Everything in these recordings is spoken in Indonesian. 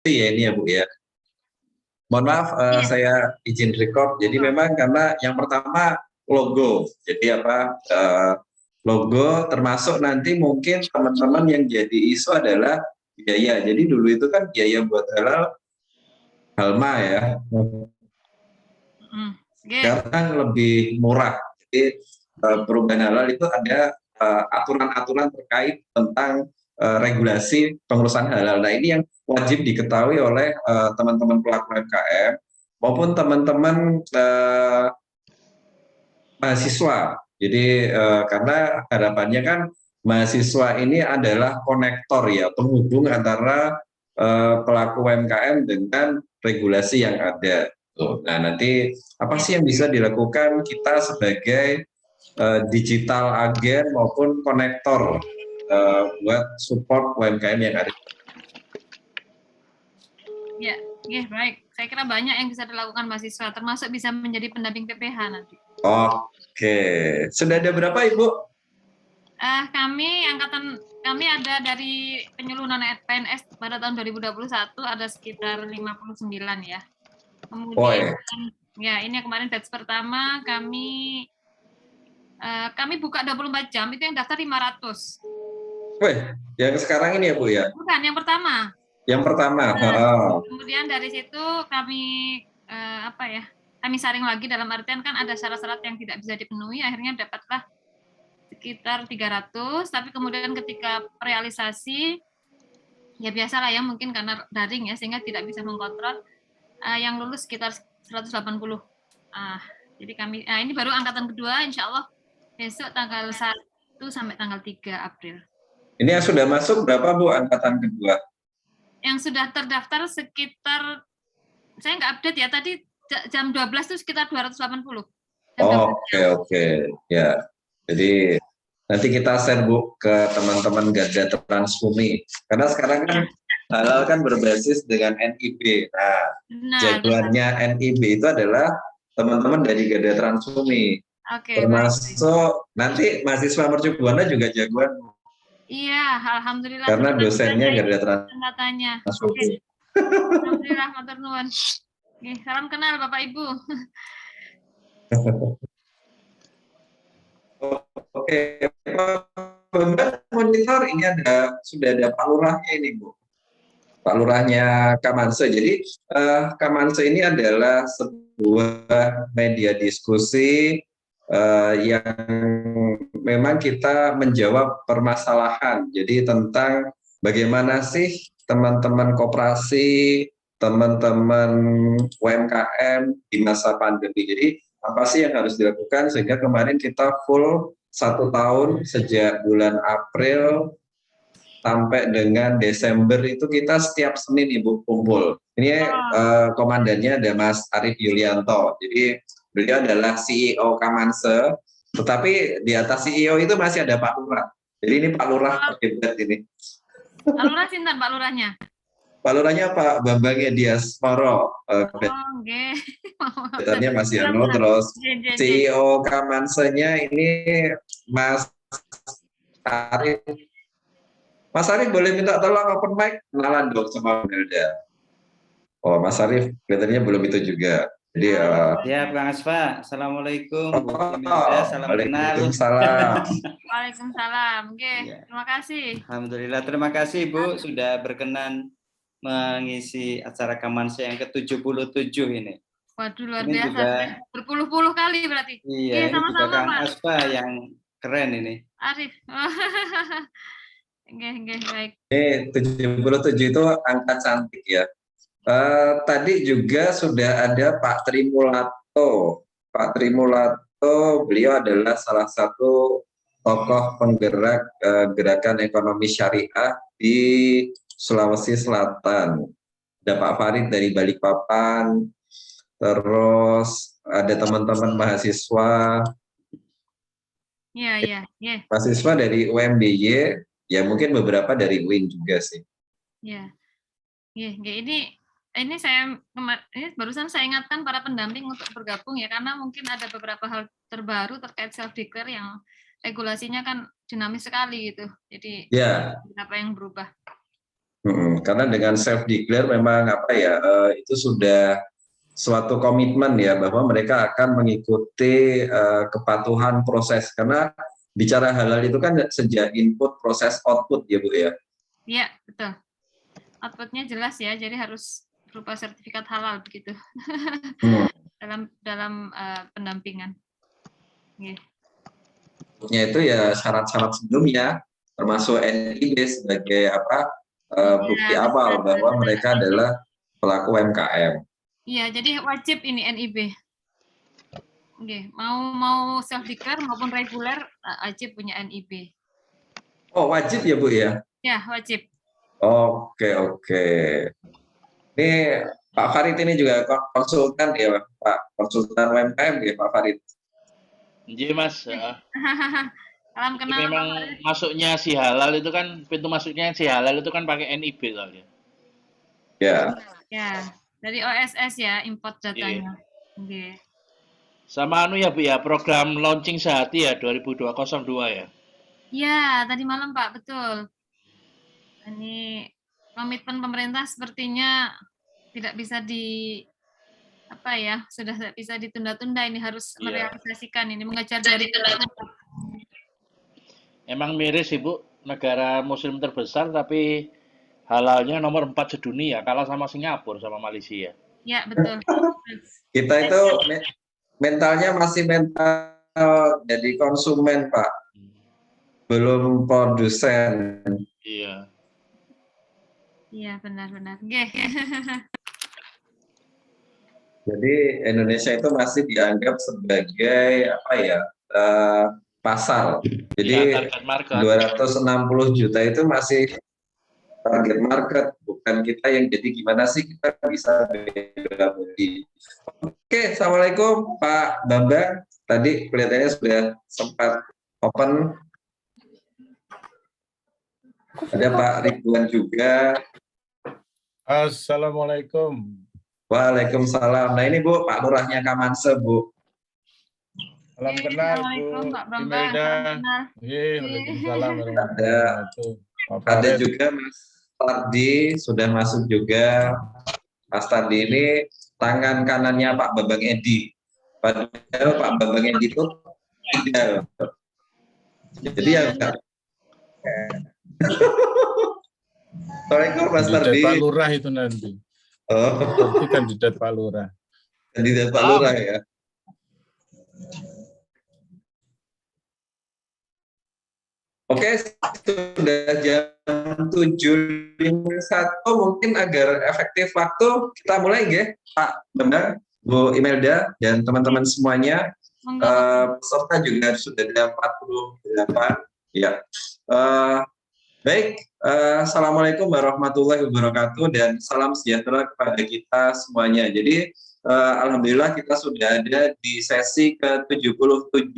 ya ini ya Bu ya. Mohon maaf, saya izin record. Jadi memang karena yang pertama logo. Jadi logo termasuk nanti mungkin teman-teman yang jadi isu adalah biaya. Jadi dulu itu kan biaya buat halal Halma ya. Sekarang lebih murah. Jadi perubahan halal itu ada aturan-aturan terkait tentang regulasi pengurusan halal. Nah ini yang wajib diketahui oleh teman-teman pelaku UMKM maupun teman-teman mahasiswa. Jadi karena harapannya kan mahasiswa ini adalah konektor ya, penghubung antara pelaku UMKM dengan regulasi yang ada. Nah nanti apa sih yang bisa dilakukan kita sebagai digital agen maupun konektor buat support UMKM yang ada? Ya, baik. Saya kira banyak yang bisa dilakukan mahasiswa, termasuk bisa menjadi pendamping PPH nanti. Oke, sudah ada berapa Ibu? Kami ada dari penyuluhan PNS pada tahun 2021 ada sekitar 59 ya. Kemudian ya ini kemarin batch pertama kami buka 24 jam, itu yang daftar 500. Wih, yang sekarang ini ya Bu ya? Bukan, yang pertama. Yang pertama. Kemudian dari situ kami kami saring lagi, dalam artian kan ada syarat-syarat yang tidak bisa dipenuhi, akhirnya dapatlah sekitar 300, tapi kemudian ketika realisasi ya biasalah ya, mungkin karena daring ya sehingga tidak bisa mengkontrol, yang lulus sekitar 180. Jadi kami ini baru angkatan kedua, insya Allah besok tanggal 1 sampai tanggal 3 April. Ini yang sudah masuk berapa Bu angkatan kedua? Yang sudah terdaftar sekitar, saya nggak update ya, tadi jam 12 itu sekitar 280. Oke. Ya, jadi nanti kita share Bu ke teman-teman Garda Transbumi. Karena sekarang kan halal kan berbasis dengan NIB. Nah, jagoannya NIB itu adalah teman-teman dari Garda Transbumi. Termasuk nanti mahasiswa Mercu Buana juga jagoan. Iya, alhamdulillah. Karena dosennya Garda Transbumi. Alhamdulillah, matur nuwun. Salam kenal Bapak Ibu. Oke, monitor ini sudah ada Pak Lurahnya ini Bu. Pak Lurahnya Kamanse. Jadi Kamanse ini adalah sebuah media diskusi yang memang kita menjawab permasalahan. Jadi tentang bagaimana sih teman-teman koperasi, teman-teman UMKM di masa pandemi. Jadi apa sih yang harus dilakukan sehingga kemarin kita full 1 tahun sejak bulan April sampai dengan Desember itu kita setiap Senin Ibu kumpul. Ini komandannya ada Mas Arief Yulianto. Jadi beliau adalah CEO Kamanse, tetapi di atas CEO itu masih ada Pak Lurah. Jadi ini Pak Lurah hebat ini. Pak Lurah sinten Pak Lurahnya? Pak Lurahnya Pak Bambang Edias Moro. Kebetulannya Mas Yano, terus CEO Kamansenya ini Mas Arief. Mas Arief boleh minta tolong open mic, kenalan dong sama Melda. Oh, Mas Arief kelihatannya belum itu juga. Jadi ya, Bang Asfa. Assalamualaikum. Salam kenal. Waalaikumsalam. Terima kasih. Alhamdulillah, terima kasih Bu sudah berkenan mengisi acara Kamanse yang ke-77 ini. Waduh, luar biasa. Berpuluh-puluh kali berarti. Iya, ini juga Kang Asfa yang keren ini. Arif. Baik. Ini 77 itu angka cantik ya. Tadi juga sudah ada Pak Trimulato. Pak Trimulato, beliau adalah salah satu tokoh penggerak gerakan ekonomi syariah di Sulawesi Selatan. Ada Pak Farid dari Balikpapan, terus ada teman-teman mahasiswa. Iya. Mahasiswa dari UMBY, ya mungkin beberapa dari UIN juga sih. Iya. Ini barusan saya ingatkan para pendamping untuk bergabung ya, karena mungkin ada beberapa hal terbaru terkait self declare yang regulasinya kan dinamis sekali gitu. Jadi apa yang berubah? Karena dengan self declare memang itu sudah suatu komitmen ya bahwa mereka akan mengikuti kepatuhan proses, karena bicara halal itu kan sejak input proses output ya Bu ya. Iya, betul. Outputnya jelas ya, jadi harus berupa sertifikat halal begitu. dalam pendampingan. Yeah. Itu ya syarat-syarat sebelumnya, termasuk NIB sebagai bukti awal bahwa mereka adalah pelaku UMKM. Iya, jadi wajib ini NIB. Oke, mau self declare maupun reguler wajib punya NIB. Oh, wajib ya Bu ya? Ya, wajib. Oke. Ini Pak Farid ini juga konsultan ya, Pak, konsultan UMKM ya Pak Farid. Iya Mas. Salam kenal. Memang masuknya si halal itu kan, pintu masuknya si halal itu kan pakai NIB soalnya. Ya. Ya, dari OSS ya, import datanya. Oke. Sama ya Bu ya, program launching sehati ya 2002 ya. Iya, tadi malam Pak, betul. Ini komitmen pemerintah sepertinya tidak bisa sudah tidak bisa ditunda-tunda, ini harus merealisasikan, ini mengejar dari Emang miris Ibu, negara muslim terbesar tapi halalnya nomor 4 sedunia, kalah sama Singapura sama Malaysia. Ya, betul. Kita itu mentalnya masih mental jadi konsumen Pak, belum produsen. Iya. Iya, benar-benar. Okay. Jadi Indonesia itu masih dianggap sebagai pasar. Jadi 260 juta itu masih target market, bukan kita yang jadi gimana sih kita bisa bela budi. Oke, Assalamualaikum Pak Bambang. Tadi kelihatannya sudah sempat open. Ada Pak Ridwan juga. Assalamualaikum. Waalaikumsalam. Nah ini Bu, Pak Lurahnya Kamanse Bu. Salam kenal Bu Imelda. Waalaikumsalam warahmatullahi wabarakatuh. Ada juga Mas Tardi, sudah masuk juga. Mas Tardi ini tangan kanannya Pak Bambang Edi. Padahal Pak Bambang Edi itu tidak. Jadi ya enggak. Assalamualaikum Mas Tardi. Pak Lurah itu nanti. Nanti kandidat Pak Lurah. Kandidat Pak Lurah ya. Oke, sudah jam 7.51, mungkin agar efektif waktu kita mulai ya, Pak Bambang, Bu Imelda, dan teman-teman semuanya. Peserta juga sudah ada 48. Ya. Baik, Assalamualaikum warahmatullahi wabarakatuh dan salam sejahtera kepada kita semuanya. Jadi, Alhamdulillah kita sudah ada di sesi ke-77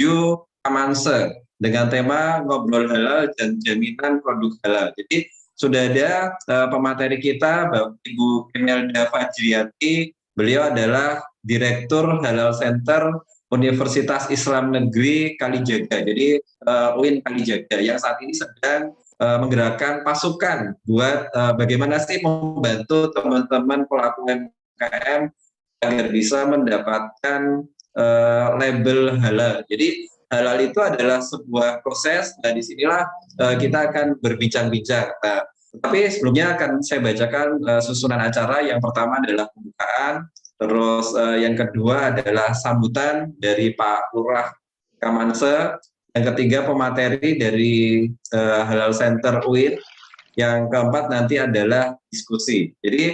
Kamanse dengan tema Ngobrol Halal dan Jaminan Produk Halal. Jadi, sudah ada pemateri kita, Ibu Imelda Fajriati. Beliau adalah Direktur Halal Center Universitas Islam Negeri Kalijaga. Jadi, UIN Kalijaga yang saat ini sedang menggerakkan pasukan buat bagaimana sih membantu teman-teman pelaku UMKM agar bisa mendapatkan label halal. Jadi halal itu adalah sebuah proses, dan disinilah kita akan berbincang-bincang. Tapi sebelumnya akan saya bacakan susunan acara. Yang pertama adalah pembukaan, terus yang kedua adalah sambutan dari Pak Lurah Kamanse. Yang ketiga pemateri dari Halal Center UIN. Yang keempat nanti adalah diskusi. Jadi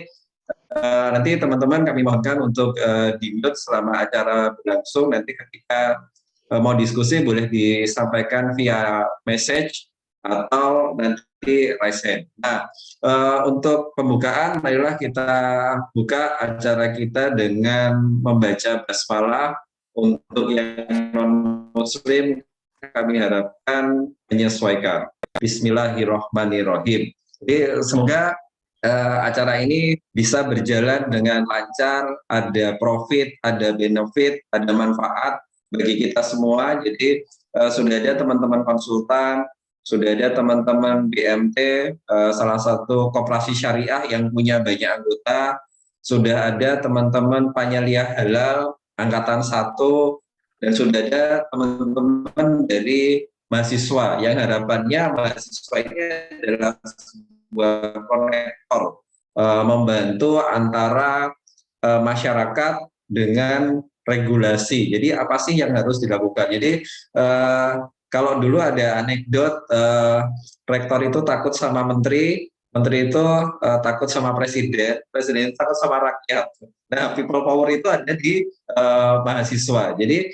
nanti teman-teman kami mohonkan untuk di-mute selama acara berlangsung. Nanti ketika mau diskusi boleh disampaikan via message atau nanti raise hand. Nah, untuk pembukaan, marilah kita buka acara kita dengan membaca basmalah. Untuk yang non-muslim kami harapkan menyesuaikan. Bismillahirrahmanirrahim. Jadi semoga acara ini bisa berjalan dengan lancar, ada profit, ada benefit, ada manfaat bagi kita semua. Jadi sudah ada teman-teman konsultan, sudah ada teman-teman BMT, salah satu koperasi syariah yang punya banyak anggota, sudah ada teman-teman Panyalia Halal angkatan 1, dan sudah ada teman-teman dari mahasiswa yang harapannya mahasiswa ini adalah sebuah konektor, membantu antara masyarakat dengan regulasi. Jadi apa sih yang harus dilakukan? Jadi kalau dulu ada anekdot, rektor itu takut sama menteri, menteri itu takut sama presiden, presiden takut sama rakyat. Nah, people power itu ada di mahasiswa. Jadi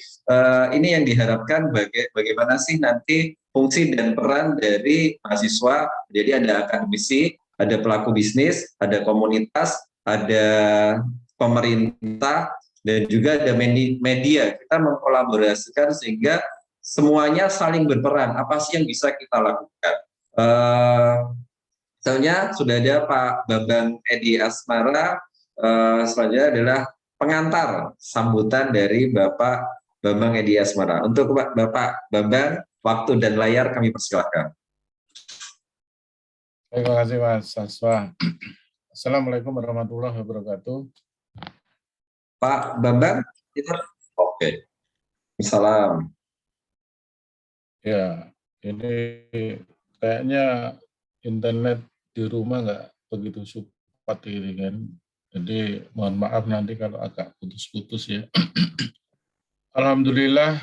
ini yang diharapkan bagaimana sih nanti fungsi dan peran dari mahasiswa. Jadi ada akademisi, ada pelaku bisnis, ada komunitas, ada pemerintah, dan juga ada media. Kita mengkolaborasikan sehingga semuanya saling berperan. Apa sih yang bisa kita lakukan? Misalnya sudah ada Pak Bambang Edi Asmara, selanjutnya adalah pengantar sambutan dari Bapak Bambang Edi Asmara. Untuk Bapak Bambang, waktu dan layar kami persilakan. Terima kasih Mas Saswa. Assalamualaikum warahmatullahi wabarakatuh. Pak Bambang, kita oke. Salam. Ya, ini kayaknya internet di rumah nggak begitu cepat ini kan. Jadi mohon maaf nanti kalau agak putus-putus ya. Alhamdulillah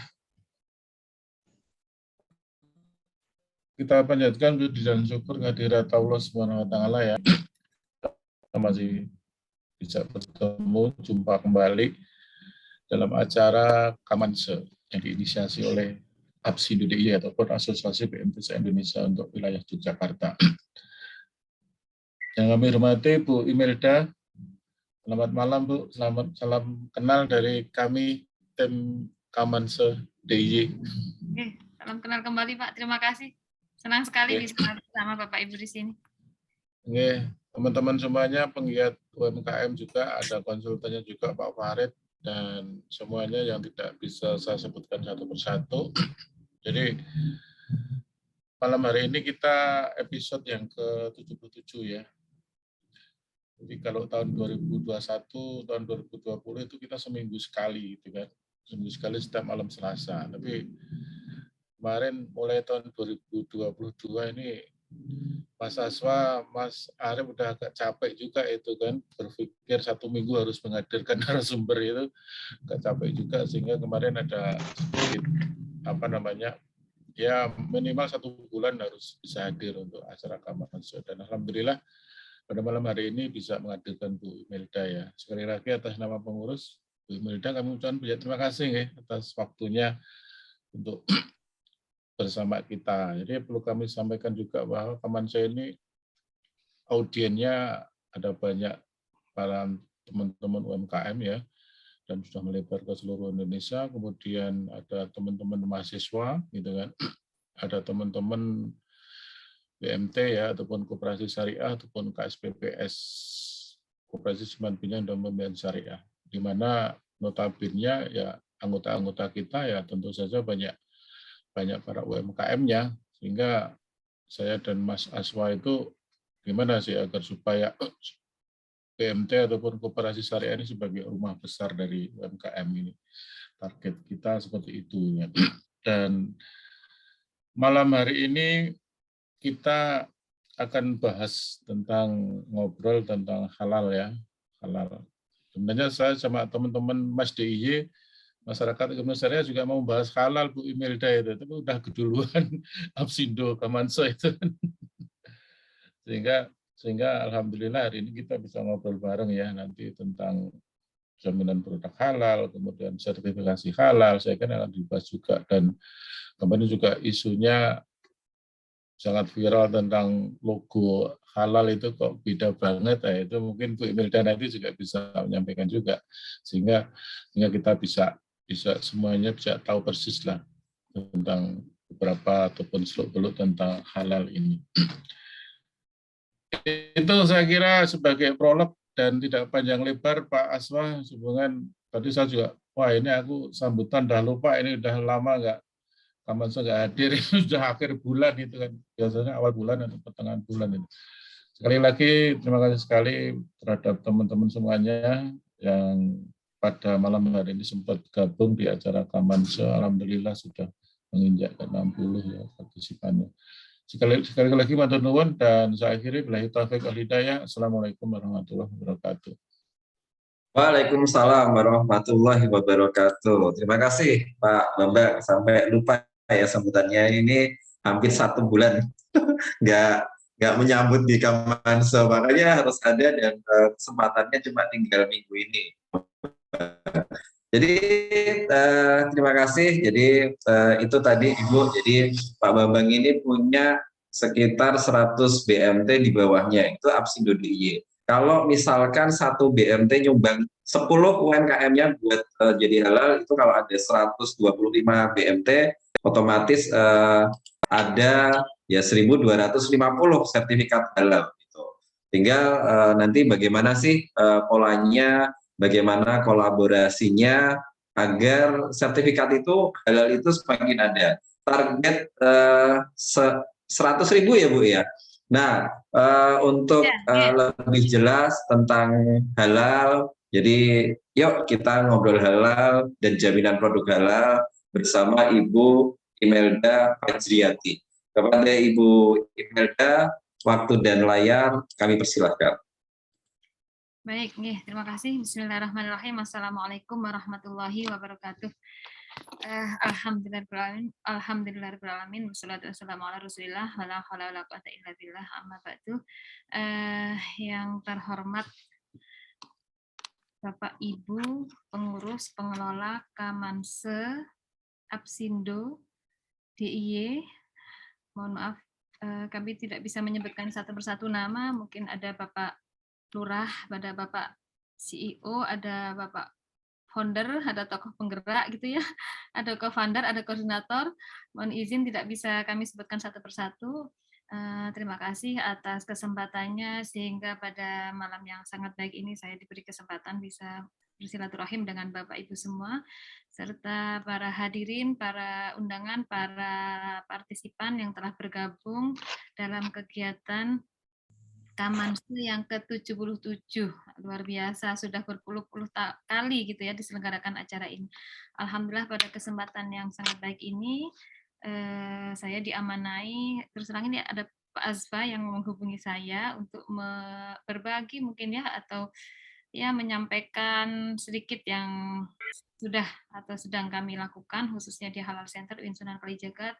kita panjatkan puji dan syukur kehadirat Allah Subhanahu wa taala ya. Kita masih bisa bertemu, jumpa kembali dalam acara Kamanse yang diinisiasi oleh APSINDO DIY ataupun Asosiasi BMT se-Indonesia untuk wilayah Yogyakarta. Yang kami hormati Bu Imelda, selamat malam Bu, salam kenal dari kami tim Kamanse DIY. Oke, salam kenal kembali Pak, terima kasih. Senang sekali bisa bersama Bapak Ibu di sini. Oke, teman-teman semuanya penggiat UMKM juga, ada konsultannya juga Pak Farid, dan semuanya yang tidak bisa saya sebutkan satu persatu. Jadi malam hari ini kita episode yang ke-77 ya. Jadi kalau tahun 2021, tahun 2020 itu kita seminggu sekali gitu kan. Seminggu sekali setiap malam Selasa. Tapi kemarin mulai tahun 2022 ini Mas Aswa, Mas Arief udah agak capek juga itu kan, berpikir satu minggu harus menghadirkan narasumber itu, agak capek juga, sehingga kemarin ada sedikit ya minimal 1 bulan harus bisa hadir untuk acara Kamanse. Dan alhamdulillah pada malam hari ini bisa menghadirkan Bu Imelda ya. Sekali lagi atas nama pengurus Bu Imelda kami ucapkan terima kasih ya atas waktunya untuk bersama kita. Jadi perlu kami sampaikan juga bahwa Kamanse ini audiennya ada banyak para teman-teman UMKM ya, dan sudah melebar ke seluruh Indonesia. Kemudian ada teman-teman mahasiswa, gitu kan, ada teman-teman BMT ya, ataupun koperasi syariah, ataupun KSPPS, Koperasi Simpan Pinjam dan Pembiayaan Syariah, di mana notabene ya anggota-anggota kita ya tentu saja banyak para UMKM-nya, sehingga saya dan Mas Aswa itu gimana sih agar supaya BMT ataupun koperasi syariah ini sebagai rumah besar dari UMKM ini. Target kita seperti itu ya. Dan malam hari ini kita akan bahas tentang ngobrol tentang halal ya, halal. Sebenarnya saya sama teman-teman Mas DIY masyarakat Indonesia juga mau bahas halal Bu Imelda itu, tapi udah keduluan APSINDO Kamanse itu. Sehingga alhamdulillah hari ini kita bisa ngobrol bareng ya nanti tentang jaminan produk halal, kemudian sertifikasi halal, saya kan akan dibahas juga. Dan kemarin juga isunya sangat viral tentang logo halal itu kok beda banget ya, itu mungkin Bu Imelda nanti juga bisa menyampaikan juga, sehingga kita bisa semuanya bisa tahu persis lah tentang beberapa ataupun seluk-beluk tentang halal ini. Itu saya kira sebagai prolog dan tidak panjang lebar Pak Aswa, hubungan tadi saya juga, wah ini aku sambutan dah lupa, ini udah lama nggak Kamansa nggak hadir, itu sudah akhir bulan itu kan, biasanya awal bulan atau pertengahan bulan itu. Sekali lagi terima kasih sekali terhadap teman-teman semuanya yang pada malam hari ini sempat gabung di acara Kamansa. Alhamdulillah sudah menginjak ke 60 ya partisipannya. Sekali lagi matur nuwun dan saya akhiri billahi taufiq wal hidayah. Assalamualaikum warahmatullahi wabarakatuh. Waalaikumsalam warahmatullahi wabarakatuh. Terima kasih Pak Bambang. Sampai lupa ya sambutannya, ini hampir 1 bulan nggak menyambut di Kamansa, makanya harus ada dan kesempatannya cuma tinggal minggu ini. Jadi terima kasih. Jadi itu tadi Ibu. Jadi Pak Bambang ini punya sekitar 100 BMT di bawahnya, itu Absindo DIY. Kalau misalkan satu BMT nyumbang 10 UMKM-nya buat jadi halal, itu kalau ada 125 BMT, otomatis ada ya 1.250 sertifikat halal. Gitu. Tinggal nanti bagaimana sih polanya, bagaimana kolaborasinya agar sertifikat itu halal itu semakin ada. Target 100.000 ya Bu ya. Nah untuk lebih jelas tentang halal, jadi yuk kita ngobrol halal dan jaminan produk halal bersama Ibu Imelda Fajriati. Kepada Ibu Imelda, waktu dan layar kami persilahkan. Baik, terima kasih. Bismillahirrahmanirrahim. Assalamualaikum warahmatullahi wabarakatuh. Alhamdulillahirrahmanirrahim. Wassalatu wassalamu ala rasulillah. Wala haula wala quwwata illa billah. Amma ba'du. Yang terhormat Bapak Ibu pengurus pengelola Kamanse Absindo DIY, mohon maaf kami tidak bisa menyebutkan satu persatu nama. Mungkin ada Bapak Lurah, ada Bapak CEO, ada Bapak founder, ada tokoh penggerak gitu ya, ada co-founder, ada koordinator. Mohon izin tidak bisa kami sebutkan satu persatu. Terima kasih atas kesempatannya, sehingga pada malam yang sangat baik ini saya diberi kesempatan bisa bersilaturahim dengan Bapak Ibu semua, serta para hadirin, para undangan, para partisipan yang telah bergabung dalam kegiatan Kamanse yang ke-77. Luar biasa, sudah berpuluh-puluh kali gitu ya diselenggarakan acara ini. Alhamdulillah pada kesempatan yang sangat baik ini saya diamanai, terus terang ini ada Pak Azfa yang menghubungi saya untuk berbagi mungkin ya, atau ya menyampaikan sedikit yang sudah atau sedang kami lakukan khususnya di Halal Center UIN Sunan Kalijaga,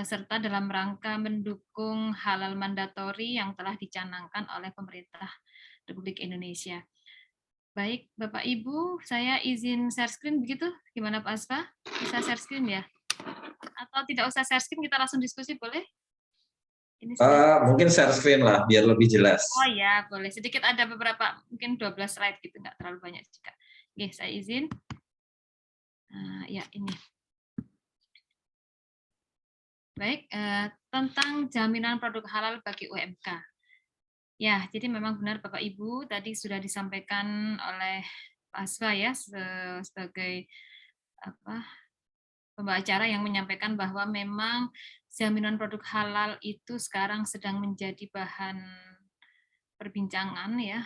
serta dalam rangka mendukung halal mandatori yang telah dicanangkan oleh pemerintah Republik Indonesia. Baik, Bapak Ibu, saya izin share screen begitu? Gimana Pak Asfa? Bisa share screen ya? Atau tidak usah share screen, kita langsung diskusi boleh? Ini mungkin share screen lah biar lebih jelas. Oh ya, boleh. Sedikit ada beberapa, mungkin 12 slide gitu, nggak terlalu banyak juga. Oke, saya izin. Ya, ini. Baik, tentang jaminan produk halal bagi UMK. Ya, jadi memang benar Bapak Ibu tadi sudah disampaikan oleh Pak Asfa ya, sebagai pembawa acara yang menyampaikan bahwa memang jaminan produk halal itu sekarang sedang menjadi bahan perbincangan ya,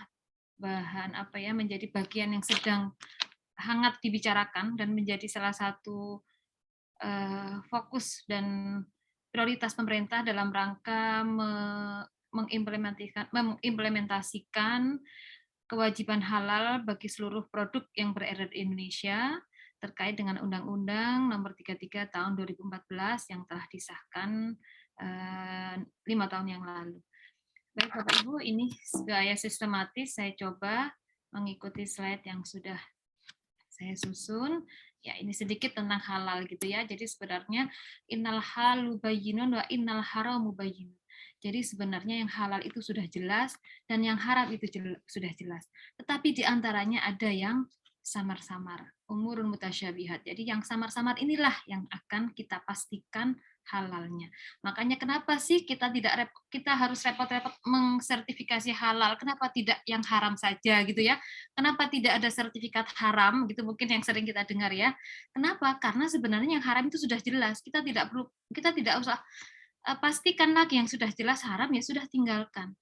menjadi bagian yang sedang hangat dibicarakan dan menjadi salah satu fokus dan prioritas pemerintah dalam rangka mengimplementasikan kewajiban halal bagi seluruh produk yang beredar di Indonesia terkait dengan Undang-Undang Nomor 33 Tahun 2014 yang telah disahkan 5 tahun yang lalu. Baik Bapak Ibu, ini gaya sistematis saya coba mengikuti slide yang sudah saya susun. Ya, ini sedikit tentang halal gitu ya. Jadi sebenarnya innal halu bayyinun wa innal haramu bayyinun. Jadi sebenarnya yang halal itu sudah jelas dan yang haram itu sudah jelas. Tetapi di antaranya ada yang samar-samar, umurun mutasyabihat. Jadi yang samar-samar inilah yang akan kita pastikan halalnya. Makanya kenapa sih kita harus repot-repot mengsertifikasi halal? Kenapa tidak yang haram saja gitu ya? Kenapa tidak ada sertifikat haram gitu mungkin yang sering kita dengar ya? Kenapa? Karena sebenarnya yang haram itu sudah jelas. Kita tidak usah pastikan lagi yang sudah jelas haram ya sudah tinggalkan.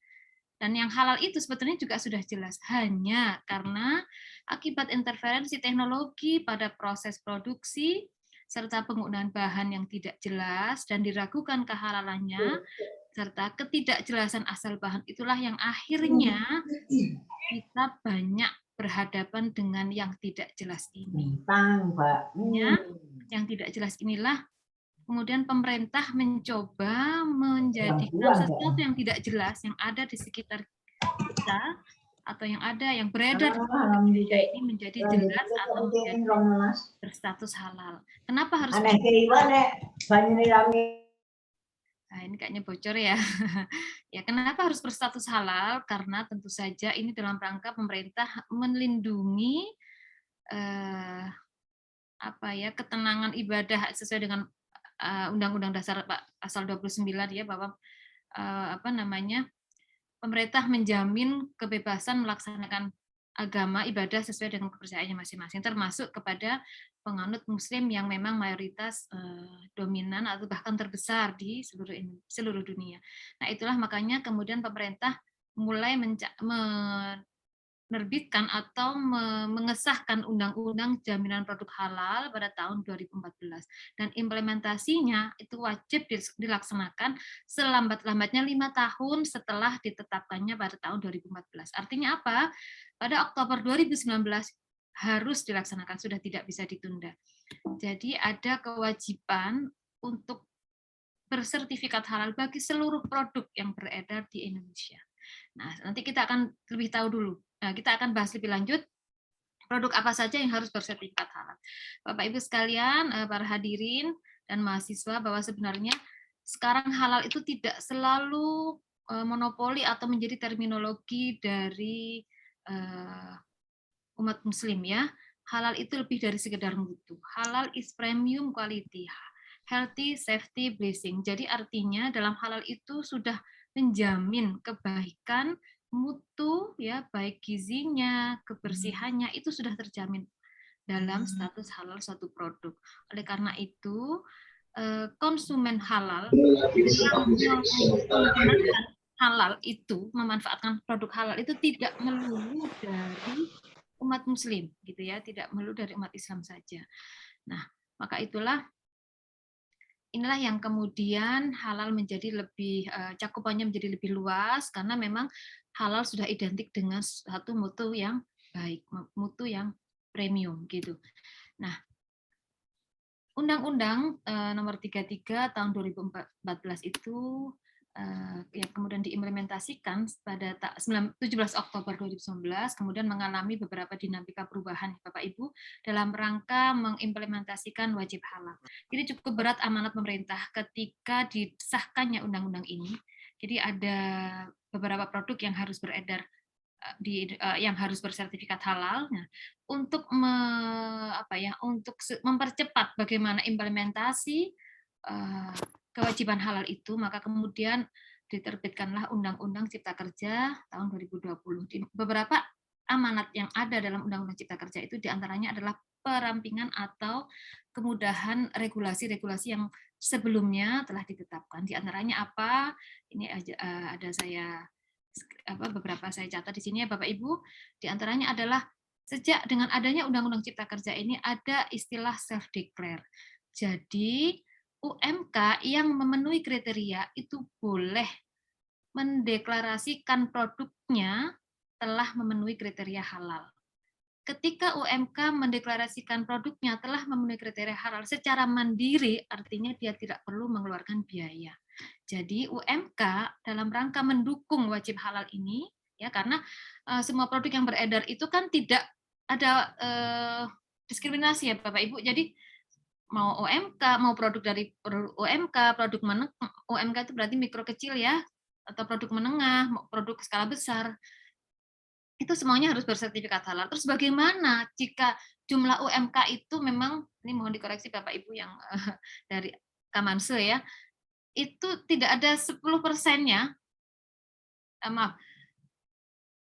Dan yang halal itu sebetulnya juga sudah jelas. Hanya karena akibat interferensi teknologi pada proses produksi serta penggunaan bahan yang tidak jelas dan diragukan kehalalannya, serta ketidakjelasan asal bahan itulah yang akhirnya kita banyak berhadapan dengan yang tidak jelas ini. Yang tidak jelas inilah kemudian pemerintah mencoba menjadikan sesuatu yang tidak jelas yang ada di sekitar kita atau yang beredar di Indonesia ini menjadi jelas atau menjadi berstatus halal. Kenapa harus nah, ini kayaknya bocor ya. Ya, kenapa harus berstatus halal? Karena tentu saja ini dalam rangka pemerintah melindungi ketenangan ibadah sesuai dengan Undang-Undang Dasar Pasal 29 ya, bahwa pemerintah menjamin kebebasan melaksanakan agama ibadah sesuai dengan kepercayaannya masing-masing, termasuk kepada penganut Muslim yang memang mayoritas dominan atau bahkan terbesar di seluruh dunia. Nah, itulah makanya kemudian pemerintah mulai menerbitkan atau mengesahkan Undang-Undang Jaminan Produk Halal pada tahun 2014. Dan implementasinya itu wajib dilaksanakan selambat-lambatnya 5 tahun setelah ditetapkannya pada tahun 2014. Artinya apa? Pada Oktober 2019 harus dilaksanakan, sudah tidak bisa ditunda. Jadi ada kewajiban untuk bersertifikat halal bagi seluruh produk yang beredar di Indonesia. Nah, nanti kita akan lebih tahu dulu. Nah, kita akan bahas lebih lanjut produk apa saja yang harus bersertifikat halal. Bapak Ibu sekalian, para hadirin dan mahasiswa, bahwa sebenarnya sekarang halal itu tidak selalu monopoli atau menjadi terminologi dari umat Muslim ya. Halal itu lebih dari sekedar mutu. Halal is premium quality, healthy, safety, blessing. Jadi artinya dalam halal itu sudah menjamin kebaikan, mutu ya, baik gizinya, kebersihannya itu sudah terjamin dalam status halal suatu produk. Oleh karena itu konsumen halal memanfaatkan produk halal itu tidak melulu dari umat Muslim gitu ya, tidak melulu dari umat Islam saja. Nah, maka inilah yang kemudian halal menjadi lebih cakupannya menjadi lebih luas karena memang halal sudah identik dengan satu mutu yang baik, mutu yang premium gitu. Nah, Undang-Undang Nomor 33 tahun 2014 itu yang kemudian diimplementasikan pada 17 Oktober 2019, kemudian mengalami beberapa dinamika perubahan, Bapak Ibu, dalam rangka mengimplementasikan wajib halal. Jadi cukup berat amanat pemerintah ketika disahkannya undang-undang ini. Jadi ada beberapa produk yang harus beredar yang harus bersertifikat halal. Nah, untuk untuk mempercepat bagaimana implementasi kewajiban halal itu, maka kemudian diterbitkanlah Undang-Undang Cipta Kerja tahun 2020. Beberapa amanat yang ada dalam Undang-Undang Cipta Kerja itu diantaranya adalah perampingan atau kemudahan regulasi-regulasi yang sebelumnya telah ditetapkan. Di antaranya apa? Ini ada beberapa saya catat di sini ya Bapak Ibu. Di antaranya adalah sejak dengan adanya Undang-Undang Cipta Kerja ini ada istilah self-declare. Jadi UMK yang memenuhi kriteria itu boleh mendeklarasikan produknya telah memenuhi kriteria halal. Ketika UMK mendeklarasikan produknya telah memenuhi kriteria halal secara mandiri, artinya dia tidak perlu mengeluarkan biaya. Jadi UMK dalam rangka mendukung wajib halal ini, ya karena semua produk yang beredar itu kan tidak ada diskriminasi ya Bapak Ibu. Jadi mau UMK, mau produk dari UMK, produk menengah, UMK itu berarti mikro kecil ya, atau produk menengah, produk skala besar, itu semuanya harus bersertifikat halal. Terus bagaimana jika jumlah UMK itu memang, ini mohon dikoreksi Bapak Ibu yang dari Kamanse ya, itu tidak ada 10%-nya, maaf,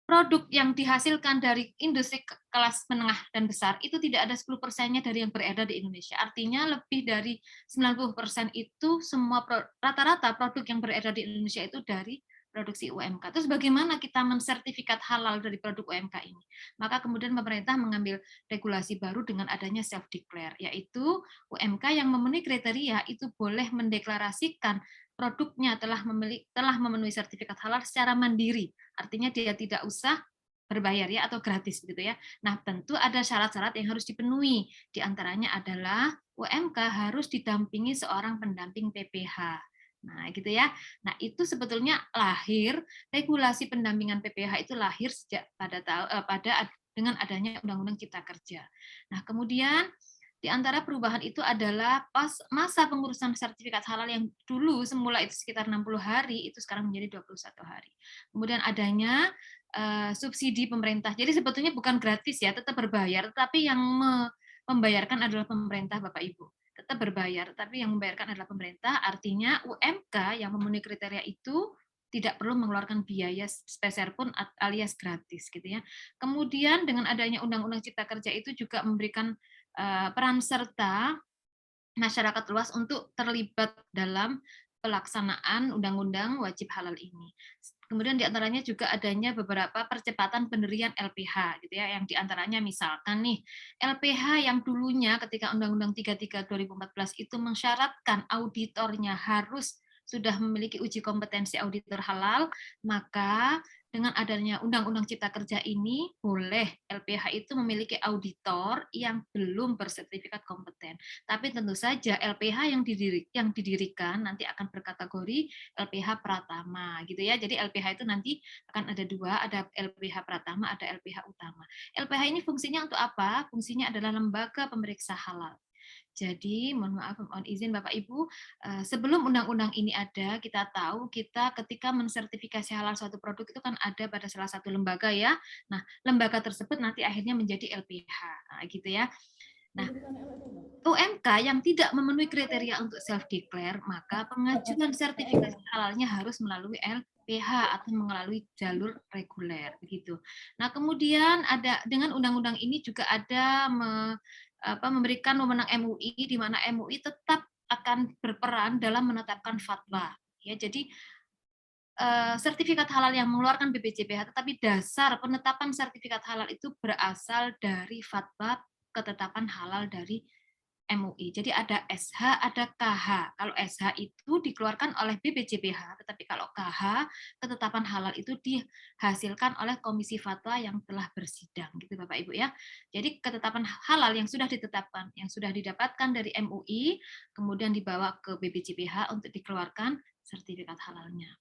produk yang dihasilkan dari industri kelas menengah dan besar itu tidak ada 10%-nya dari yang beredar di Indonesia. Artinya lebih dari 90% itu semua rata-rata produk yang beredar di Indonesia itu dari produksi UMK. Terus bagaimana kita mensertifikat halal dari produk UMK ini? Maka kemudian pemerintah mengambil regulasi baru dengan adanya self declare, yaitu UMK yang memenuhi kriteria itu boleh mendeklarasikan produknya telah memenuhi sertifikat halal secara mandiri. Artinya dia tidak usah berbayar ya atau gratis gitu ya. Nah, tentu ada syarat-syarat yang harus dipenuhi. Di antaranya adalah UMK harus didampingi seorang pendamping PPH. Nah, gitu ya. Nah, itu sebetulnya lahir regulasi pendampingan PPH itu lahir sejak dengan adanya Undang-Undang Cipta Kerja. Nah, kemudian di antara perubahan itu adalah masa pengurusan sertifikat halal yang dulu semula itu sekitar 60 hari, itu sekarang menjadi 21 hari. Kemudian adanya subsidi pemerintah. Jadi sebetulnya bukan gratis ya, tetap berbayar, tetapi yang membayarkan adalah pemerintah, Bapak Ibu. Tetap berbayar, tapi yang membayarkan adalah pemerintah, artinya UMK yang memenuhi kriteria itu tidak perlu mengeluarkan biaya sepeser pun alias gratis gitu ya. Kemudian dengan adanya Undang-Undang Cipta Kerja itu juga memberikan peran serta masyarakat luas untuk terlibat dalam pelaksanaan undang-undang wajib halal ini. Kemudian diantaranya juga adanya beberapa percepatan pendirian LPH, gitu ya, yang diantaranya misalkan nih LPH yang dulunya ketika Undang-Undang 33 2014 itu mensyaratkan auditornya harus sudah memiliki uji kompetensi auditor halal, maka dengan adanya Undang-Undang Cipta Kerja ini, boleh LPH itu memiliki auditor yang belum bersertifikat kompeten. Tapi tentu saja LPH yang didirikan nanti akan berkategori LPH Pratama, gitu ya. Jadi LPH itu nanti akan ada dua, ada LPH Pratama, ada LPH Utama. LPH ini fungsinya untuk apa? Fungsinya adalah lembaga pemeriksa halal. Jadi, mohon maaf, mohon izin Bapak Ibu, sebelum undang-undang ini ada, kita tahu kita ketika mensertifikasi halal suatu produk itu kan ada pada salah satu lembaga ya. Nah, lembaga tersebut nanti akhirnya menjadi LPH, nah, gitu ya. Nah, UMK yang tidak memenuhi kriteria untuk self declare, maka pengajuan sertifikasi halalnya harus melalui LPH atau melalui jalur reguler begitu. Nah, kemudian ada dengan undang-undang ini juga ada memberikan wewenang MUI di mana MUI tetap akan berperan dalam menetapkan fatwa. Ya, jadi sertifikat halal yang mengeluarkan BPJPH, tetapi dasar penetapan sertifikat halal itu berasal dari fatwa ketetapan halal dari MUI. Jadi ada SH, ada KH. Kalau SH itu dikeluarkan oleh BPJPH, tetapi kalau KH, ketetapan halal itu dihasilkan oleh Komisi Fatwa yang telah bersidang, gitu Bapak Ibu ya. Jadi ketetapan halal yang sudah ditetapkan, yang sudah didapatkan dari MUI, kemudian dibawa ke BPJPH untuk dikeluarkan sertifikat halalnya.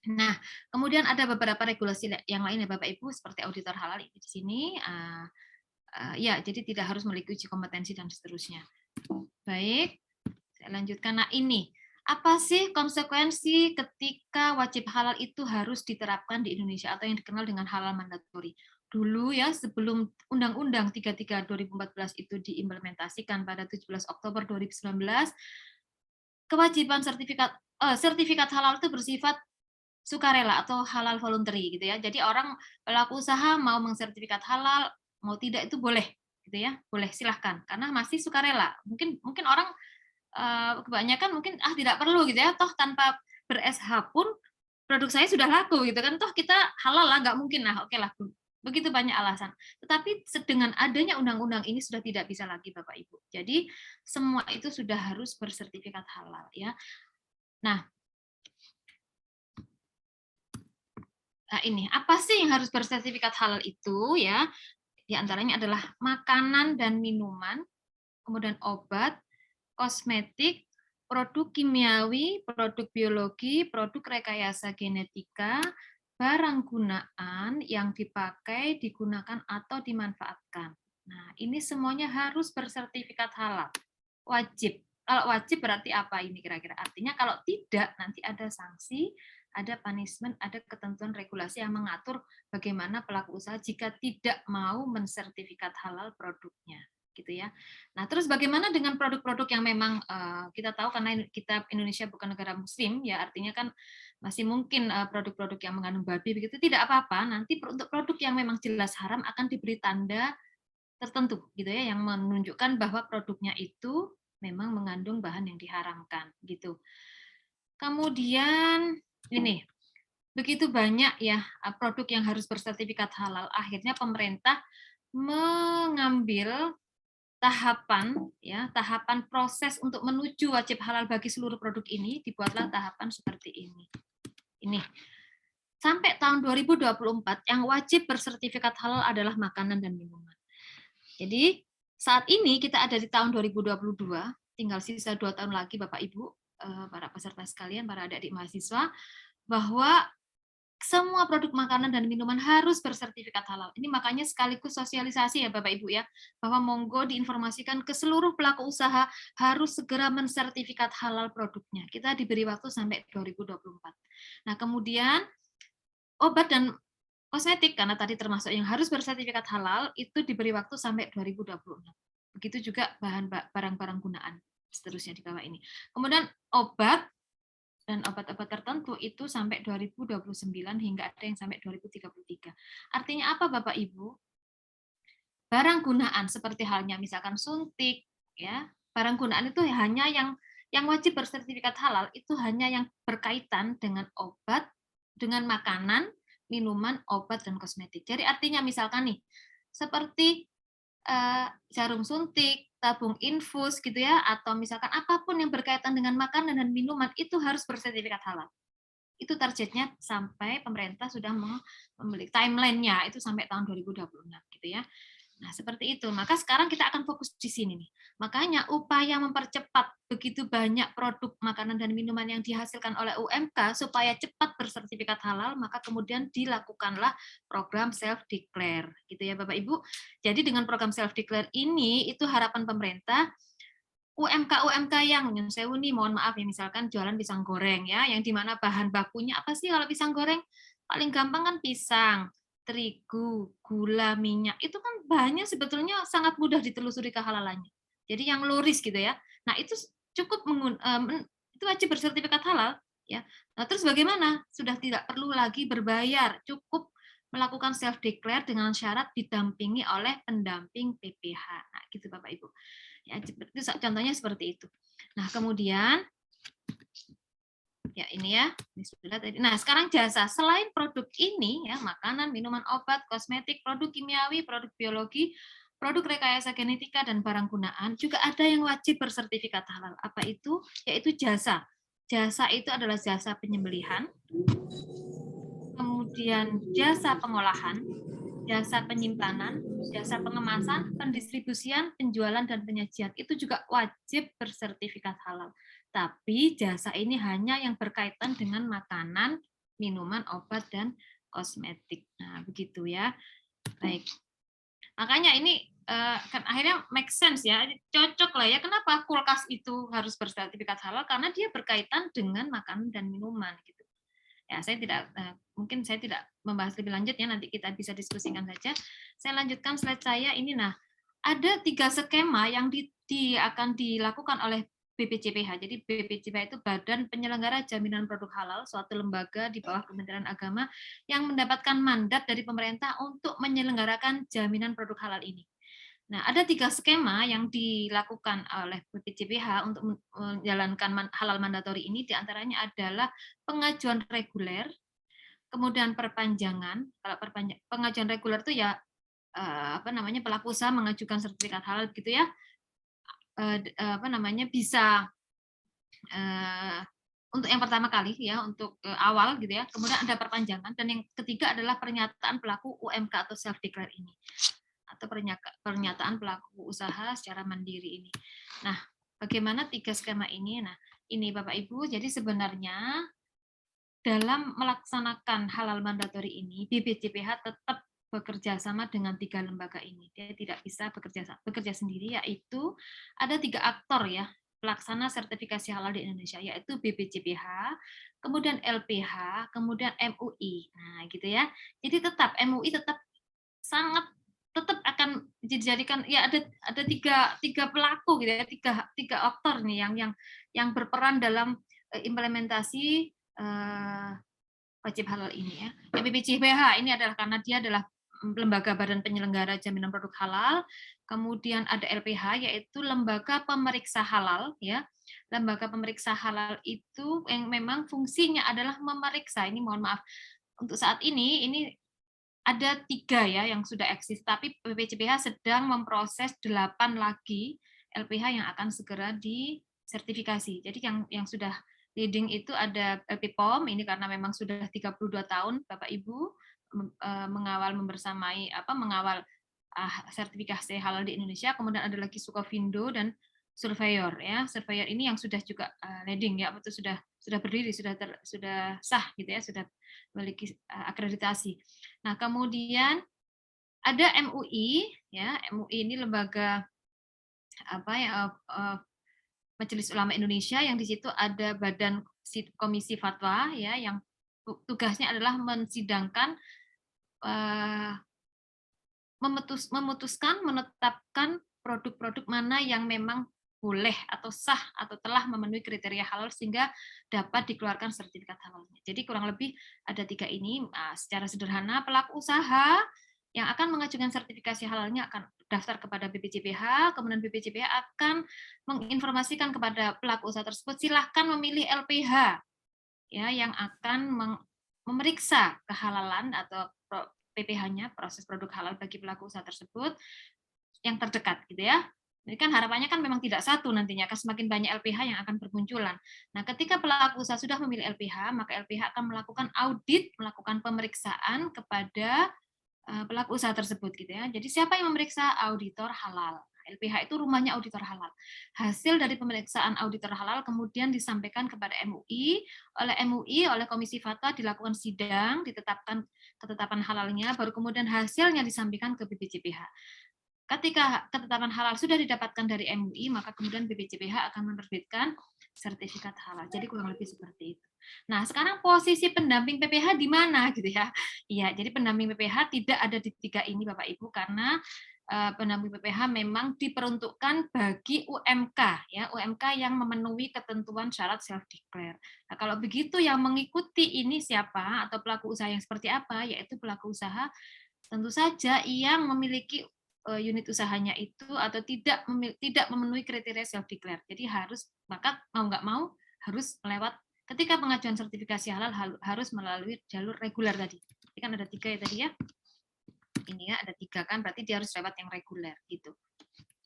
Nah, kemudian ada beberapa regulasi yang lain ya Bapak Ibu, seperti auditor halal di sini. Ya, jadi tidak harus memiliki uji kompetensi dan seterusnya. Baik, saya lanjutkan. Nah, ini apa sih konsekuensi ketika wajib halal itu harus diterapkan di Indonesia atau yang dikenal dengan halal mandatori? Dulu ya, sebelum Undang-Undang 33 2014 itu diimplementasikan pada 17 Oktober 2019, kewajiban sertifikat halal itu bersifat sukarela atau halal voluntary gitu ya. Jadi orang pelaku usaha mau mengsertifikat halal mau tidak itu boleh gitu ya, boleh silahkan karena masih sukarela. Mungkin orang kebanyakan mungkin tidak perlu gitu ya, toh tanpa ber-SH pun produk saya sudah laku gitu kan, toh kita halal lah, nggak mungkin lah, oke lah, begitu banyak alasan. Tetapi dengan adanya undang-undang ini sudah tidak bisa lagi Bapak Ibu. Jadi semua itu sudah harus bersertifikat halal ya. Nah, ini apa sih yang harus bersertifikat halal itu ya? Di antaranya adalah makanan dan minuman, kemudian obat, kosmetik, produk kimiawi, produk biologi, produk rekayasa genetika, barang gunaan yang dipakai, digunakan, atau dimanfaatkan. Nah, ini semuanya harus bersertifikat halal. Wajib. Kalau wajib berarti apa ini kira-kira? Artinya kalau tidak, nanti ada sanksi, ada punishment, ada ketentuan regulasi yang mengatur bagaimana pelaku usaha jika tidak mau mensertifikat halal produknya. gitu ya. Nah, terus bagaimana dengan produk-produk yang memang kita tahu karena kita Indonesia bukan negara muslim ya, artinya kan masih mungkin produk-produk yang mengandung babi begitu, tidak apa-apa. Nanti untuk produk yang memang jelas haram akan diberi tanda tertentu gitu ya, yang menunjukkan bahwa produknya itu memang mengandung bahan yang diharamkan gitu. Kemudian ini begitu banyak ya produk yang harus bersertifikat halal, akhirnya pemerintah mengambil tahapan proses untuk menuju wajib halal bagi seluruh produk ini, dibuatlah tahapan seperti ini. Ini sampai tahun 2024 yang wajib bersertifikat halal adalah makanan dan minuman. Jadi saat ini kita ada di tahun 2022, tinggal sisa 2 tahun lagi Bapak Ibu, para peserta sekalian, para adik-adik mahasiswa, bahwa semua produk makanan dan minuman harus bersertifikat halal. Ini makanya sekaligus sosialisasi ya Bapak Ibu ya, bahwa monggo diinformasikan ke seluruh pelaku usaha harus segera mensertifikat halal produknya. Kita diberi waktu sampai 2024. Nah, kemudian obat dan kosmetik karena tadi termasuk yang harus bersertifikat halal itu diberi waktu sampai 2026. Begitu juga barang-barang gunaan seterusnya di bawah ini. Kemudian obat dan obat-obat tertentu itu sampai 2029 hingga ada yang sampai 2033. Artinya apa Bapak Ibu? Barang gunaan seperti halnya misalkan suntik ya, barang gunaan itu hanya yang wajib bersertifikat halal itu hanya yang berkaitan dengan obat, dengan makanan, minuman, obat dan kosmetik. Jadi artinya misalkan nih seperti jarum suntik, tabung infus gitu ya, atau misalkan apapun yang berkaitan dengan makanan dan minuman itu harus bersertifikat halal. Itu targetnya sampai pemerintah sudah memiliki timeline-nya itu sampai tahun 2026 gitu ya. Nah, seperti itu. Maka sekarang kita akan fokus di sini nih. Makanya upaya mempercepat begitu banyak produk makanan dan minuman yang dihasilkan oleh UMK supaya cepat bersertifikat halal, maka kemudian dilakukanlah program self declare gitu ya Bapak Ibu. Jadi dengan program self declare ini itu harapan pemerintah UMK yang sewu nih, mohon maaf ya, misalkan jualan pisang goreng ya, yang dimana bahan bakunya apa sih kalau pisang goreng? Paling gampang kan pisang, terigu, gula, minyak, itu kan bahannya sebetulnya sangat mudah ditelusuri kehalalannya. Jadi yang luris gitu ya. Nah itu cukup itu wajib bersertifikat halal ya. Nah terus bagaimana? Sudah tidak perlu lagi berbayar, cukup melakukan self declare dengan syarat didampingi oleh pendamping PPH. Nah gitu Bapak Ibu. Ya, itu contohnya seperti itu. Nah, kemudian ya ini ya. Nah, sekarang jasa selain produk ini ya, makanan, minuman, obat, kosmetik, produk kimiawi, produk biologi, produk rekayasa genetika dan barang gunaan juga ada yang wajib bersertifikat halal. Apa itu? Yaitu jasa. Jasa itu adalah jasa penyembelihan, kemudian jasa pengolahan, jasa penyimpanan, jasa pengemasan, pendistribusian, penjualan, dan penyajian. Itu juga wajib bersertifikat halal. Tapi jasa ini hanya yang berkaitan dengan makanan, minuman, obat, dan kosmetik. Nah, begitu ya. Baik. Makanya ini kan akhirnya make sense ya, cocok lah ya. Kenapa kulkas itu harus bersertifikat halal? Karena dia berkaitan dengan makanan dan minuman gitu. Ya, saya tidak mungkin saya tidak membahas lebih lanjut ya, nanti kita bisa diskusikan saja. Saya lanjutkan slide saya ini. Nah, ada 3 skema yang akan dilakukan oleh BPJPH. Jadi BPJPH itu Badan Penyelenggara Jaminan Produk Halal, suatu lembaga di bawah Kementerian Agama yang mendapatkan mandat dari pemerintah untuk menyelenggarakan jaminan produk halal ini. Nah, ada 3 skema yang dilakukan oleh BPJPH untuk menjalankan halal mandatori ini, diantaranya adalah pengajuan reguler, kemudian perpanjangan. Kalau pengajuan reguler itu ya pelaku usaha mengajukan sertifikat halal gitu ya, bisa untuk yang pertama kali ya, untuk awal gitu ya. Kemudian ada perpanjangan, dan yang ketiga adalah pernyataan pelaku UMK atau self declare ini, atau pernyataan pelaku usaha secara mandiri ini. Nah, bagaimana 3 skema ini? Nah, ini Bapak Ibu, jadi sebenarnya dalam melaksanakan halal mandatori ini, BPJPH tetap bekerja sama dengan 3 lembaga ini. Dia tidak bisa bekerja sendiri, yaitu ada 3 aktor ya, pelaksana sertifikasi halal di Indonesia, yaitu BPJPH, kemudian LPH, kemudian MUI. Nah, gitu ya. Jadi MUI tetap akan dijadikan ya ada tiga pelaku gitu ya, tiga aktor nih yang berperan dalam implementasi wajib halal ini ya. BPJPH ini adalah karena dia adalah lembaga badan penyelenggara jaminan produk halal. Kemudian ada LPH yaitu lembaga pemeriksa halal ya. Lembaga pemeriksa halal itu yang memang fungsinya adalah memeriksa. Ini mohon maaf untuk saat ini ada 3 ya yang sudah eksis, tapi BPJPH sedang memproses 8 lagi LPH yang akan segera disertifikasi. Jadi yang sudah leading itu ada LPPOM, ini karena memang sudah 32 tahun Bapak Ibu mengawal sertifikasi halal di Indonesia. Kemudian ada lagi Sukovindo dan Surveyor ya. Surveyor ini yang sudah juga leading ya, itu sudah berdiri, sudah sah gitu ya, sudah memiliki akreditasi. Nah, kemudian ada MUI ya. MUI ini lembaga Majelis Ulama Indonesia yang di situ ada badan komisi fatwa ya yang tugasnya adalah mensidangkan menetapkan produk-produk mana yang memang boleh atau sah atau telah memenuhi kriteria halal sehingga dapat dikeluarkan sertifikat halalnya. Jadi kurang lebih ada 3 ini. Secara sederhana, pelaku usaha yang akan mengajukan sertifikasi halalnya akan daftar kepada BPJPH, kemudian BPJPH akan menginformasikan kepada pelaku usaha tersebut, silahkan memilih LPH ya yang akan memeriksa kehalalan atau PPH-nya, proses produk halal bagi pelaku usaha tersebut yang terdekat gitu ya. Jadi kan harapannya kan memang tidak satu nantinya, akan semakin banyak LPH yang akan bermunculan. Nah, ketika pelaku usaha sudah memilih LPH, maka LPH akan melakukan audit, melakukan pemeriksaan kepada pelaku usaha tersebut gitu ya. Jadi siapa yang memeriksa? Auditor halal. LPH itu rumahnya auditor halal. Hasil dari pemeriksaan auditor halal kemudian disampaikan kepada MUI, oleh Komisi Fatwa dilakukan sidang, ditetapkan ketetapan halalnya, baru kemudian hasilnya disampaikan ke BPJPH. Ketika ketetapan halal sudah didapatkan dari MUI, maka kemudian BPJPH akan menerbitkan sertifikat halal. Jadi kurang lebih seperti itu. Nah, sekarang posisi pendamping PPH di mana gitu ya? Iya, jadi pendamping PPH tidak ada di 3 ini Bapak Ibu karena pendamping PPH memang diperuntukkan bagi UMK ya, UMK yang memenuhi ketentuan syarat self declare. Nah, kalau begitu yang mengikuti ini siapa atau pelaku usaha yang seperti apa? Yaitu pelaku usaha tentu saja yang memiliki unit usahanya itu atau tidak memenuhi kriteria self declare. Jadi maka mau nggak mau harus melewat ketika pengajuan sertifikasi halal harus melalui jalur reguler tadi. Ini kan ada 3 ya tadi ya. Ini ya ada 3 kan, berarti dia harus lewat yang reguler gitu.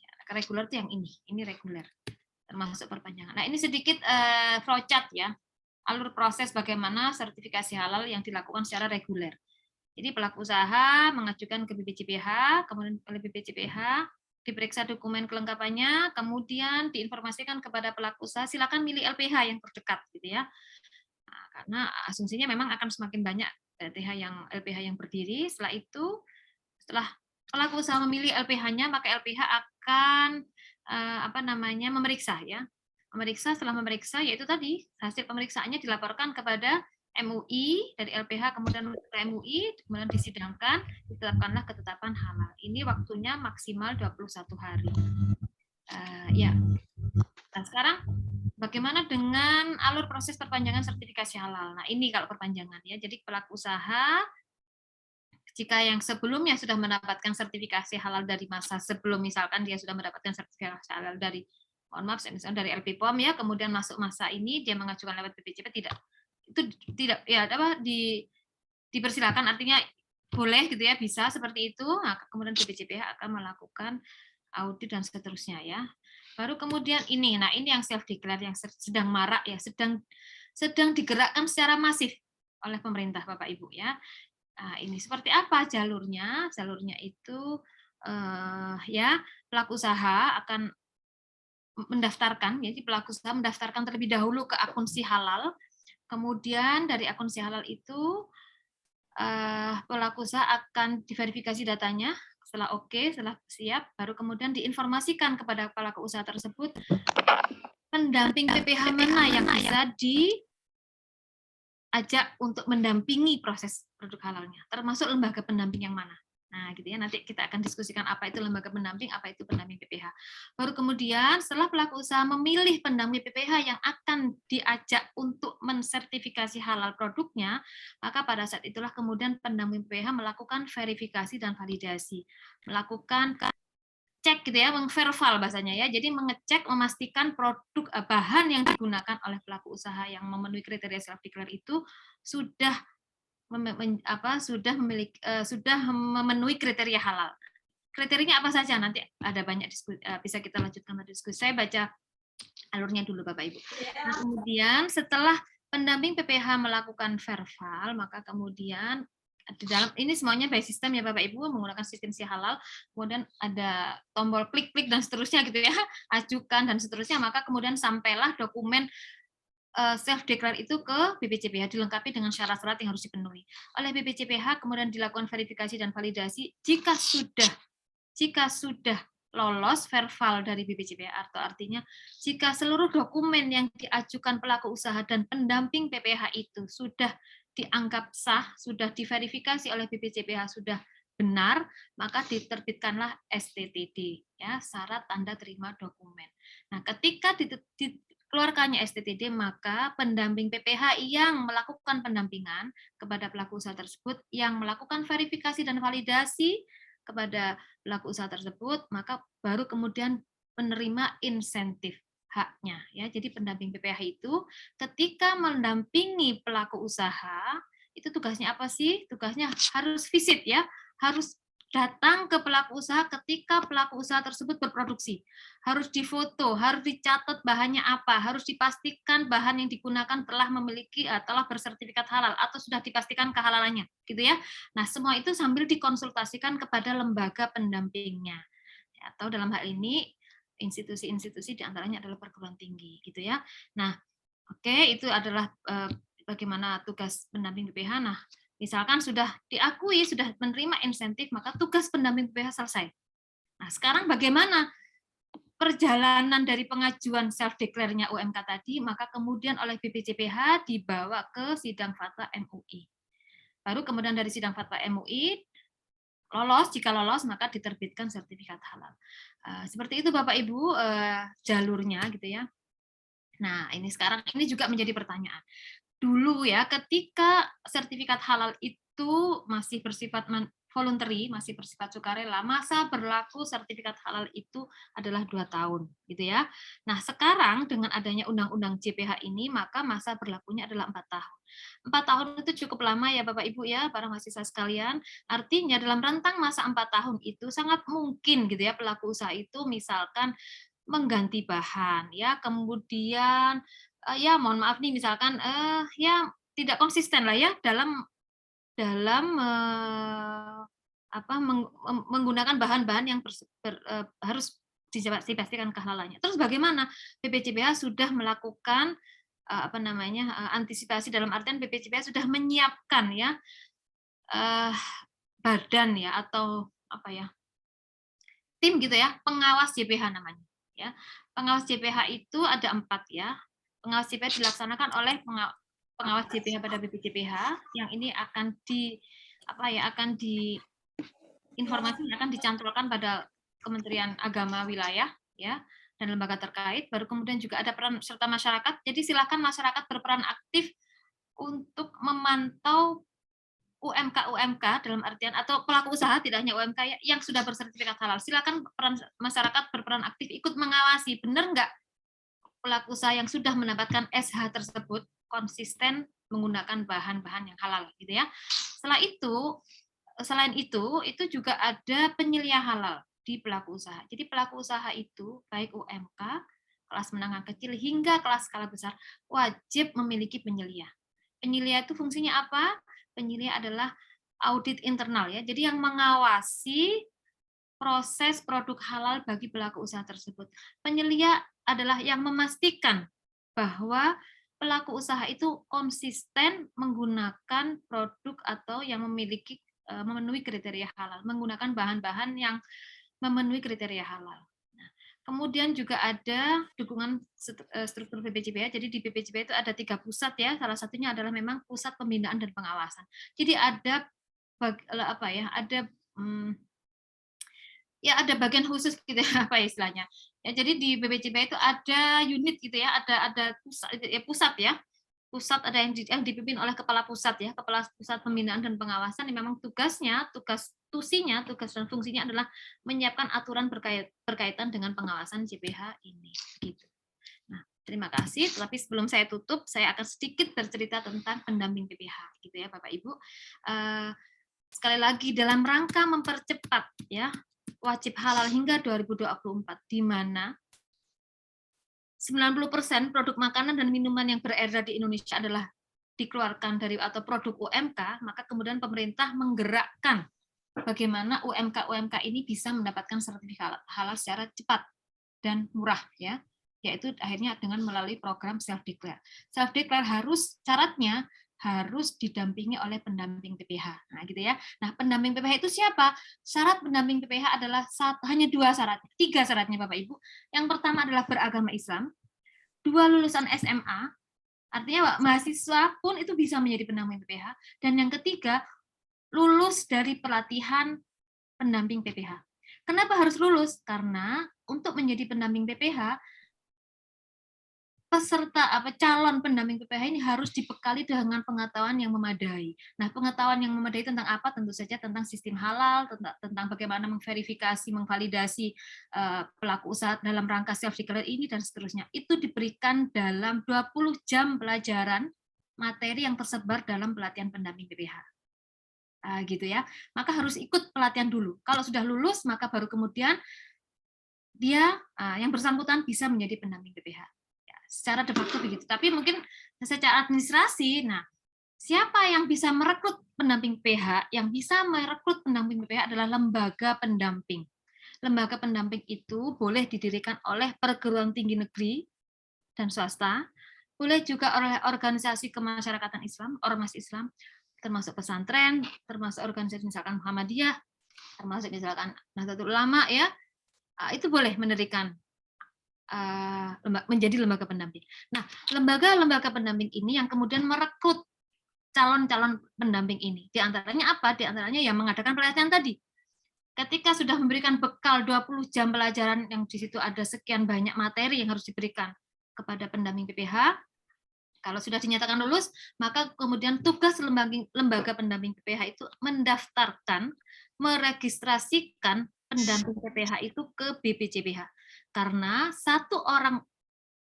Ya, reguler itu yang ini reguler. Termasuk perpanjangan. Nah, ini sedikit flowchart ya. Alur proses bagaimana sertifikasi halal yang dilakukan secara reguler. Jadi pelaku usaha mengajukan ke BPJPH, kemudian oleh BPJPH diperiksa dokumen kelengkapannya, kemudian diinformasikan kepada pelaku usaha, silakan milih LPH yang terdekat, gitu ya. Nah, karena asumsinya memang akan semakin banyak LPH yang berdiri. Setelah itu, setelah pelaku usaha memilih LPH-nya, maka LPH akan memeriksa ya. Setelah memeriksa, yaitu tadi hasil pemeriksaannya dilaporkan kepada MUI, dari LPH kemudian ke MUI, kemudian disidangkan, ditetapkanlah ketetapan halal. Ini waktunya maksimal 21 hari. Ya. Nah, sekarang bagaimana dengan alur proses perpanjangan sertifikasi halal? Nah, ini kalau perpanjangan ya. Jadi pelaku usaha jika yang sebelumnya sudah mendapatkan sertifikasi halal dari masa sebelum, misalkan dia sudah mendapatkan sertifikasi halal dari misalnya dari LPPOM ya, kemudian masuk masa ini dia mengajukan lewat BPJP, tidak ya dipersilakan, artinya boleh gitu ya, bisa seperti itu. Nah, kemudian BPJPH akan melakukan audit dan seterusnya ya. Baru kemudian ini yang self declare yang sedang marak ya, sedang digerakkan secara masif oleh pemerintah Bapak Ibu ya. Nah, ini seperti apa jalurnya? Jalurnya itu ya pelaku usaha akan mendaftarkan, jadi pelaku usaha mendaftarkan terlebih dahulu ke akun Si Halal. Kemudian dari akun Si Halal itu pelaku usaha akan diverifikasi datanya, setelah oke, setelah siap, baru kemudian diinformasikan kepada pelaku usaha tersebut pendamping PPH mana yang bisa diajak untuk mendampingi proses produk halalnya, termasuk lembaga pendamping yang mana. Nah, gitu ya. Nanti kita akan diskusikan apa itu lembaga pendamping, apa itu pendamping PPH. Baru kemudian setelah pelaku usaha memilih pendamping PPH yang akan diajak untuk mensertifikasi halal produknya, maka pada saat itulah kemudian pendamping PPH melakukan verifikasi dan validasi, melakukan cek gitu ya, mengverval bahasanya ya. Jadi mengecek, memastikan produk bahan yang digunakan oleh pelaku usaha yang memenuhi kriteria self declare itu sudah sudah memenuhi kriteria halal. Kriterianya apa saja? Nanti ada banyak bisa kita lanjutkan diskusi. Saya baca alurnya dulu Bapak Ibu. Nah, kemudian setelah pendamping PPH melakukan verval, maka kemudian di dalam ini semuanya by system ya Bapak Ibu, menggunakan sistem si halal, kemudian ada tombol klik-klik dan seterusnya gitu ya, ajukan dan seterusnya, maka kemudian sampailah dokumen self declare itu ke BPJPH dilengkapi dengan syarat-syarat yang harus dipenuhi. Oleh BPJPH kemudian dilakukan verifikasi dan validasi jika sudah lolos verbal dari BPJPH, atau artinya jika seluruh dokumen yang diajukan pelaku usaha dan pendamping PPH itu sudah dianggap sah, sudah diverifikasi oleh BPJPH sudah benar, maka diterbitkanlah STTD ya, syarat tanda terima dokumen. Nah, ketika keluarkannya STTD, maka pendamping PPH yang melakukan pendampingan kepada pelaku usaha tersebut, yang melakukan verifikasi dan validasi kepada pelaku usaha tersebut, maka baru kemudian menerima insentif haknya ya. Jadi pendamping PPH itu ketika mendampingi pelaku usaha, itu tugasnya apa sih? Tugasnya harus visit ya, harus datang ke pelaku usaha ketika pelaku usaha tersebut berproduksi. Harus difoto, harus dicatat bahannya apa, harus dipastikan bahan yang digunakan telah memiliki telah bersertifikat halal atau sudah dipastikan kehalalannya, gitu ya. Nah, semua itu sambil dikonsultasikan kepada lembaga pendampingnya. Atau dalam hal ini institusi-institusi diantaranya adalah perguruan tinggi, gitu ya. Nah, oke, itu adalah bagaimana tugas pendamping PPH. Nah, misalkan sudah diakui, sudah menerima insentif, maka tugas pendamping PPH selesai. Nah, sekarang bagaimana perjalanan dari pengajuan self declare-nya UMK tadi, maka kemudian oleh BPJPH dibawa ke sidang fatwa MUI. Baru kemudian dari sidang fatwa MUI lolos, jika lolos maka diterbitkan sertifikat halal. Seperti itu Bapak Ibu jalurnya gitu ya. Nah, ini sekarang ini juga menjadi pertanyaan. Dulu ya, ketika sertifikat halal itu masih bersifat voluntary, masih bersifat sukarela, masa berlaku sertifikat halal itu adalah 2 tahun, gitu ya. Nah, sekarang dengan adanya Undang-Undang JPH ini, maka masa berlakunya adalah 4 tahun. 4 tahun itu cukup lama ya Bapak Ibu ya, para mahasiswa sekalian. Artinya dalam rentang masa 4 tahun itu sangat mungkin gitu ya pelaku usaha itu misalkan mengganti bahan ya, kemudian ya mohon maaf nih misalkan ya tidak konsisten lah ya dalam menggunakan bahan-bahan yang harus dipastikan kehalalannya. Terus bagaimana? BPJPH sudah melakukan antisipasi, dalam artian BPJPH sudah menyiapkan ya badan ya atau tim gitu ya, pengawas JPH namanya ya. Pengawas JPH itu ada 4 ya. Pengawas JPH dilaksanakan oleh pengawas JPH pada BPJPH yang ini akan informasi akan dicantolkan pada Kementerian Agama wilayah ya dan lembaga terkait. Baru kemudian juga ada peran serta masyarakat. Jadi silakan masyarakat berperan aktif untuk memantau UMK dalam artian atau pelaku usaha, tidak hanya UMK yang sudah bersertifikat halal. Silakan masyarakat berperan aktif ikut mengawasi benar nggak pelaku usaha yang sudah mendapatkan SH tersebut konsisten menggunakan bahan-bahan yang halal gitu ya. Selain itu juga ada penyelia halal di pelaku usaha. Jadi pelaku usaha itu baik UMK, kelas menengah kecil hingga kelas skala besar wajib memiliki penyelia. Penyelia itu fungsinya apa? Penyelia adalah audit internal ya. Jadi yang mengawasi proses produk halal bagi pelaku usaha tersebut. Penyelia adalah yang memastikan bahwa pelaku usaha itu konsisten menggunakan produk atau yang memenuhi kriteria halal, menggunakan bahan-bahan yang memenuhi kriteria halal. Nah, kemudian juga ada dukungan struktur BPJPH. Jadi di BPJPH itu ada 3 pusat ya. Salah satunya adalah memang pusat pembinaan dan pengawasan. Jadi ada ya ada bagian khusus gitu ya, apa istilahnya. Ya, jadi di BPJPH itu ada unit gitu ya, ada pusat ya. Pusat ada yang dipimpin oleh kepala pusat ya, kepala pusat pembinaan dan pengawasan yang memang tugas dan fungsinya adalah menyiapkan aturan berkaitan dengan pengawasan JPH ini gitu. Nah, terima kasih. Tapi sebelum saya tutup, saya akan sedikit bercerita tentang pendamping PPH gitu ya, Bapak Ibu. Sekali lagi dalam rangka mempercepat ya wajib halal hingga 2024 di mana 90% produk makanan dan minuman yang beredar di Indonesia adalah dikeluarkan dari atau produk UMK, maka kemudian pemerintah menggerakkan bagaimana UMK ini bisa mendapatkan sertifikat halal secara cepat dan murah ya, yaitu akhirnya dengan melalui program self declare. Self declare syaratnya harus didampingi oleh pendamping PPH. Nah, gitu ya. Nah, pendamping PPH itu siapa? Syarat pendamping PPH adalah hanya 2 syarat, 3 syaratnya Bapak Ibu. Yang pertama adalah beragama Islam, 2 lulusan SMA, artinya mahasiswa pun itu bisa menjadi pendamping PPH, dan yang ketiga lulus dari pelatihan pendamping PPH. Kenapa harus lulus? Karena untuk menjadi pendamping PPH calon pendamping PPH ini harus dibekali dengan pengetahuan yang memadai. Nah, pengetahuan yang memadai tentang apa? Tentu saja tentang sistem halal, tentang bagaimana memverifikasi, memvalidasi pelaku usaha dalam rangka self declare ini dan seterusnya. Itu diberikan dalam 20 jam pelajaran materi yang tersebar dalam pelatihan pendamping PPH. Gitu ya. Maka harus ikut pelatihan dulu. Kalau sudah lulus, maka baru kemudian dia yang bersangkutan bisa menjadi pendamping PPH. Secara de facto begitu. Tapi mungkin secara administrasi, nah siapa yang bisa merekrut pendamping PPH? Yang bisa merekrut pendamping PPH adalah lembaga pendamping. Lembaga pendamping itu boleh didirikan oleh perguruan tinggi negeri dan swasta, boleh juga oleh organisasi kemasyarakatan Islam, ormas Islam, termasuk pesantren, termasuk organisasi misalkan Muhammadiyah, termasuk misalkan Nahdlatul Ulama ya, itu boleh mendirikan menjadi lembaga pendamping. Nah, lembaga-lembaga pendamping ini yang kemudian merekrut calon-calon pendamping ini. Di antaranya apa? Di antaranya yang mengadakan pelatihan tadi. Ketika sudah memberikan bekal 20 jam pelajaran yang di situ ada sekian banyak materi yang harus diberikan kepada pendamping PPH, kalau sudah dinyatakan lulus, maka kemudian tugas lembaga pendamping PPH itu mendaftarkan, meregistrasikan pendamping PPH itu ke BPJPH. Karena satu orang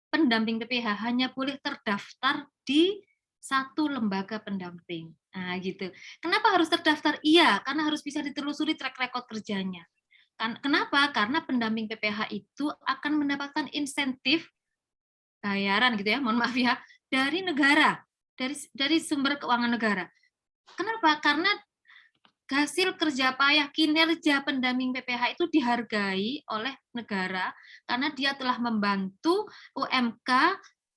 pendamping PPH hanya boleh terdaftar di satu lembaga pendamping. Nah, gitu. Kenapa harus terdaftar? Iya, karena harus bisa ditelusuri track record kerjanya. Kenapa? Karena pendamping PPH itu akan mendapatkan insentif bayaran gitu ya, mohon maaf ya, dari negara, dari sumber keuangan negara. Kenapa? Karena hasil kerja payah kinerja pendamping PPH itu dihargai oleh negara karena dia telah membantu UMK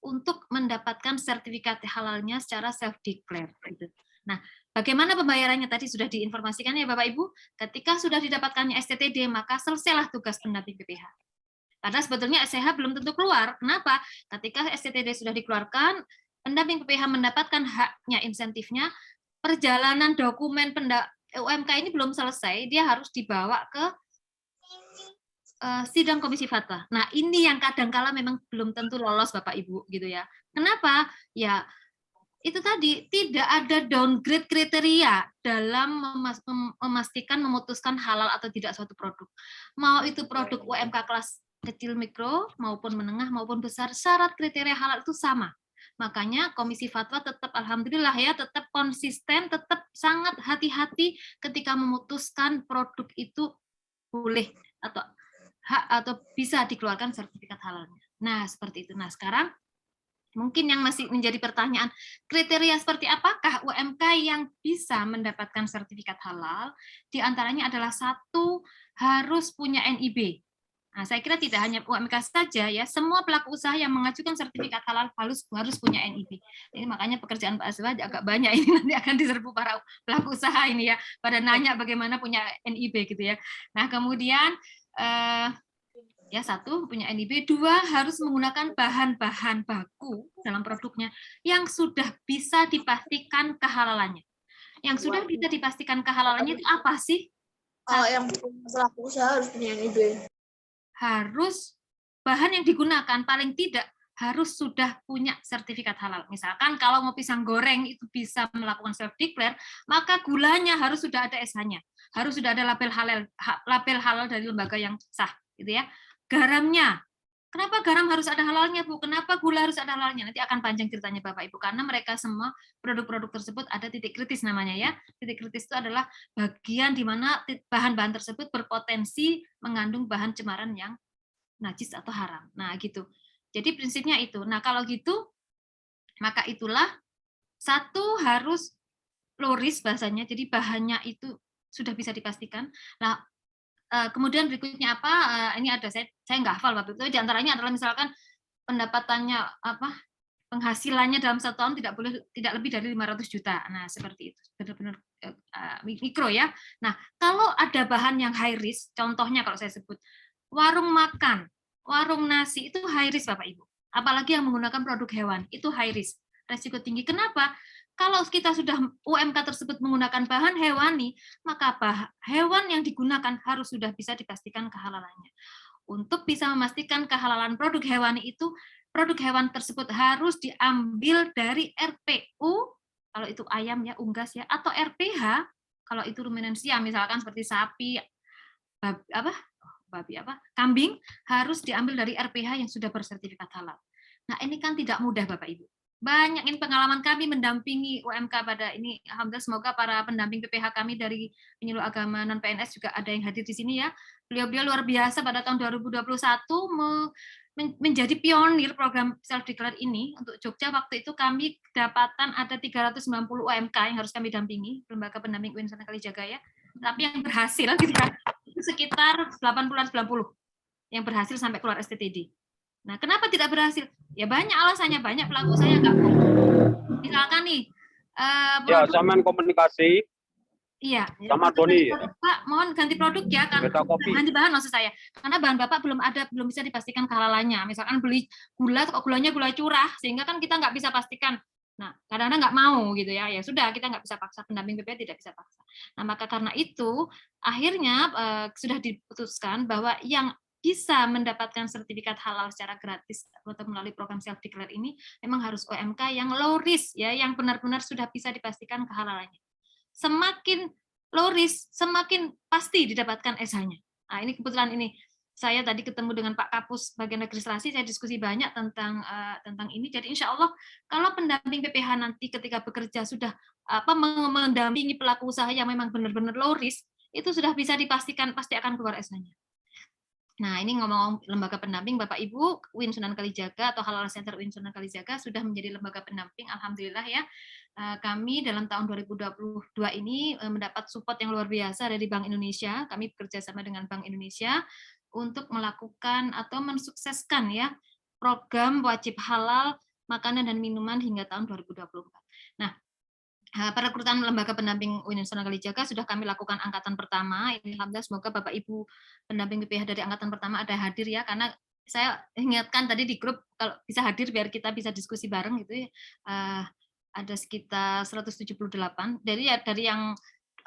untuk mendapatkan sertifikat halalnya secara self declare gitu. Nah, bagaimana pembayarannya tadi sudah diinformasikan ya Bapak Ibu. Ketika sudah didapatkannya STTD, maka selesailah tugas pendamping PPH. Karena sebetulnya SCH belum tentu keluar. Kenapa? Ketika STTD sudah dikeluarkan, pendamping PPH mendapatkan haknya, insentifnya, perjalanan dokumen UMK ini belum selesai, dia harus dibawa ke sidang komisi fatwa. Nah, ini yang kadangkala memang belum tentu lolos Bapak Ibu gitu ya. Kenapa? Ya itu tadi tidak ada downgrade kriteria dalam memastikan memutuskan halal atau tidak suatu produk. Mau itu produk UMK kelas kecil mikro maupun menengah maupun besar, syarat kriteria halal itu sama. Makanya Komisi Fatwa tetap alhamdulillah ya tetap konsisten, tetap sangat hati-hati ketika memutuskan produk itu boleh atau hak atau bisa dikeluarkan sertifikat halalnya. Nah, seperti itu. Nah, sekarang mungkin yang masih menjadi pertanyaan, kriteria seperti apakah UMK yang bisa mendapatkan sertifikat halal? Di antaranya adalah 1, harus punya NIB. Nah, saya kira tidak hanya UMK saja ya, semua pelaku usaha yang mengajukan sertifikat halal harus punya NIB. Ini makanya pekerjaan Pak Azwa agak banyak ini nanti akan diserbu para pelaku usaha ini ya, pada nanya bagaimana punya NIB gitu ya. Nah, kemudian ya 1 punya NIB, 2 harus menggunakan bahan-bahan baku dalam produknya yang sudah bisa dipastikan kehalalannya. Yang sudah bisa dipastikan kehalalannya itu apa sih? Kalau yang pelaku usaha harus punya yang itu. Harus bahan yang digunakan paling tidak harus sudah punya sertifikat halal. Misalkan kalau mau pisang goreng itu bisa melakukan self declare, maka gulanya harus sudah ada SH-nya. Harus sudah ada label halal dari lembaga yang sah, gitu ya. Garamnya, kenapa garam harus ada halalnya, Bu? Kenapa gula harus ada halalnya? Nanti akan panjang ceritanya Bapak Ibu, karena mereka semua produk-produk tersebut ada titik kritis namanya ya. Titik kritis itu adalah bagian di mana bahan-bahan tersebut berpotensi mengandung bahan cemaran yang najis atau haram. Nah, gitu. Jadi prinsipnya itu. Nah, kalau gitu, maka itulah satu harus loris bahasanya, jadi bahannya itu sudah bisa dipastikan. Nah, kemudian berikutnya apa? Ini ada saya nggak hafal waktu itu. Di antaranya adalah misalkan pendapatannya apa? Penghasilannya dalam 1 tahun tidak lebih dari 500 juta. Nah, seperti itu. Benar-benar mikro ya. Nah, kalau ada bahan yang high risk, contohnya kalau saya sebut warung makan, warung nasi itu high risk Bapak Ibu. Apalagi yang menggunakan produk hewan, itu high risk. Resiko tinggi. Kenapa? Kalau kita sudah UMK tersebut menggunakan bahan hewani, maka hewan yang digunakan harus sudah bisa dipastikan kehalalannya. Untuk bisa memastikan kehalalan produk hewani itu, produk hewan tersebut harus diambil dari RPU, kalau itu ayam ya, unggas ya, atau RPH, kalau itu ruminansia, misalkan seperti sapi, kambing, harus diambil dari RPH yang sudah bersertifikat halal. Nah, ini kan tidak mudah Bapak Ibu. Banyak ini pengalaman kami mendampingi UMK pada ini. Alhamdulillah semoga para pendamping PPH kami dari penyuluh agama non PNS juga ada yang hadir di sini ya. Beliau-beliau luar biasa pada tahun 2021 menjadi pionir program self declare ini untuk Jogja. Waktu itu kami kedapatan ada 390 UMK yang harus kami dampingi, lembaga pendamping UIN Sunan Kalijaga ya. Tapi yang berhasil gitu kan, itu sekitar 80-90 yang berhasil sampai keluar STTD. Nah, kenapa tidak berhasil? Ya banyak alasannya, banyak pelaku usaha yang nggak mau. Misalkan nih, ya, zaman komunikasi. Iya, sama Doni. Pak, mohon ganti produk ya, kan ganti bahan maksud saya. Karena bahan Bapak belum bisa dipastikan kehalalannya. Misalkan beli gula, kok gulanya gula curah, sehingga kan kita nggak bisa pastikan. Nah, kadang-kadang nggak mau gitu ya. Ya sudah, kita nggak bisa paksa, pendamping PPH tidak bisa paksa. Nah, maka karena itu akhirnya sudah diputuskan bahwa yang bisa mendapatkan sertifikat halal secara gratis atau melalui program self declare ini memang harus UMK yang low risk ya, yang benar-benar sudah bisa dipastikan kehalalannya. Semakin low risk, semakin pasti didapatkan SH-nya. Nah, ini kebetulan ini saya tadi ketemu dengan Pak Kapus bagian registrasi, saya diskusi banyak tentang ini. Jadi insya Allah kalau pendamping PPH nanti ketika bekerja sudah mendampingi pelaku usaha yang memang benar-benar low risk, itu sudah bisa dipastikan pasti akan keluar SH-nya. Nah, ini ngomong lembaga pendamping, Bapak Ibu, UIN Sunan Kalijaga atau Halal Center UIN Sunan Kalijaga sudah menjadi lembaga pendamping, alhamdulillah ya. Kami dalam tahun 2022 ini mendapat support yang luar biasa dari Bank Indonesia. Kami bekerja sama dengan Bank Indonesia untuk melakukan atau mensukseskan ya program wajib halal makanan dan minuman hingga tahun 2024. Nah, perekrutan lembaga pendamping UIN Sunan Kalijaga sudah kami lakukan angkatan pertama. Ini alhamdulillah semoga Bapak Ibu pendamping PPH dari angkatan pertama ada hadir ya, karena saya ingatkan tadi di grup kalau bisa hadir biar kita bisa diskusi bareng gitu ya. Ada sekitar 178 dari yang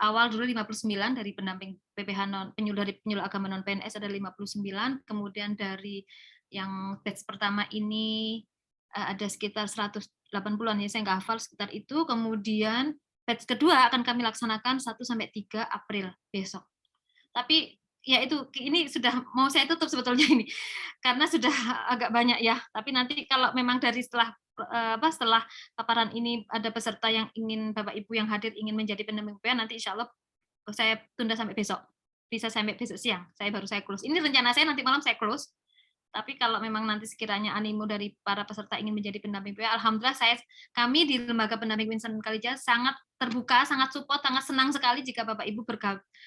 awal dulu 59 dari pendamping PPH penyuluh agama non PNS ada 59, kemudian dari yang batch pertama ini ada sekitar 180-an ya, saya nggak hafal sekitar itu. Kemudian batch kedua akan kami laksanakan 1-3 April besok. Tapi ya itu ini sudah mau saya tutup sebetulnya ini karena sudah agak banyak ya. Tapi nanti kalau memang dari setelah paparan ini ada peserta yang ingin Bapak Ibu yang hadir ingin menjadi pendamping PPH, nanti insya Allah saya tunda sampai besok. Bisa sampai besok siang. Saya close. Ini rencana saya nanti malam saya close. Tapi kalau memang nanti sekiranya animo dari para peserta ingin menjadi pendamping PPH, alhamdulillah kami di lembaga pendamping UIN Sunan Kalijaga sangat terbuka, sangat support, sangat senang sekali jika Bapak Ibu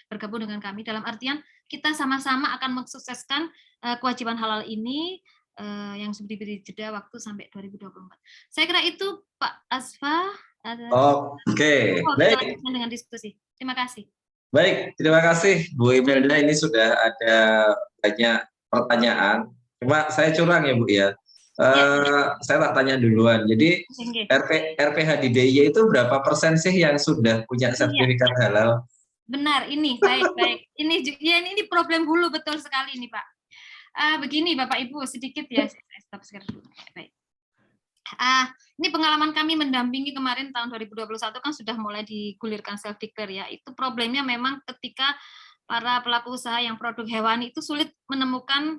bergabung dengan kami. Dalam artian kita sama-sama akan mensukseskan kewajiban halal ini yang sudah diberi jeda waktu sampai 2024. Saya kira itu Pak Asfa. Oke, baik. Dengan diskusi. Terima kasih. Baik, terima kasih Bu Imelda. Ini sudah ada banyak pertanyaan. Cuma saya curang ya Bu ya. Saya tak tanya duluan. Jadi RPH di DIY itu berapa persen sih yang sudah punya sertifikat halal? Benar, ini baik. Ini problem hulu betul sekali ini, Pak. Begini Bapak Ibu, sedikit ya, saya stop share dulu. Baik. Ini pengalaman kami mendampingi kemarin tahun 2021 kan sudah mulai digulirkan self declare ya. Itu problemnya memang ketika para pelaku usaha yang produk hewani itu sulit menemukan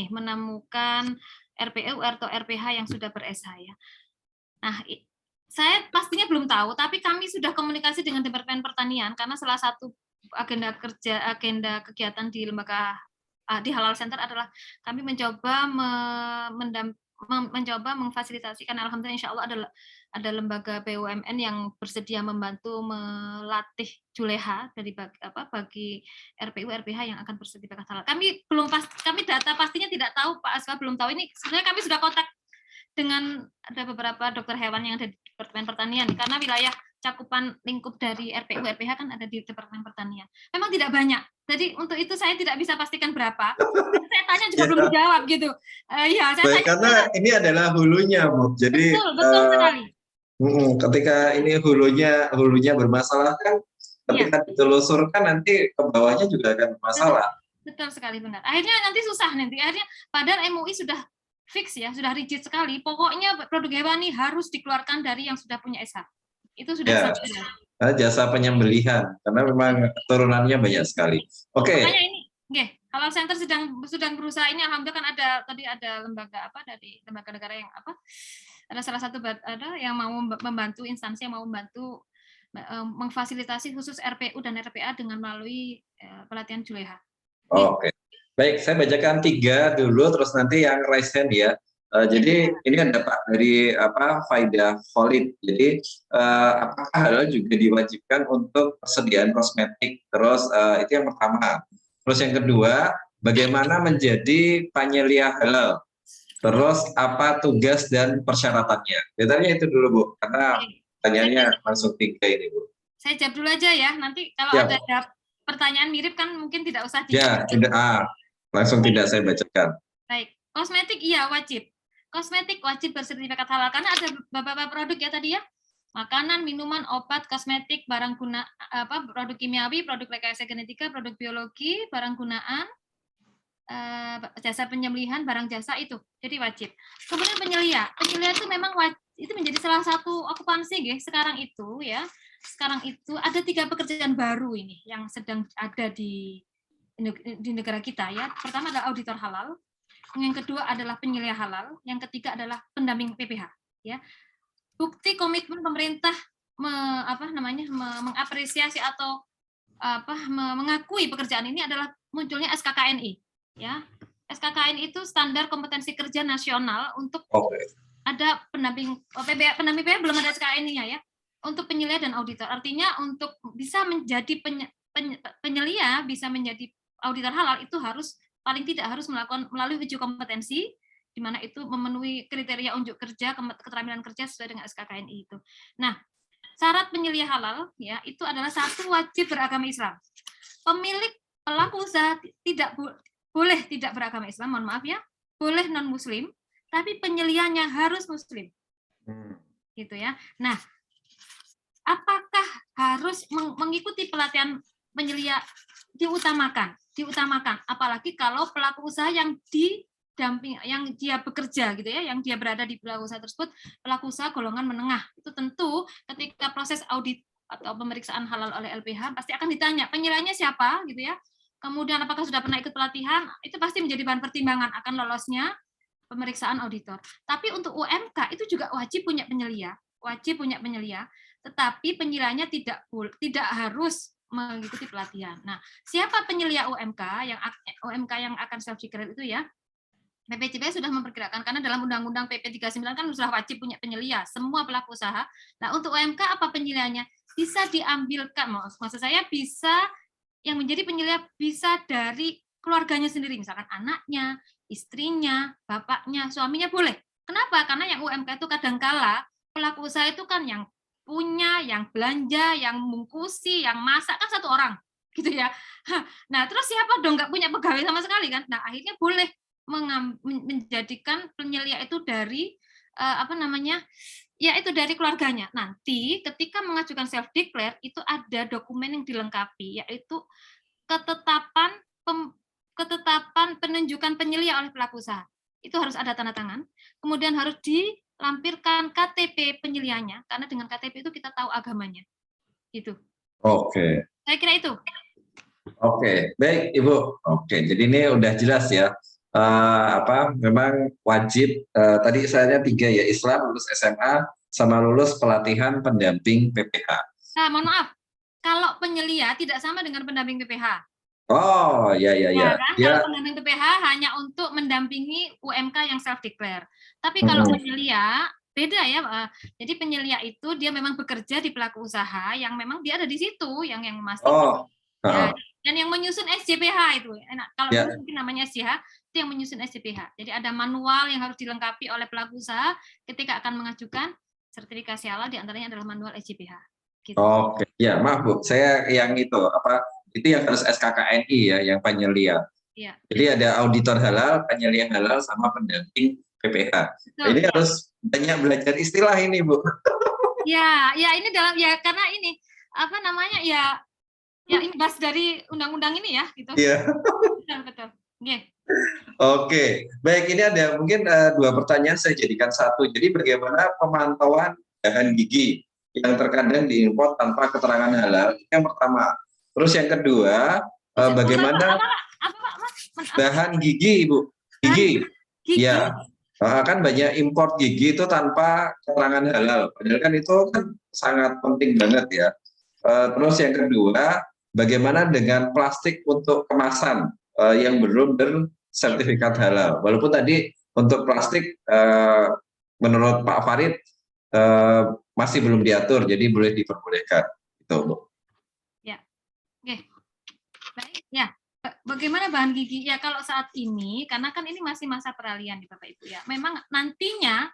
menemukan RPU atau RPH yang sudah ber-SH ya. Nah, saya pastinya belum tahu, tapi kami sudah komunikasi dengan Departemen Pertanian karena salah satu agenda kegiatan di lembaga di Halal Center adalah kami mencoba memfasilitasikan, alhamdulillah insya Allah ada lembaga BUMN yang bersedia membantu melatih juleha dari bagi RPU RPH yang akan bersertifikat halal. Kami data pastinya tidak tahu, Pak Aswa belum tahu ini. Sebenarnya kami sudah kontak dengan ada beberapa dokter hewan yang ada di Departemen Pertanian karena wilayah cakupan lingkup dari RPU RPH kan ada di Departemen Pertanian. Memang tidak banyak. Jadi untuk itu saya tidak bisa pastikan berapa. Saya tanya juga belum dijawab gitu. Saya tanya karena ini adalah hulunya, Bu. Jadi betul sekali. Ketika ini hulunya bermasalah kan, ketika ditelusurkan nanti ke bawahnya juga akan bermasalah. Betul sekali, benar. Akhirnya nanti susah akhirnya padahal MUI sudah fix ya, sudah rigid sekali. Pokoknya produk hewani harus dikeluarkan dari yang sudah punya SH. Itu sudah jasa penyembelihan karena memang turunannya banyak sekali. Oke. Makanya ini, Halal Center sedang berusaha ini. Alhamdulillah kan ada lembaga dari lembaga negara yang ada salah satu yang mau membantu instansi yang mau membantu memfasilitasi khusus RPU dan RPA dengan melalui pelatihan juleha. Oke. Baik, saya bacakan 3 dulu, terus nanti yang raise hand ya. Jadi ini ada Pak dari Faida Khalid. Jadi apakah halal juga diwajibkan untuk persediaan kosmetik? Terus itu yang pertama. Terus yang kedua, bagaimana menjadi penyelia halal? Terus apa tugas dan persyaratannya? Ditanya itu dulu, Bu, karena pertanyaannya langsung 3 ini, Bu. Saya jawab dulu aja ya. Nanti kalau ada pertanyaan mirip kan mungkin tidak usah dijawab. Ya, tidak. Langsung tidak saya bacakan. Baik, kosmetik iya wajib. Kosmetik wajib bersertifikat halal karena ada beberapa produk ya tadi ya. Makanan, minuman, obat, kosmetik, barang guna produk kimiawi, produk rekayasa genetika, produk biologi, barang gunaan, jasa penyembelihan, barang jasa itu. Jadi wajib. Kemudian penyelia itu memang itu menjadi salah satu okupansi sekarang itu ya. Sekarang itu ada 3 pekerjaan baru ini yang sedang ada di negara kita ya. Pertama adalah auditor halal, yang kedua adalah penyelia halal, yang ketiga adalah pendamping PPH ya. Bukti komitmen pemerintah mengapresiasi atau mengakui pekerjaan ini adalah munculnya SKKNI ya. SKKNI itu standar kompetensi kerja nasional untuk ada pendamping PPH belum ada SKKNI-nya ya. Untuk penyelia dan auditor. Artinya untuk bisa menjadi penyelia, bisa menjadi auditor halal itu paling tidak harus melalui uji kompetensi di mana itu memenuhi kriteria unjuk kerja, keterampilan kerja sesuai dengan SKKNI itu. Nah, syarat penyelia halal ya itu adalah 1 wajib beragama Islam. Pemilik pelaku usaha boleh tidak beragama Islam, mohon maaf ya, boleh non muslim, tapi penyelianya harus muslim. Gitu ya. Nah, apakah harus mengikuti pelatihan penyelia? Diutamakan, apalagi kalau pelaku usaha yang dia bekerja gitu ya, yang dia berada di pelaku usaha tersebut, pelaku usaha golongan menengah. Itu tentu ketika proses audit atau pemeriksaan halal oleh LPH pasti akan ditanya penyelianya siapa gitu ya. Kemudian apakah sudah pernah ikut pelatihan? Itu pasti menjadi bahan pertimbangan akan lolosnya pemeriksaan auditor. Tapi untuk UMK itu juga wajib punya penyelia, tetapi penyelianya tidak harus mengikuti pelatihan. Nah, siapa penyelia UMK yang akan self declare itu ya? PPCP sudah memperkirakan karena dalam Undang-Undang PP 39 kan sudah wajib punya penyelia semua pelaku usaha. Nah, untuk UMK apa penyelianya? Bisa diambilkan, maksud saya bisa yang menjadi penyelia bisa dari keluarganya sendiri, misalkan anaknya, istrinya, bapaknya, suaminya boleh. Kenapa? Karena yang UMK itu kadangkala pelaku usaha itu kan yang punya, yang belanja, yang mengungkusi, yang masak kan 1 orang, gitu ya. Nah, terus siapa dong nggak punya pegawai sama sekali kan? Nah, akhirnya boleh menjadikan penyelia itu dari Ya, itu dari keluarganya. Nanti ketika mengajukan self declare itu ada dokumen yang dilengkapi, yaitu ketetapan penunjukan penyelia oleh pelaku usaha. Itu harus ada tanda tangan. Kemudian harus dilampirkan KTP penyelianya, karena dengan KTP itu kita tahu agamanya. Gitu. Oke. Saya kira itu. Oke, baik Ibu. Oke, jadi ini udah jelas ya. Memang wajib tadi saya 3 ya, Islam, lulus SMA, sama lulus pelatihan pendamping PPH. Nah, mohon maaf, kalau penyelia tidak sama dengan pendamping PPH. Oh, ya. Kan? Kalau pendamping PPH hanya untuk mendampingi UMK yang self declare. Tapi kalau penyelia beda ya. Jadi penyelia itu dia memang bekerja di pelaku usaha yang memang dia ada di situ, yang memastikan. Ya, dan yang menyusun SJPH itu, kalau dulu mungkin namanya SJH, itu yang menyusun SJPH. Jadi ada manual yang harus dilengkapi oleh pelaku usaha ketika akan mengajukan sertifikasi halal, diantaranya adalah manual SJPH. Gitu. Oke, ya maaf Bu, saya yang itu yang harus SKKNI ya, yang penyelia. Ya. Jadi ada auditor halal, penyelia halal, sama pendamping PPH. Betul, ini harus banyak belajar istilah ini Bu. Ya ini dalam karena ini imbas dari undang-undang ini ya, gitu. Iya. Betul. Okay. Oke, baik, ini ada mungkin 2 pertanyaan saya jadikan 1. Jadi bagaimana pemantauan bahan gigi yang terkadang diimpor tanpa keterangan halal? Yang pertama. Terus yang kedua, bagaimana bahan gigi, Ibu? Gigi. Ya. Kan banyak impor gigi itu tanpa keterangan halal. Padahal kan itu kan sangat penting banget ya. Terus yang kedua, bagaimana dengan plastik untuk kemasan yang belum bersertifikat halal? Walaupun tadi untuk plastik menurut Pak Farid masih belum diatur, jadi boleh diperbolehkan. Itu, Bu. Ya, oke. Baik, ya. Bagaimana bahan gigi? Ya kalau saat ini, karena kan ini masih masa peralihan nih Bapak Ibu ya. Memang nantinya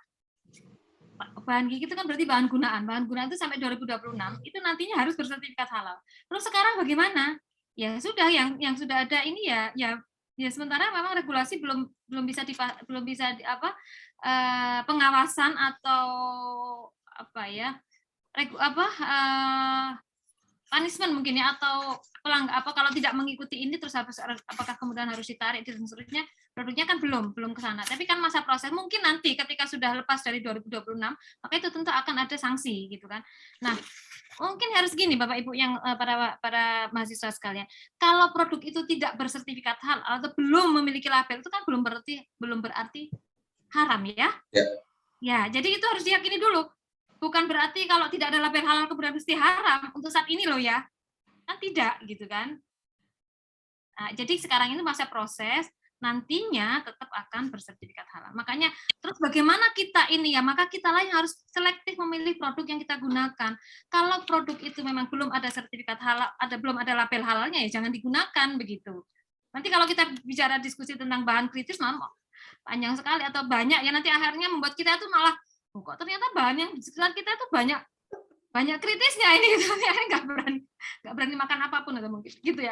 bahan gigi itu kan berarti bahan gunaan. Bahan gunaan itu sampai 2026 itu nantinya harus bersertifikat halal. Terus sekarang bagaimana? Ya sudah yang sudah ada ini ya sementara memang regulasi belum bisa pengawasan atau punishment mungkin ya, atau kalau tidak mengikuti ini terus apakah kemudian harus ditarik dan seterusnya, produknya kan belum ke sana. Tapi kan masa proses mungkin nanti ketika sudah lepas dari 2026 maka itu tentu akan ada sanksi gitu kan. Nah, mungkin harus gini Bapak Ibu yang para mahasiswa sekalian. Kalau produk itu tidak bersertifikat halal atau belum memiliki label itu kan belum berarti haram ya. Ya, jadi itu harus diyakini dulu. Bukan berarti kalau tidak ada label halal kemudian mesti haram untuk saat ini loh ya. Kan tidak gitu kan. Nah, jadi sekarang ini masa proses, nantinya tetap akan bersertifikat halal. Makanya terus bagaimana kita ini ya, maka kita lah yang harus selektif memilih produk yang kita gunakan. Kalau produk itu memang belum ada sertifikat halal, belum ada label halalnya ya jangan digunakan begitu. Nanti kalau kita bicara diskusi tentang bahan kritis malah panjang sekali atau banyak ya, nanti akhirnya membuat kita itu malah kok ternyata bahan yang di sekitar kita itu banyak kritisnya ini gitu. nggak berani makan apapun atau mungkin gitu ya.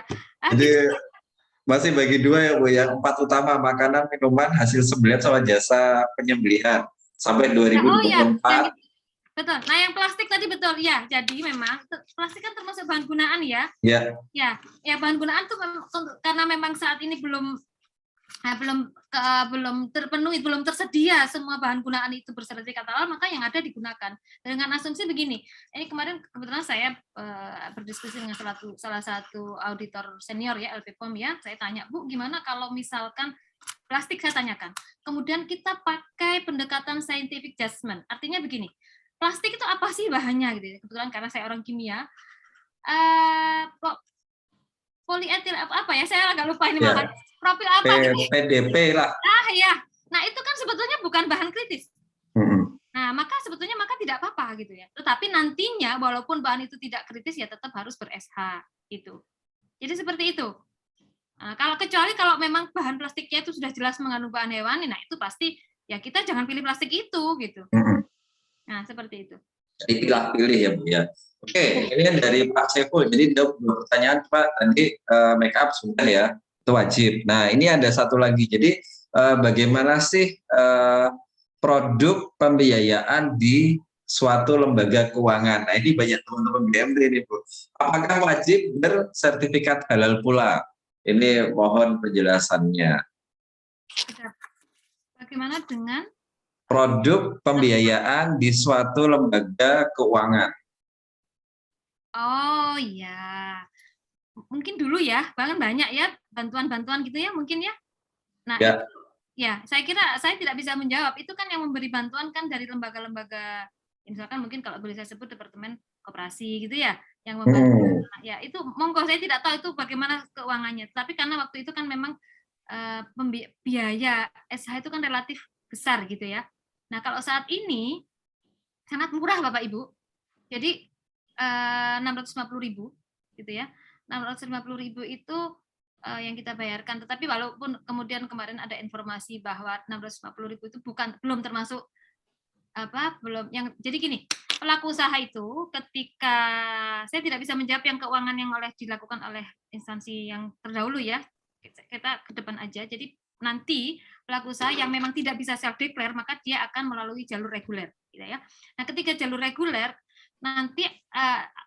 Jadi masih bagi 2 ya Bu, yang 4 utama, makanan, minuman, hasil sembelihan sama jasa penyembelihan sampai 2024. Oh ya, betul. Nah yang plastik tadi betul ya. Jadi memang plastik kan termasuk bahan gunaan ya. Ya. Ya bahan gunaan tuh karena memang saat ini belum terpenuhi, belum tersedia semua bahan gunaan itu bersertifikat halal, maka yang ada digunakan. Dengan asumsi begini, ini kemarin kebetulan saya berdiskusi dengan salah satu auditor senior ya, LPPOM ya, saya tanya, Bu, gimana kalau misalkan plastik, saya tanyakan, kemudian kita pakai pendekatan scientific judgment, artinya begini, plastik itu apa sih bahannya gitu ya, kebetulan karena saya orang kimia, polietil apa ya, saya agak lupa ini makanya. Profil apa gitu? PDP lah. Nah itu kan sebetulnya bukan bahan kritis. Nah maka sebetulnya tidak apa-apa gitu ya. Tetapi nantinya walaupun bahan itu tidak kritis ya tetap harus ber-SH gitu. Jadi seperti itu. Nah, kecuali kalau memang bahan plastiknya itu sudah jelas mengandung bahan hewani, nah itu pasti ya kita jangan pilih plastik itu gitu. Nah seperti itu. Jadi pilih ya Bu ya. Oke, ini dari Pak Saiful. Jadi ada 2 pertanyaan Pak. Tadi make up sudah ya. Itu wajib. Nah, ini ada satu lagi. Jadi bagaimana sih produk pembiayaan di suatu lembaga keuangan. Nah, ini banyak teman-teman BMT ini, Bu. Apakah wajib bersertifikat halal pula? Ini mohon penjelasannya. Bagaimana dengan Produk pembiayaan di suatu lembaga keuangan. Oh ya, mungkin dulu ya, bahkan banyak ya bantuan-bantuan gitu ya mungkin ya. Nah, Ya. itu, ya saya kira saya tidak bisa menjawab. Itu kan yang memberi bantuan kan dari lembaga-lembaga, misalkan mungkin kalau boleh saya sebut departemen koperasi gitu ya, yang membantu. Ya itu monggo, saya tidak tahu itu bagaimana keuangannya. Tapi karena waktu itu kan memang biaya SH itu kan relatif besar gitu ya. Nah kalau saat ini sangat murah Bapak Ibu. Jadi 650.000 gitu ya. 650.000 itu yang kita bayarkan. Tetapi walaupun kemudian kemarin ada informasi bahwa 650.000 itu belum termasuk belum yang, jadi gini, pelaku usaha itu ketika saya tidak bisa menjawab yang keuangan yang dilakukan oleh instansi yang terdahulu ya. Kita ke depan aja. Jadi nanti pelaku usaha yang memang tidak bisa self declare maka dia akan melalui jalur reguler gitu ya. Nah, ketika jalur reguler nanti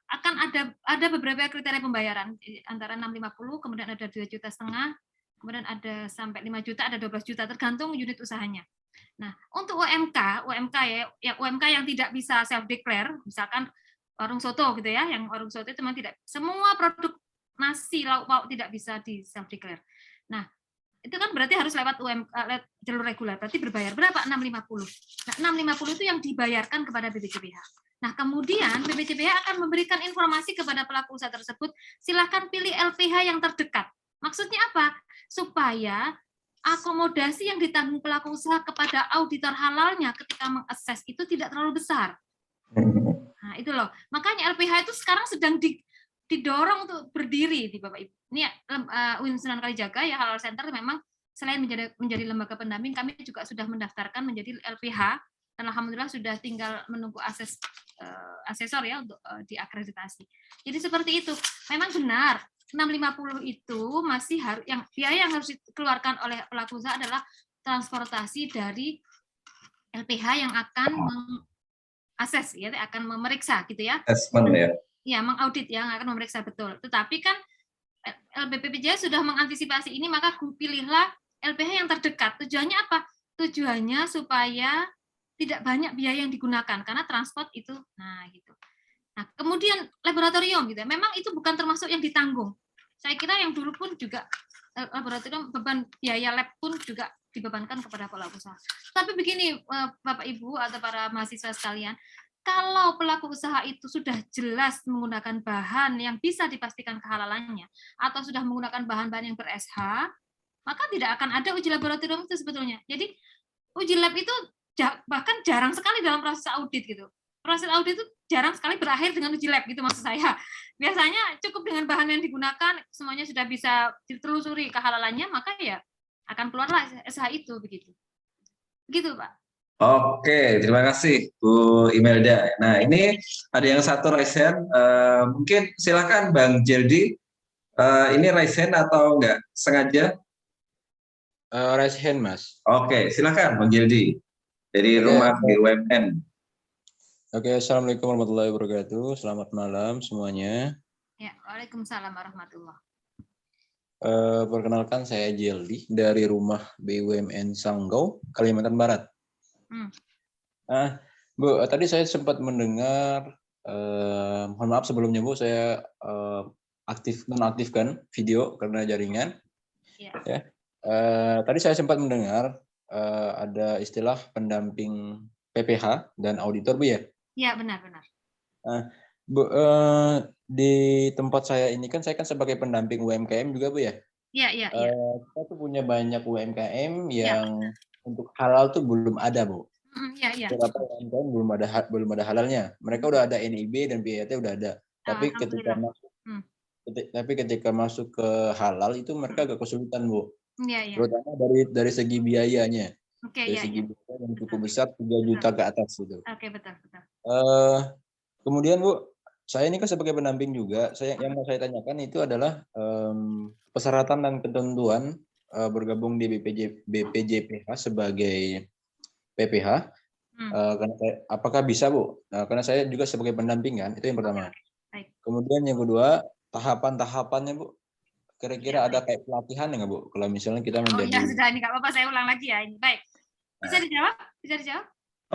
akan ada beberapa kriteria pembayaran antara 650, kemudian ada 2,5 juta, kemudian ada sampai 5 juta, ada 12 juta tergantung unit usahanya. Nah, untuk UMK ya UMK yang tidak bisa self declare, misalkan warung soto gitu ya, yang warung soto itu memang tidak semua produk nasi lauk pauk tidak bisa di self declare. Nah, itu kan berarti harus lewat jalur reguler, berarti berbayar berapa? 650. Nah, 650 itu yang dibayarkan kepada BPJPH. Nah, kemudian BPJPH akan memberikan informasi kepada pelaku usaha tersebut, silakan pilih LPH yang terdekat. Maksudnya apa? Supaya akomodasi yang ditanggung pelaku usaha kepada auditor halalnya ketika mengakses itu tidak terlalu besar. Nah, itu loh. Makanya LPH itu sekarang sedang didorong untuk berdiri di Bapak Ibu. Ini UIN Sunan Kalijaga ya, Halal Center memang selain menjadi lembaga pendamping, kami juga sudah mendaftarkan menjadi LPH dan alhamdulillah sudah tinggal menunggu asesor ya untuk diakreditasi. Jadi seperti itu. Memang benar 650 itu masih harus biaya yang harus dikeluarkan oleh pelaku usaha adalah transportasi dari LPH yang akan mengakses ya, akan memeriksa gitu ya. Assessment ya. Ya, mengaudit yang akan memeriksa betul. Tetapi kan LBPJS sudah mengantisipasi ini, maka pilihlah LPH yang terdekat. Tujuannya apa? Tujuannya supaya tidak banyak biaya yang digunakan karena transport itu. Nah, gitu. Nah, kemudian laboratorium gitu. Memang itu bukan termasuk yang ditanggung. Saya kira yang dulu pun juga laboratorium beban biaya lab pun juga dibebankan kepada pelaku usaha. Tapi begini Bapak Ibu atau para mahasiswa sekalian, kalau pelaku usaha itu sudah jelas menggunakan bahan yang bisa dipastikan kehalalannya atau sudah menggunakan bahan-bahan yang ber-SH, maka tidak akan ada uji laboratorium itu sebetulnya. Jadi uji lab itu bahkan jarang sekali dalam proses audit gitu. Proses audit itu jarang sekali berakhir dengan uji lab gitu maksud saya. Biasanya cukup dengan bahan yang digunakan, semuanya sudah bisa ditelusuri kehalalannya, maka ya akan keluarlah SH itu begitu. Begitu, Pak. Oke, terima kasih Bu Imelda. Nah, ini ada yang satu raise hand. Mungkin silakan Bang Jeldi. Ini raise hand atau enggak sengaja? Raise hand, Mas. Oke, silakan Bang Jeldi dari Rumah BUMN. Oke, assalamualaikum warahmatullahi wabarakatuh. Selamat malam semuanya. Ya, waalaikumsalam warahmatullahi. Perkenalkan saya Jeldi dari Rumah BUMN Sanggau, Kalimantan Barat. Bu, tadi saya sempat mendengar, mohon maaf sebelumnya Bu, saya nonaktifkan video karena jaringan. Ya. Tadi saya sempat mendengar ada istilah pendamping PPH dan auditor Bu ya? Iya, benar-benar. Bu, di tempat saya ini kan saya kan sebagai pendamping UMKM juga Bu ya? Iya. Kita tuh punya banyak UMKM yang untuk halal tuh belum ada Bu. Iya. Beberapa UMKM belum ada halalnya. Mereka udah ada NIB dan BET udah ada. Tapi ketika masuk ke halal itu mereka agak kesulitan Bu. Iya. Terutama dari segi biayanya. Dari segi biaya yang cukup besar 3 juta ke atas gitu. Oke, betul. Kemudian Bu, saya ini kan sebagai pendamping juga. Yang mau saya tanyakan itu adalah persyaratan dan ketentuan bergabung di BPJPH sebagai PPH Apakah bisa, Bu? Karena saya juga sebagai pendamping kan, itu yang pertama. Baik. Kemudian yang kedua, tahapan-tahapannya, Bu. Kira-kira Ya, ada kayak pelatihan nggak, Bu? Kalau misalnya kita Oh menjadi... ya sudah, ini nggak apa-apa, saya ulang lagi ya. Ini baik. Bisa dijawab? Bisa dijawab?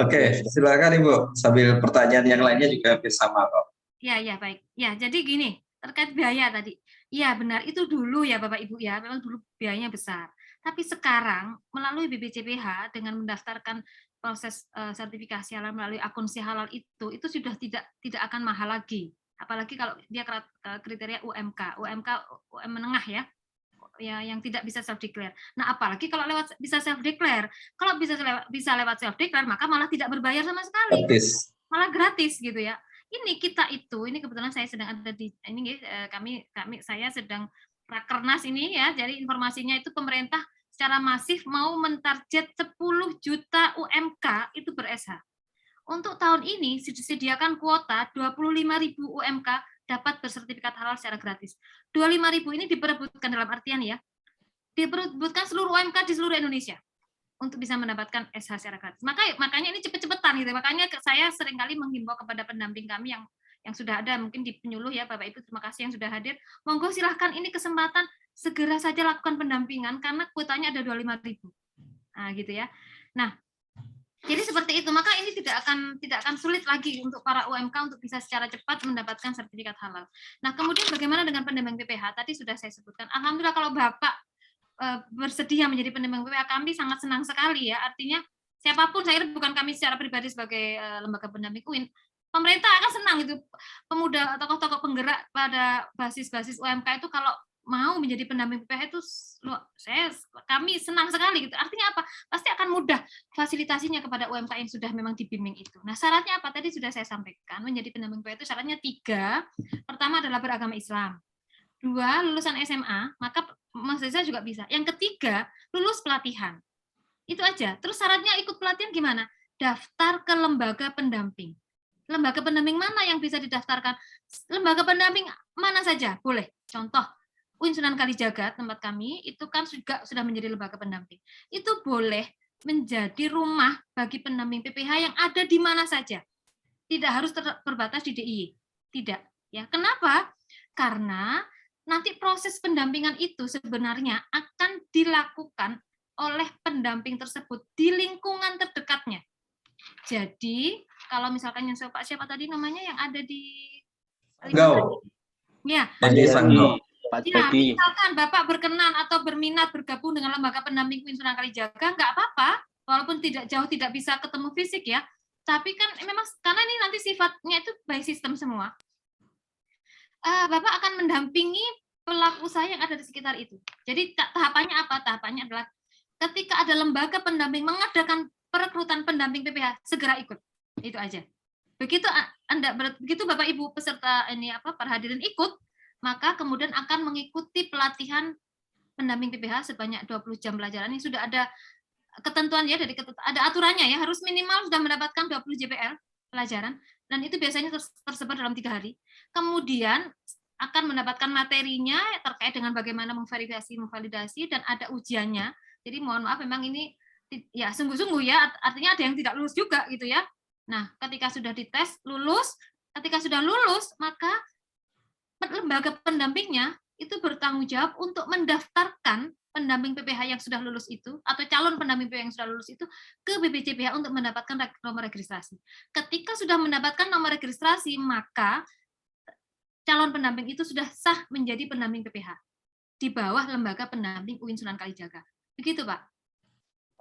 Oke, silakan Ibu. Sambil pertanyaan yang lainnya juga hampir sama kok. Ya, baik. Ya, jadi gini, terkait biaya tadi. Iya, benar. Itu dulu ya, Bapak Ibu ya. Memang dulu biayanya besar. Tapi sekarang, melalui BPJPH, dengan mendaftarkan proses sertifikasi halal melalui akun Si Halal itu sudah tidak akan mahal lagi. Apalagi kalau dia kriteria UMK menengah ya, yang tidak bisa self declare. Nah, apalagi kalau bisa self declare. Kalau bisa lewat self declare, maka malah tidak berbayar sama sekali. Gratis. Malah gratis gitu ya. Ini kebetulan saya sedang ada di ini saya sedang rakernas ini ya. Jadi informasinya itu pemerintah secara masif mau mentarget 10 juta UMK itu ber-SH. Untuk tahun ini disediakan kuota 25.000 UMK dapat bersertifikat halal secara gratis. 25.000 ini diperebutkan dalam artian ya, diperebutkan seluruh UMK di seluruh Indonesia untuk bisa mendapatkan SH secara gratis. Makanya ini cepet-cepetan gitu. Makanya saya seringkali menghimbau kepada pendamping kami yang sudah ada, mungkin di penyuluh ya, Bapak Ibu, terima kasih yang sudah hadir. Monggo silahkan, ini kesempatan segera saja lakukan pendampingan karena kuotanya ada 25.000. Nah, gitu ya. Nah, jadi seperti itu, maka ini tidak akan sulit lagi untuk para UMK untuk bisa secara cepat mendapatkan sertifikat halal. Nah, kemudian bagaimana dengan pendamping PPH? Tadi sudah saya sebutkan. Alhamdulillah kalau Bapak bersedia menjadi pendamping PPH, kami sangat senang sekali ya. Artinya siapapun, saya kira bukan kami secara pribadi sebagai lembaga pendamping UIN, pemerintah akan senang itu, pemuda, tokoh-tokoh penggerak pada basis-basis UMK itu kalau mau menjadi pendamping PPH itu kami senang sekali gitu. Artinya apa? Pasti akan mudah fasilitasinya kepada UMK yang sudah memang dibimbing itu. Nah, syaratnya apa? Tadi sudah saya sampaikan, menjadi pendamping PPH itu syaratnya 3. Pertama adalah beragama Islam. 2, lulusan SMA, maka mahasiswa juga bisa. Yang ketiga, lulus pelatihan. Itu aja. Terus syaratnya ikut pelatihan gimana? Daftar ke lembaga pendamping. Lembaga pendamping mana yang bisa didaftarkan? Lembaga pendamping mana saja? Boleh. Contoh, UIN Sunan Kalijaga, tempat kami, itu kan juga sudah menjadi lembaga pendamping. Itu boleh menjadi rumah bagi pendamping PPH yang ada di mana saja. Tidak harus terbatas di DIY. Tidak. Ya, kenapa? Karena nanti proses pendampingan itu sebenarnya akan dilakukan oleh pendamping tersebut di lingkungan terdekatnya. Jadi, kalau misalkan yang siapa tadi namanya yang ada di Sanggau. Ya. Sanggau. Ya, misalkan Bapak berkenan atau berminat bergabung dengan lembaga pendamping UIN Sunan Kalijaga, nggak apa-apa, walaupun tidak jauh, tidak bisa ketemu fisik ya, tapi kan memang karena ini nanti sifatnya itu by system semua. Bapak akan mendampingi pelaku usaha yang ada di sekitar itu. Jadi tahapannya apa? Tahapannya adalah ketika ada lembaga pendamping mengadakan perekrutan pendamping PPH, segera ikut. Itu aja. Begitu Bapak Ibu peserta para hadirin ikut, maka kemudian akan mengikuti pelatihan pendamping PPH sebanyak 20 jam pelajaran. Ini sudah ada ketentuan ya, ada aturannya ya, harus minimal sudah mendapatkan 20 JPL pelajaran, dan itu biasanya tersebar dalam 3 hari. Kemudian akan mendapatkan materinya terkait dengan bagaimana memvalidasi, dan ada ujiannya. Jadi mohon maaf, memang ini ya sungguh-sungguh ya, artinya ada yang tidak lulus juga gitu ya. Nah, ketika sudah dites, lulus, ketika sudah lulus, maka lembaga pendampingnya itu bertanggung jawab untuk mendaftarkan pendamping PPH yang sudah lulus itu, atau calon pendamping PPH yang sudah lulus itu, ke BPJPH untuk mendapatkan nomor registrasi. Ketika sudah mendapatkan nomor registrasi, maka calon pendamping itu sudah sah menjadi pendamping PPH di bawah lembaga pendamping UIN Sunan Kalijaga. Begitu, Pak.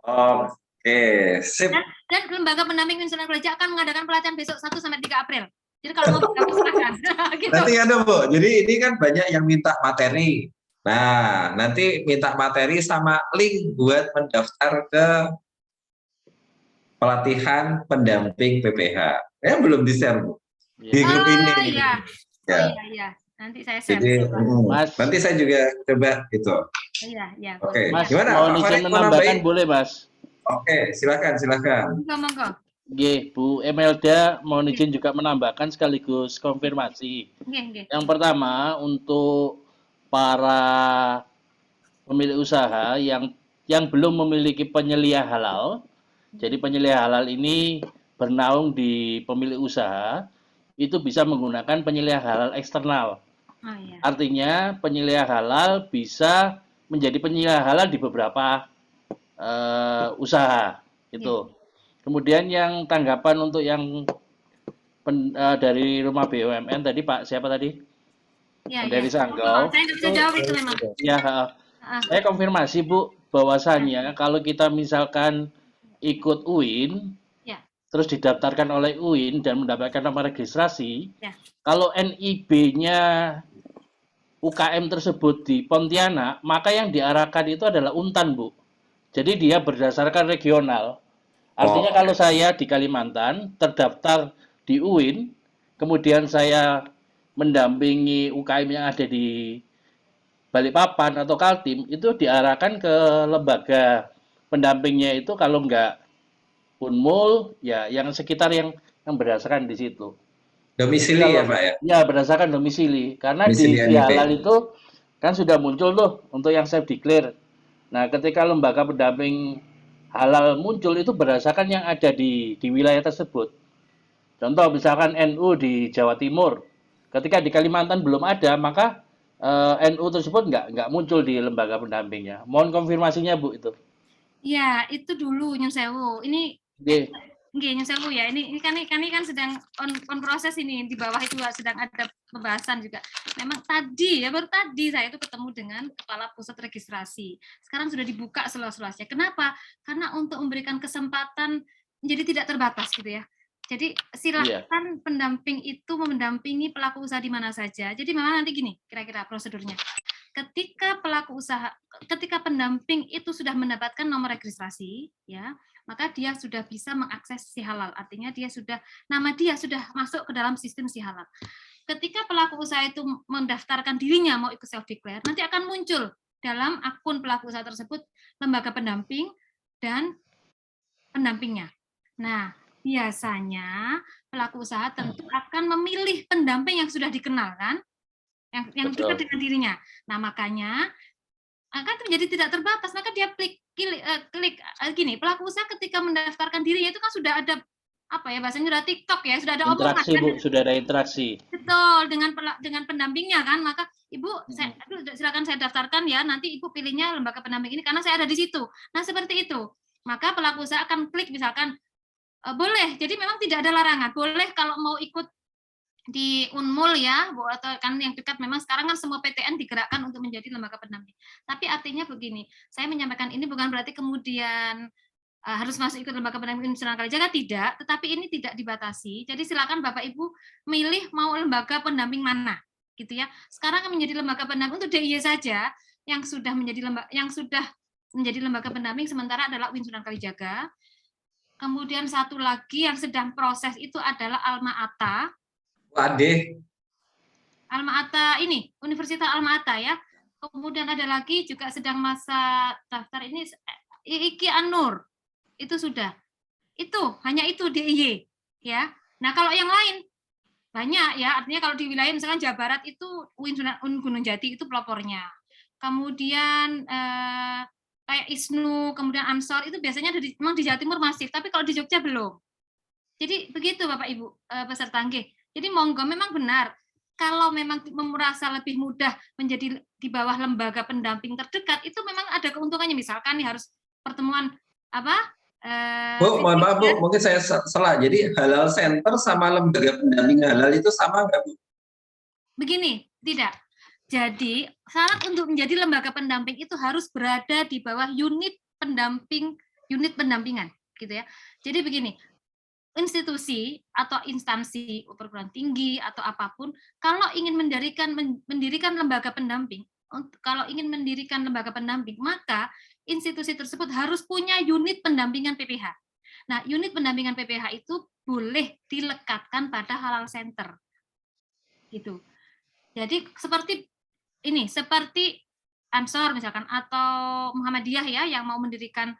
Oke, sip. Dan lembaga pendamping UIN Sunan Kalijaga akan mengadakan pelatihan besok 1-3 April. Jadi kalau mau bergabung silakan. Gitu. Nanti ada, Bu. Jadi ini kan banyak yang minta materi. Nah, nanti minta materi sama link buat mendaftar ke pelatihan pendamping PPH. Belum di-share, Bu. Di grup ini. Iya. Ya. Iya. Nanti saya share. Jadi, nanti saya juga coba gitu. Iya. Oke. Mas, Gimana? mau izin menambahkan boleh, Mas? Oke, silakan. Monggo. Nggih, Bu Emelda mohon izin juga menambahkan sekaligus konfirmasi. Yang pertama, untuk para pemilik usaha yang belum memiliki penyelia halal, Jadi penyelih halal ini bernaung di pemilik usaha, itu bisa menggunakan penyelih halal eksternal. Oh iya. Artinya penyelih halal bisa menjadi penyelih halal di beberapa usaha itu. Kemudian yang tanggapan untuk yang dari rumah BUMN tadi Pak siapa tadi? Ya, Dari ya. Sanggau. Saya nggak bisa jawab itu memang. Ya, saya konfirmasi Bu, bahwasannya kalau kita misalkan ikut UIN, Ya. terus didaftarkan oleh UIN dan mendapatkan nomor registrasi, Ya. kalau NIB-nya UKM tersebut di Pontianak, maka yang diarahkan itu adalah Untan, Bu. Jadi dia berdasarkan regional. Artinya kalau saya di Kalimantan terdaftar di UIN, kemudian saya mendampingi UKM yang ada di Balikpapan atau Kaltim, itu diarahkan ke lembaga pendampingnya itu kalau enggak Unmul, ya yang sekitar yang berdasarkan di situ. Domisili Kalau, ya Pak ya? Ya, berdasarkan domisili. Karena Domisili di NIB. halal itu kan sudah muncul tuh untuk yang self declare. Nah, ketika lembaga pendamping halal muncul itu berdasarkan yang ada di wilayah tersebut. Contoh misalkan NU di Jawa Timur. Ketika di Kalimantan belum ada, maka NU tersebut nggak muncul di lembaga pendampingnya. Mohon konfirmasinya Bu itu. Ya, itu dulu Nyun Sewu. Ini nggih Nyun Sewu ya. Ini kan sedang on proses ini, di bawah itu sedang ada pembahasan juga. Memang tadi ya, baru tadi saya itu ketemu dengan kepala pusat registrasi. Sekarang sudah dibuka seluas-luasnya. Kenapa? Karena untuk memberikan kesempatan menjadi tidak terbatas gitu ya. Jadi silakan pendamping itu mendampingi pelaku usaha di mana saja. Jadi memang nanti gini kira-kira prosedurnya. Ketika pelaku usaha, ketika pendamping itu sudah mendapatkan nomor registrasi, ya, maka dia sudah bisa mengakses si halal. Artinya nama dia sudah masuk ke dalam sistem si halal. Ketika pelaku usaha itu mendaftarkan dirinya mau ikut self declare, nanti akan muncul dalam akun pelaku usaha tersebut lembaga pendamping dan pendampingnya. Nah, biasanya pelaku usaha tentu akan memilih pendamping yang sudah dikenal kan, yang dekat dengan dirinya. Nah, makanya akan menjadi tidak terbatas, maka dia klik gini, pelaku usaha ketika mendaftarkan dirinya itu kan sudah ada apa ya bahasanya, sudah TikTok ya, sudah ada omongan interaksi, Bu, sudah ada interaksi. Betul, dengan pendampingnya kan, maka Ibu silakan saya daftarkan ya, nanti Ibu pilihnya lembaga pendamping ini karena saya ada di situ. Nah, seperti itu. Maka pelaku usaha akan klik misalkan boleh, jadi memang tidak ada larangan. Boleh kalau mau ikut di Unmul ya, atau kan yang dekat, memang sekarang kan semua PTN digerakkan untuk menjadi lembaga pendamping. Tapi artinya begini, saya menyampaikan ini bukan berarti kemudian harus masuk ikut lembaga pendamping Sunan Kalijaga, tidak, tetapi ini tidak dibatasi. Jadi silakan Bapak Ibu milih mau lembaga pendamping mana, gitu ya. Sekarang menjadi lembaga pendamping untuk DIY saja yang sudah menjadi lembaga pendamping sementara adalah UIN Sunan Kalijaga. Kemudian satu lagi yang sedang proses itu adalah Alma-Ata. Alma-Ata ini, Universitas Alma-Ata ya. Kemudian ada lagi juga sedang masa daftar ini Iki Anur. Itu sudah. Itu, hanya itu DIY ya. Nah, kalau yang lain banyak ya, artinya kalau di wilayah misalkan Jawa Barat itu UIN Gunung Jati itu pelopornya. Kemudian kayak ISNU, kemudian Ansor itu biasanya memang di Jawa Timur masif, tapi kalau di Jogja belum. Jadi begitu Bapak Ibu peserta nggih. Jadi monggo, memang benar kalau memang merasa lebih mudah menjadi di bawah lembaga pendamping terdekat, itu memang ada keuntungannya. Misalkan nih harus pertemuan apa? Bu, mohon maaf Bu, mungkin saya salah. Jadi halal center sama lembaga pendamping halal itu sama nggak Bu? Begini, tidak. Jadi syarat untuk menjadi lembaga pendamping itu harus berada di bawah unit pendampingan, gitu ya. Jadi begini, institusi atau instansi perguruan tinggi atau apapun, kalau ingin mendirikan lembaga pendamping, maka institusi tersebut harus punya unit pendampingan PPH. Nah, unit pendampingan PPH itu boleh dilekatkan pada halal center, gitu. Jadi seperti Ansor misalkan atau Muhammadiyah ya yang mau mendirikan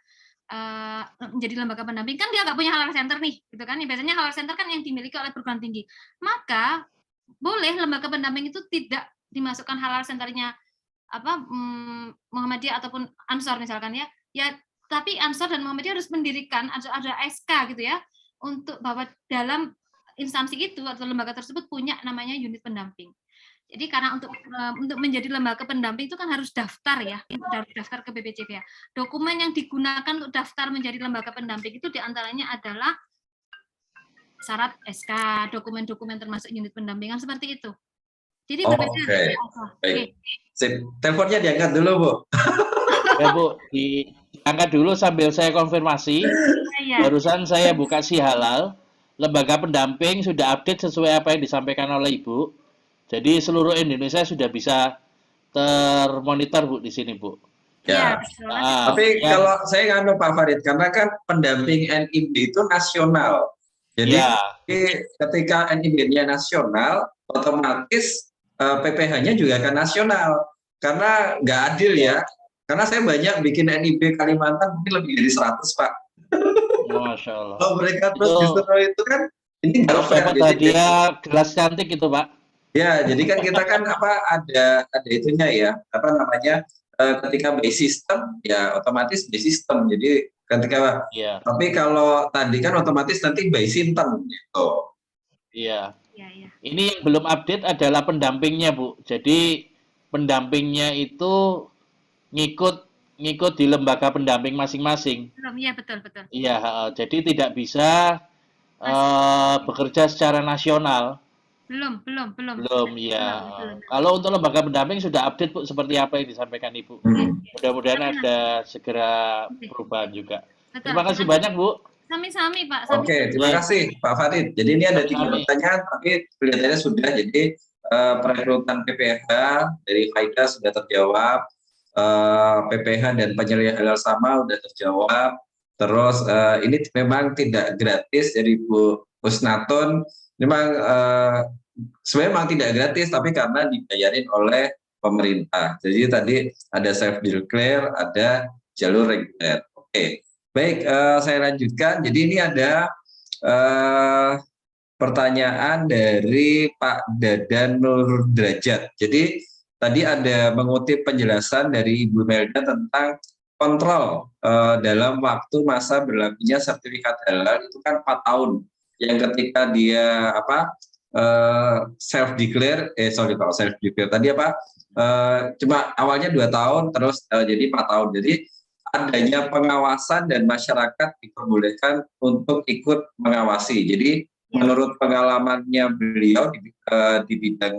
menjadi lembaga pendamping, kan dia nggak punya halal center nih, gitu kan? Biasanya halal center kan yang dimiliki oleh perguruan tinggi. Maka boleh lembaga pendamping itu tidak dimasukkan halal centernya Muhammadiyah ataupun Ansor misalkan ya tapi Ansor dan Muhammadiyah harus mendirikan ada SK gitu ya, untuk bahwa dalam instansi itu atau lembaga tersebut punya namanya unit pendamping. Jadi karena untuk menjadi lembaga pendamping itu kan harus daftar ya, harus daftar ke BPJPH. Dokumen yang digunakan untuk daftar menjadi lembaga pendamping itu diantaranya adalah syarat SK, dokumen-dokumen termasuk unit pendampingan seperti itu. Jadi berbeda. Baik. Sip. Teleponnya diangkat dulu, Bu. Ya Bu, diangkat dulu sambil saya konfirmasi. Barusan saya buka Si Halal, lembaga pendamping sudah update sesuai apa yang disampaikan oleh Ibu. Jadi seluruh Indonesia sudah bisa termonitor Bu di sini Bu. Ya. Tapi kalau saya nggak Pak Farid, karena kan pendamping NIB itu nasional. Jadi ketika NIB-nya nasional, otomatis PPH-nya juga akan nasional. Karena nggak adil ya. Karena saya banyak bikin NIB Kalimantan mungkin lebih dari 100 Pak. Masya Allah. Kalau mereka terus justru itu kan ini nggak fair. Dapat hadiah gelas cantik itu Pak. Ya, jadi kan kita kan ada itunya ya, ketika by system ya otomatis by system. Jadi ketika tapi kalau tadi kan otomatis nanti by sinten gitu. Iya. Ini yang belum update adalah pendampingnya Bu. Jadi pendampingnya itu ngikut di lembaga pendamping masing-masing. Iya betul. Iya, jadi tidak bisa bekerja secara nasional. Belum. Ya. Kalau untuk lembaga pendamping sudah update Bu seperti apa yang disampaikan Ibu. Mudah-mudahan ada segera perubahan juga. Terima kasih banyak Bu. Sami-sami Pak. Oke, terima kasih Pak Farid. Jadi ini ada 3 pertanyaan, tapi kelihatannya sudah. Jadi perekrutan PPH dari Faida sudah terjawab, PPH dan penyelidik halal sama sudah terjawab. Terus ini memang tidak gratis, jadi Bu Husnatun memang sebenarnya memang tidak gratis, tapi karena dibayarin oleh pemerintah. Jadi tadi ada self declare, ada jalur reguler. Oke, baik, saya lanjutkan. Jadi ini ada pertanyaan dari Pak Dadan Nur Derajat. Jadi tadi ada mengutip penjelasan dari Ibu Melda tentang kontrol dalam waktu masa berlakunya sertifikat halal itu kan 4 tahun. Yang ketika dia self declare tadi cuma awalnya 2 tahun terus jadi 4 tahun. Jadi adanya pengawasan dan masyarakat diperbolehkan untuk ikut mengawasi. Jadi menurut pengalamannya beliau di bidang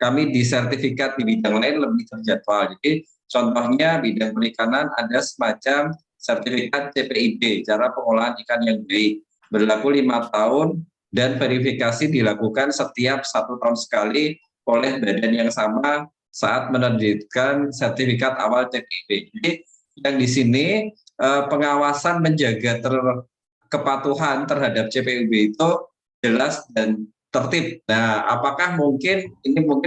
kami di sertifikat di bidang lain lebih terjadwal. Jadi contohnya bidang perikanan ada semacam sertifikat CPIB, cara pengolahan ikan yang baik, berlaku 5 tahun dan verifikasi dilakukan setiap 1 tahun sekali oleh badan yang sama saat menerbitkan sertifikat awal CPIB. Jadi yang di sini pengawasan menjaga kepatuhan terhadap CPIB itu jelas dan tertib. Nah, apakah mungkin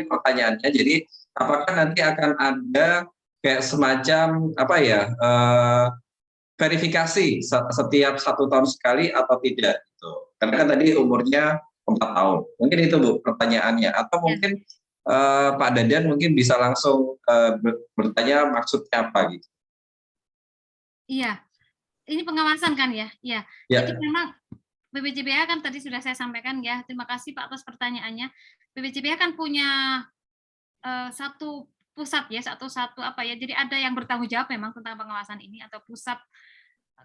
pertanyaannya? Jadi apakah nanti akan ada kayak semacam verifikasi setiap 1 tahun sekali atau tidak? Gitu. Karena kan tadi umurnya 4 tahun. Mungkin itu Bu pertanyaannya. Atau mungkin Pak Dadan mungkin bisa langsung bertanya maksudnya apa gitu. Iya, ini pengawasan kan ya? Iya. Jadi memang BPJPH kan tadi sudah saya sampaikan ya. Terima kasih Pak atas pertanyaannya. BPJPH kan punya satu pusat ya, satu jadi ada yang bertanggung jawab memang tentang pengawasan ini atau pusat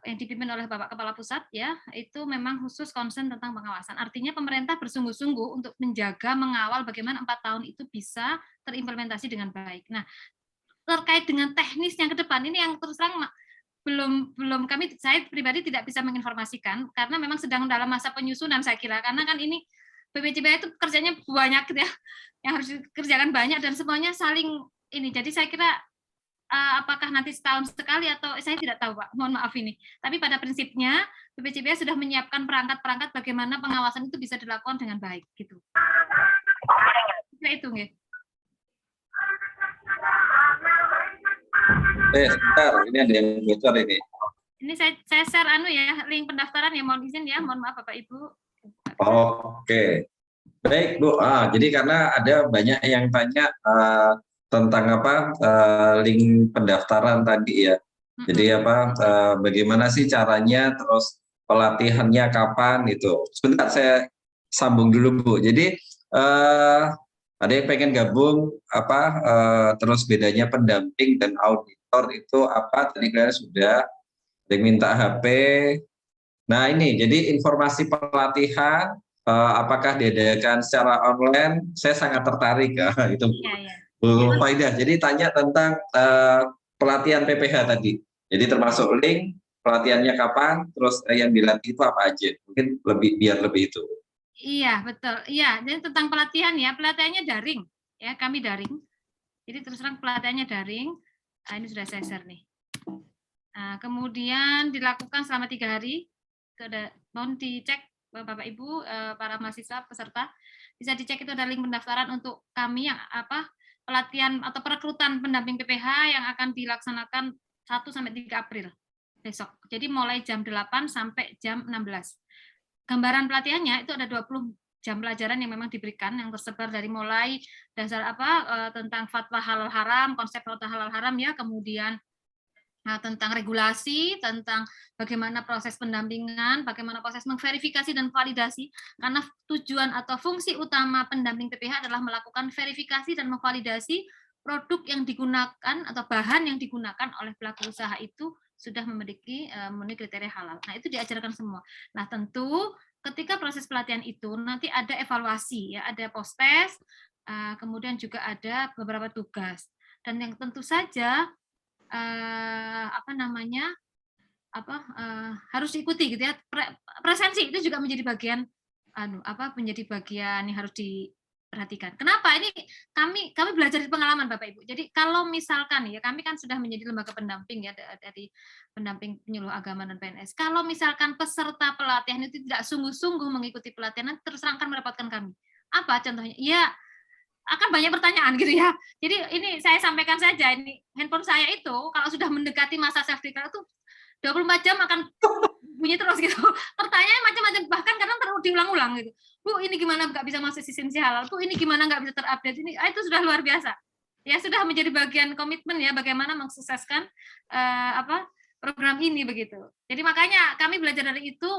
yang dipimpin oleh Bapak Kepala Pusat ya, itu memang khusus concern tentang pengawasan. Artinya pemerintah bersungguh-sungguh untuk menjaga, mengawal bagaimana 4 tahun itu bisa terimplementasi dengan baik. Nah, terkait dengan teknisnya ke depan ini yang terus terang belum saya pribadi tidak bisa menginformasikan karena memang sedang dalam masa penyusunan saya kira, karena kan ini BPJPH itu kerjanya banyak gitu ya, yang harus dikerjakan banyak dan semuanya saling ini. Jadi saya kira apakah nanti setahun sekali atau saya tidak tahu Pak, mohon maaf ini. Tapi pada prinsipnya BPJPH sudah menyiapkan perangkat-perangkat bagaimana pengawasan itu bisa dilakukan dengan baik gitu. Itu nggih. Sebentar, ini ada yang bocor ini. Ini saya share link pendaftaran ya, mohon izin ya, mohon maaf Bapak Ibu. Oke. Baik Bu, jadi karena ada banyak yang tanya tentang link pendaftaran tadi ya. Jadi bagaimana sih caranya, terus pelatihannya kapan gitu. Sebentar saya sambung dulu Bu. Jadi ada yang pengen gabung terus bedanya pendamping dan auditor itu apa? Tadi kalian sudah ada yang minta HP. Nah ini jadi informasi pelatihan apakah diadakan secara online? Saya sangat tertarik itu Bu Faidah. Jadi tanya tentang pelatihan PPH tadi. Jadi termasuk link pelatihannya kapan, terus yang dilatih itu apa aja? Mungkin biar lebih itu. Iya, betul. Iya, jadi tentang pelatihan ya, pelatihannya daring. Ya, kami daring. Jadi terus terang pelatihannya daring. Nah, ini sudah saya share nih. Nah, kemudian dilakukan selama 3 hari. Mohon dicek Bapak Ibu, para mahasiswa peserta, bisa dicek itu ada link pendaftaran untuk kami yang pelatihan atau perekrutan pendamping PPH yang akan dilaksanakan 1-3 April besok. Jadi mulai jam 8 sampai jam 16. Gambaran pelatihannya itu ada 20 jam pelajaran yang memang diberikan, yang tersebar dari mulai dasar tentang fatwa halal haram, konsep fatwa halal haram ya, kemudian tentang regulasi, tentang bagaimana proses pendampingan, bagaimana proses memverifikasi dan validasi, karena tujuan atau fungsi utama pendamping PPH adalah melakukan verifikasi dan memvalidasi produk yang digunakan atau bahan yang digunakan oleh pelaku usaha itu sudah memenuhi kriteria halal. Nah, itu diajarkan semua. Nah, tentu ketika proses pelatihan itu nanti ada evaluasi, ya, ada post-test, kemudian juga ada beberapa tugas. Dan yang tentu saja harus diikuti gitu ya. Presensi itu juga menjadi bagian menjadi bagian yang harus diperhatikan. Kenapa? Ini kami belajar di pengalaman Bapak Ibu. Jadi kalau misalkan ya, kami kan sudah menjadi lembaga pendamping ya, dari pendamping penyuluh agama dan PNS. Kalau misalkan peserta pelatihan itu tidak sungguh-sungguh mengikuti pelatihan, terus terang akan merepotkan kami. Apa contohnya? Ya, akan banyak pertanyaan gitu ya. Jadi ini saya sampaikan saja, ini handphone saya itu kalau sudah mendekati masa self declare itu 24 jam akan bunyi terus gitu. Pertanyaan macam-macam, bahkan kadang terus diulang-ulang gitu. Bu, ini gimana nggak bisa masuk sistem halal? Bu, ini gimana nggak bisa terupdate? Ini itu sudah luar biasa. Ya sudah menjadi bagian komitmen ya bagaimana mensukseskan program ini begitu. Jadi makanya kami belajar dari itu.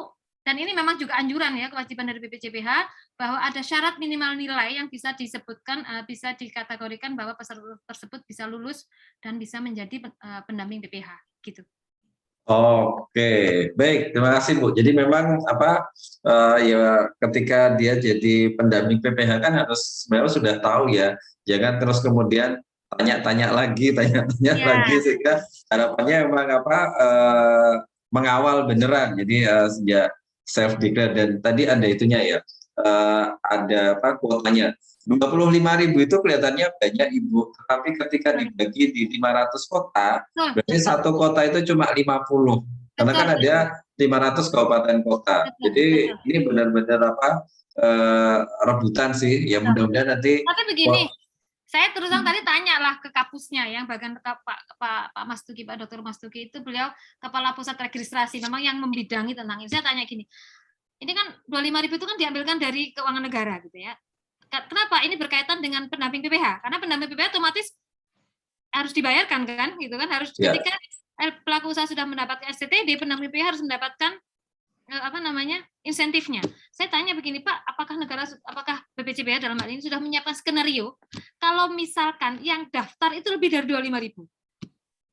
Dan ini memang juga anjuran ya, kewajiban dari BPJPH bahwa ada syarat minimal nilai yang bisa disebutkan, bisa dikategorikan bahwa peserta tersebut bisa lulus dan bisa menjadi pendamping BPH gitu. Oke, baik, terima kasih Bu. Jadi memang ya ketika dia jadi pendamping PPH kan harus sebenarnya sudah tahu ya, jangan terus kemudian tanya-tanya lagi sehingga harapannya memang mengawal beneran. Jadi sejak self declare dan tadi ada itunya ya, ada kuotanya 25.000 itu kelihatannya banyak Ibu, tetapi ketika dibagi di 500 kota, berarti satu kota itu cuma 50, karena kan ada 500 kabupaten kota. Jadi ini benar-benar rebutan sih, ya mudah-mudahan nanti. Tapi begini, saya terus terang tadi tanya lah ke kapusnya, yang bagian Pak Mas Tuki, Pak Dr. Mas Tuki itu beliau kepala pusat registrasi, memang yang membidangi tentang ini. Saya tanya gini, ini kan 25.000 itu kan diambilkan dari keuangan negara gitu ya. Kenapa ini berkaitan dengan pendamping PPH? Karena pendamping PPH otomatis harus dibayarkan kan, gitu kan? Harus ketika pelaku usaha sudah mendapatkan STTD, pendamping PPH harus mendapatkan insentifnya. Saya tanya begini Pak, apakah BPJPH dalam hal ini sudah menyiapkan skenario kalau misalkan yang daftar itu lebih dari 25.000,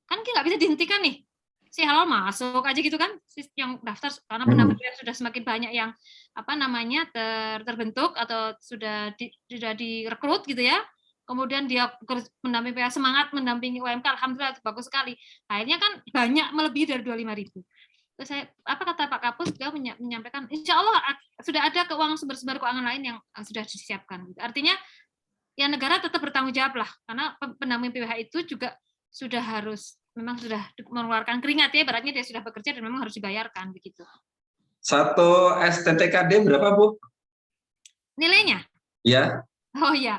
kan nggak bisa dihentikan nih, si halal masuk aja gitu kan, yang daftar karena pendamping PPH sudah semakin banyak yang terbentuk atau sudah direkrut gitu ya. Kemudian dia pendamping PPH semangat mendampingi UMK, alhamdulillah itu bagus sekali. Akhirnya kan banyak melebihi dari 25.000. Terus apa kata Pak Kapus, dia menyampaikan insya Allah sudah ada sumber keuangan lain yang sudah disiapkan. Artinya ya negara tetap bertanggung jawab lah, karena pendamping PPH itu juga memang sudah mengeluarkan keringat ya, beratnya dia sudah bekerja dan memang harus dibayarkan begitu. Satu STTKD berapa Bu? Nilainya? Ya. Oh ya,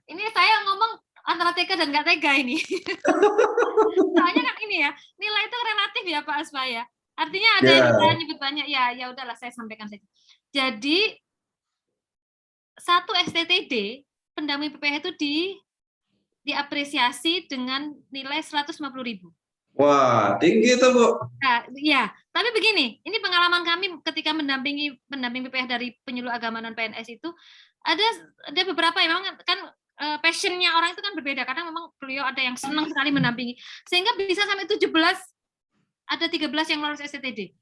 ini saya ngomong antara tega dan nggak tega ini. Soalnya kan ini ya, nilai itu relatif ya Pak Asfa ya. Artinya ada yang saya nyebut banyak, ya udahlah saya sampaikan saja. Jadi satu STTD pendamping PPH itu diapresiasi dengan nilai 150.000. Wah, tinggi itu, Bu. Nah, ya, tapi begini, ini pengalaman kami ketika mendampingi pendamping PPH dari penyuluh agama non PNS itu ada beberapa yang memang kan passionnya orang itu kan berbeda karena memang beliau ada yang senang sekali mendampingi sehingga bisa sampai 17 ada 13 yang lolos STTD.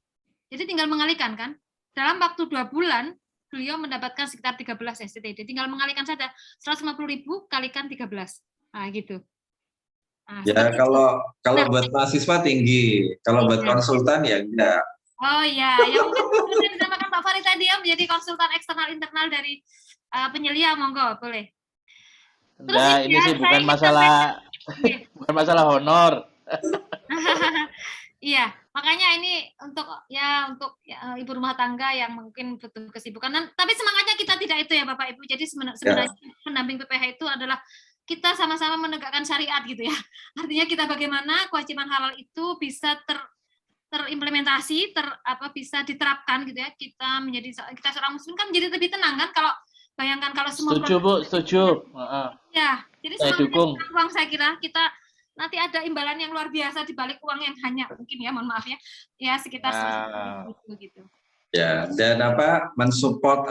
Jadi tinggal mengalihkan kan dalam waktu 2 bulan beliau mendapatkan sekitar 13 STTD. Tinggal mengalihkan saja 150.000 kalikan 13. Nah, gitu. Nah, Ya, kalau buat mahasiswa tinggi, kalau buat Iya. konsultan ya enggak. Oh iya, yang mungkin seperti yang disampaikan Pak Farid tadi ya menjadi konsultan eksternal internal dari penyelia, monggo boleh. Terus Nah, ini ya, sih saya bukan ingin masalah Iya. bukan masalah honor. Iya, makanya ini untuk ibu rumah tangga yang mungkin butuh kesibukan. Tapi semangatnya kita tidak itu ya Bapak Ibu. Jadi sebenarnya pendamping PPH itu adalah kita sama-sama menegakkan syariat gitu ya. Artinya kita bagaimana kewajiban halal itu bisa terimplementasi, bisa diterapkan gitu ya. Kita seorang muslim kan menjadi lebih tenang kan kalau bayangkan kalau semua Setuju, Bu, setuju. ya, jadi Saya dukung. uang saya kira kita nanti ada imbalan yang luar biasa di balik uang yang hanya mungkin ya, mohon maaf ya sekitar gitu. Ya, dan mensupport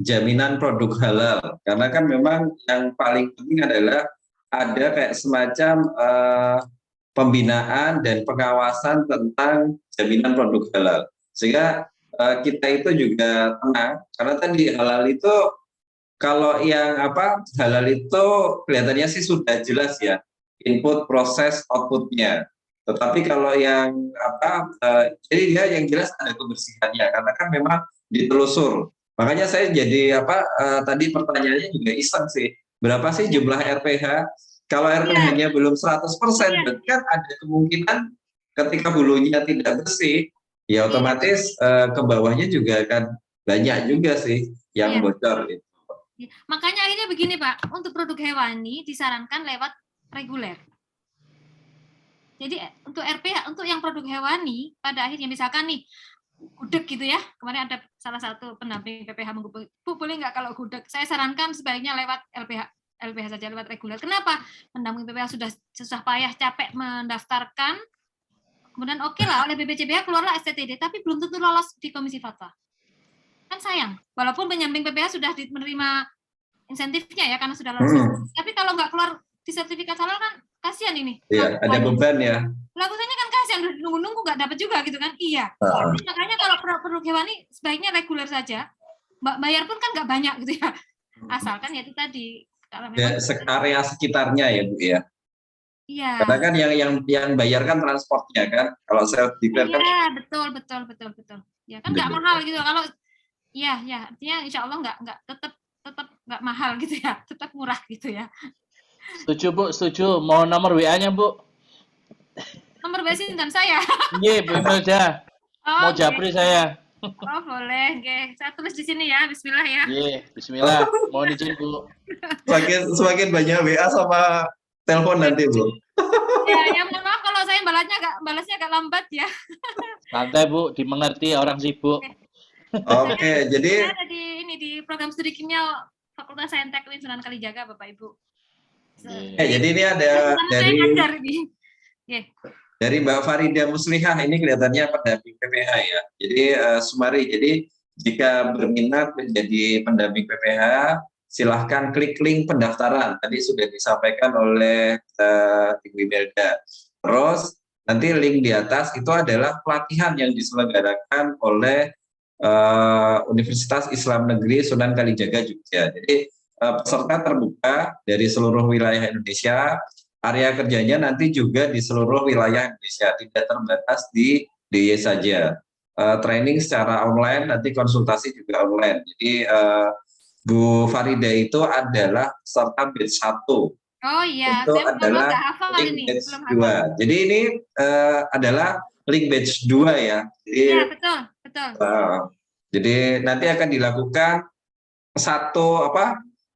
jaminan produk halal. Karena kan memang yang paling penting adalah ada kayak semacam pembinaan dan pengawasan tentang jaminan produk halal. Sehingga kita itu juga tenang karena tadi halal itu kalau yang halal itu kelihatannya sih sudah jelas ya, input, proses, outputnya. Tetapi kalau yang jadi dia yang jelas ada kebersihannya karena kan memang ditelusur. Makanya saya jadi tadi pertanyaannya juga iseng sih. Berapa sih jumlah RPH? Kalau RPH-nya belum 100%, berarti kan ada kemungkinan ketika hulunya tidak bersih, ya otomatis ke bawahnya juga akan banyak juga sih yang bocor gitu. Makanya akhirnya begini Pak, untuk produk hewani disarankan lewat reguler. Jadi untuk RPH, untuk yang produk hewani, pada akhirnya misalkan nih, gudeg gitu ya, kemarin ada salah satu pendamping PPH menghubungi, Bu boleh nggak kalau gudeg? Saya sarankan sebaiknya lewat LPH saja, lewat reguler. Kenapa? Pendamping PPH sudah susah payah, capek mendaftarkan, kemudian oke lah oleh BPCBH keluarlah STTD, tapi belum tentu lolos di Komisi Fatwa. Kan sayang, walaupun pendamping PPH sudah menerima insentifnya ya karena sudah lolos. Tapi kalau nggak keluar di sertifikat halal kan kasihan ini. Iya, ada beban ya. Lakukannya kan kasihan nunggu-nunggu nggak dapat juga gitu kan. Iya. Makanya kalau produk hewani sebaiknya reguler saja. Bayar pun kan nggak banyak gitu ya. Asalkan ya itu tadi. Ya, area sekitarnya ya Bu ya. Iya. Karena kan yang bayar kan transportnya kan. Kalau self declare kan. Iya, betul. Ya kan nggak mahal gitu. Kalau ya artinya insya Allah nggak tetap nggak mahal gitu ya, tetap murah gitu ya. Setuju Bu, setuju. Mau nomor WA-nya Bu? Nomor WA dan saya. Iya, Bu Imelda. Mau japri saya. Oh boleh, oke. Saya tulis di sini ya. Bismillah ya. Iya, Bismillah. Mohon izin Bu. Semakin banyak WA sama telepon nanti Bu. Ya mohon maaf kalau saya balasnya agak lambat ya. Santai Bu, dimengerti orang sibuk. Oke, jadi ada di program studi kimia Fakultas Saintek UIN Sunan Kalijaga Bapak Ibu. jadi ini ada dari Mbak Farida Muslihah, ini kelihatannya pendamping PPH ya. Jadi Sumari, jadi jika berminat menjadi pendamping PPH, silahkan klik link pendaftaran. Tadi sudah disampaikan oleh Ibu Imelda. Terus nanti link di atas itu adalah pelatihan yang diselenggarakan oleh Universitas Islam Negeri Sunan Kalijaga Jogja. Jadi peserta terbuka dari seluruh wilayah Indonesia. Area kerjanya nanti juga di seluruh wilayah Indonesia, tidak terbatas di DIY saja. Training secara online, nanti konsultasi juga online. Jadi Bu Farida itu adalah peserta batch 1. Oh iya, itu saya adalah link link batch 2. Jadi ini adalah link batch 2 ya. Jadi, iya, betul. Jadi nanti akan dilakukan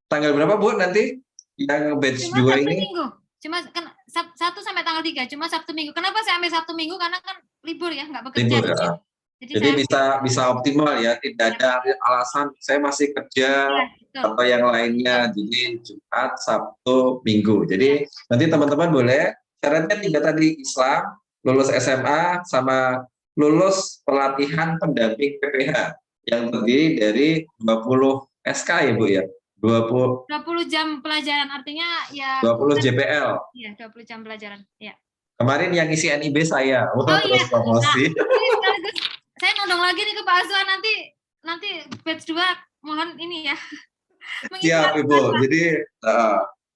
tanggal berapa Bu nanti yang batch 2 ini? Minggu. Cuma kan 1 sampai tanggal 3, cuma Sabtu Minggu. Kenapa saya ambil Sabtu Minggu? Karena kan libur ya, nggak bekerja. Libur, ya. Jadi bisa optimal ya, tidak ada alasan saya masih kerja atau yang lainnya. Jadi Jumat, Sabtu, Minggu. Jadi nanti teman-teman boleh Syaratnya 3 tadi, Islam, lulus SMA, sama lulus pelatihan pendamping PPH yang terdiri dari 20 SK ya Bu ya, 20 jam pelajaran, artinya ya 20 JPL. Iya, 20 jam pelajaran. Ya. Kemarin yang isi NIB saya, Oh terus iya. promosi. Nah, ini sekaligus saya nodong lagi nih ke Pak Azwan, nanti batch 2 mohon ini ya. Siap Ibu. Jadi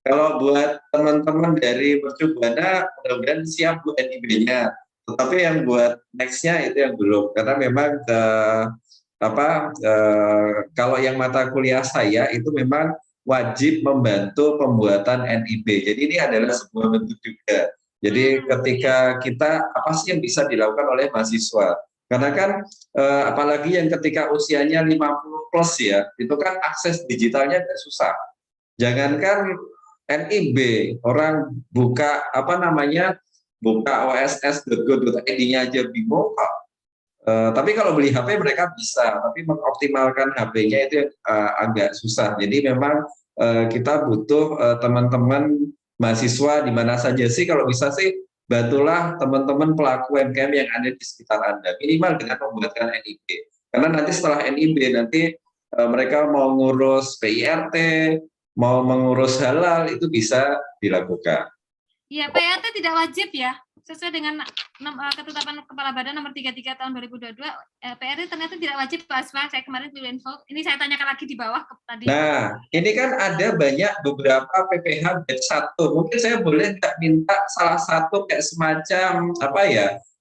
kalau buat teman-teman dari Mercu Buana, mudah-mudahan siap Bu NIB-nya. Tetapi yang buat next-nya itu yang belum, karena memang kalau yang mata kuliah saya itu memang wajib membantu pembuatan NIB. Jadi ini adalah sebuah bentuk juga. Jadi ketika kita, apa sih yang bisa dilakukan oleh mahasiswa? Karena kan apalagi yang ketika usianya 50 plus ya, itu kan akses digitalnya agak susah. Jangankan NIB, orang buka buka oss.go.id-nya aja bingung kok. Tapi kalau beli HP mereka bisa, tapi mengoptimalkan HP-nya itu agak susah. Jadi memang kita butuh teman-teman mahasiswa di mana saja sih, kalau bisa sih bantulah teman-teman pelaku UMKM yang ada di sekitar Anda, minimal dengan membuatkan NIB. Karena nanti setelah NIB nanti mereka mau ngurus PIRT, mau mengurus halal, itu bisa dilakukan. Iya, PIRT tidak wajib ya. Sesuai dengan ketetapan Kepala Badan nomor 33 tahun 2022, PIRT ternyata tidak wajib Pak Asfa. Saya kemarin dulu info. Ini saya tanyakan lagi di bawah tadi. Nah, ini kan ada banyak beberapa PPH batch 1. Mungkin saya boleh nggak minta salah satu kayak semacam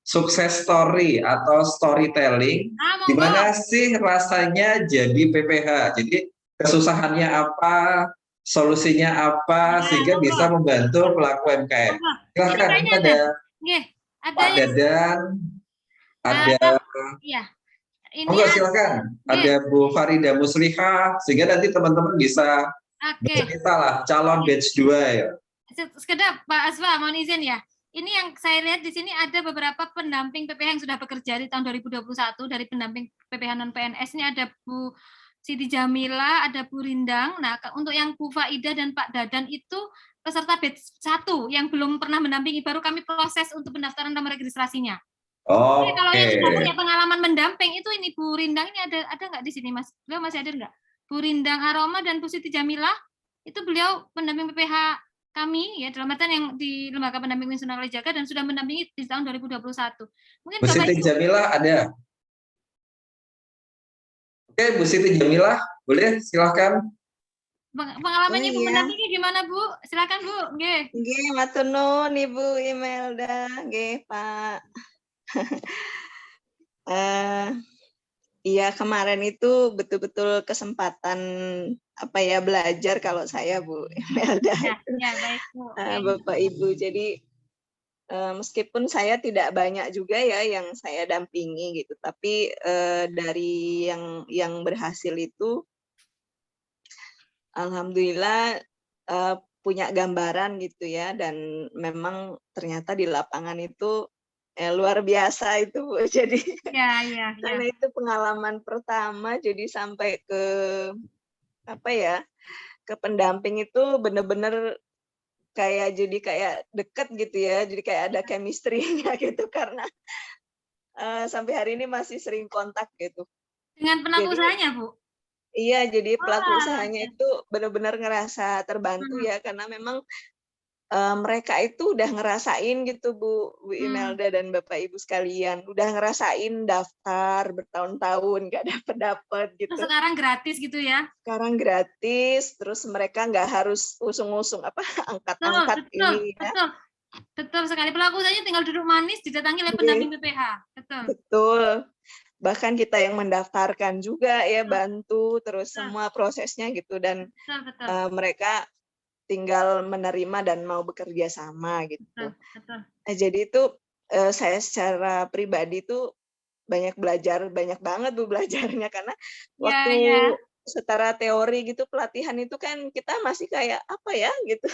sukses story atau storytelling, gimana sih rasanya jadi PPH. Jadi kesusahannya apa, solusinya apa, sehingga bisa membantu pelaku UMKM. Silakan, ini ada Pak Dadan, ada silakan, ada Bu Farida Musliha, sehingga nanti teman-teman bisa bercerita lah, calon batch 2 ya. Sekedar Pak Asfa, mohon izin ya. Ini yang saya lihat di sini ada beberapa pendamping PPH yang sudah bekerja di tahun 2021 dari pendamping PPH non PNS. Ini ada Bu Siti Jamila, ada Bu Rindang. Nah, untuk yang Bu Faida dan Pak Dadan itu peserta batch 1 yang belum pernah mendampingi, baru kami proses untuk pendaftaran nomor registrasinya. Jadi kalau yang sudah punya pengalaman mendamping itu, ini Bu Rindang ini ada nggak di sini Mas? Beliau masih ada nggak? Bu Rindang Aroma dan Bu Siti Jamila itu beliau pendamping PPH kami ya, dalam artian yang di Lembaga Pendamping Sunan Kalijaga dan sudah mendampingi di tahun 2021. Mungkin Bu Siti Jamila ada. Oke, Bu Siti Jamila, boleh silahkan. Pengalamannya Bu mendampingi gimana Bu? Silakan Bu. Nggih. Nggih, matur nuwun Ibu Imelda, nggih Pak. Iya, kemarin itu betul-betul kesempatan belajar kalau saya Bu Imelda. Ya, baik Bu. Bapak Ibu, jadi meskipun saya tidak banyak juga ya yang saya dampingi gitu, tapi dari yang berhasil itu alhamdulillah punya gambaran gitu ya, dan memang ternyata di lapangan itu luar biasa itu Bu. Jadi karena itu pengalaman pertama, jadi sampai ke ke pendamping itu benar-benar kayak deket gitu ya, jadi kayak ada chemistry-nya gitu, karena sampai hari ini masih sering kontak gitu. Dengan pelaku usahanya Bu? Iya, jadi pelaku usahanya itu benar-benar ngerasa terbantu ya, karena memang mereka itu udah ngerasain gitu Bu Imelda dan Bapak Ibu sekalian, udah ngerasain daftar bertahun-tahun nggak dapet gitu. Terus sekarang gratis gitu ya? Sekarang gratis, terus mereka nggak harus usung-usung angkat-angkat ini. Betul sekali. Pelaku usahanya tinggal duduk manis didatangi oleh pendamping PPH. Betul. Bahkan kita yang mendaftarkan juga ya, bantu terus semua prosesnya gitu, dan mereka tinggal menerima dan mau bekerja sama gitu. Betul. Nah, jadi itu saya secara pribadi tuh banyak banget Bu belajarnya, karena waktu setara teori gitu pelatihan itu kan kita masih kayak gitu.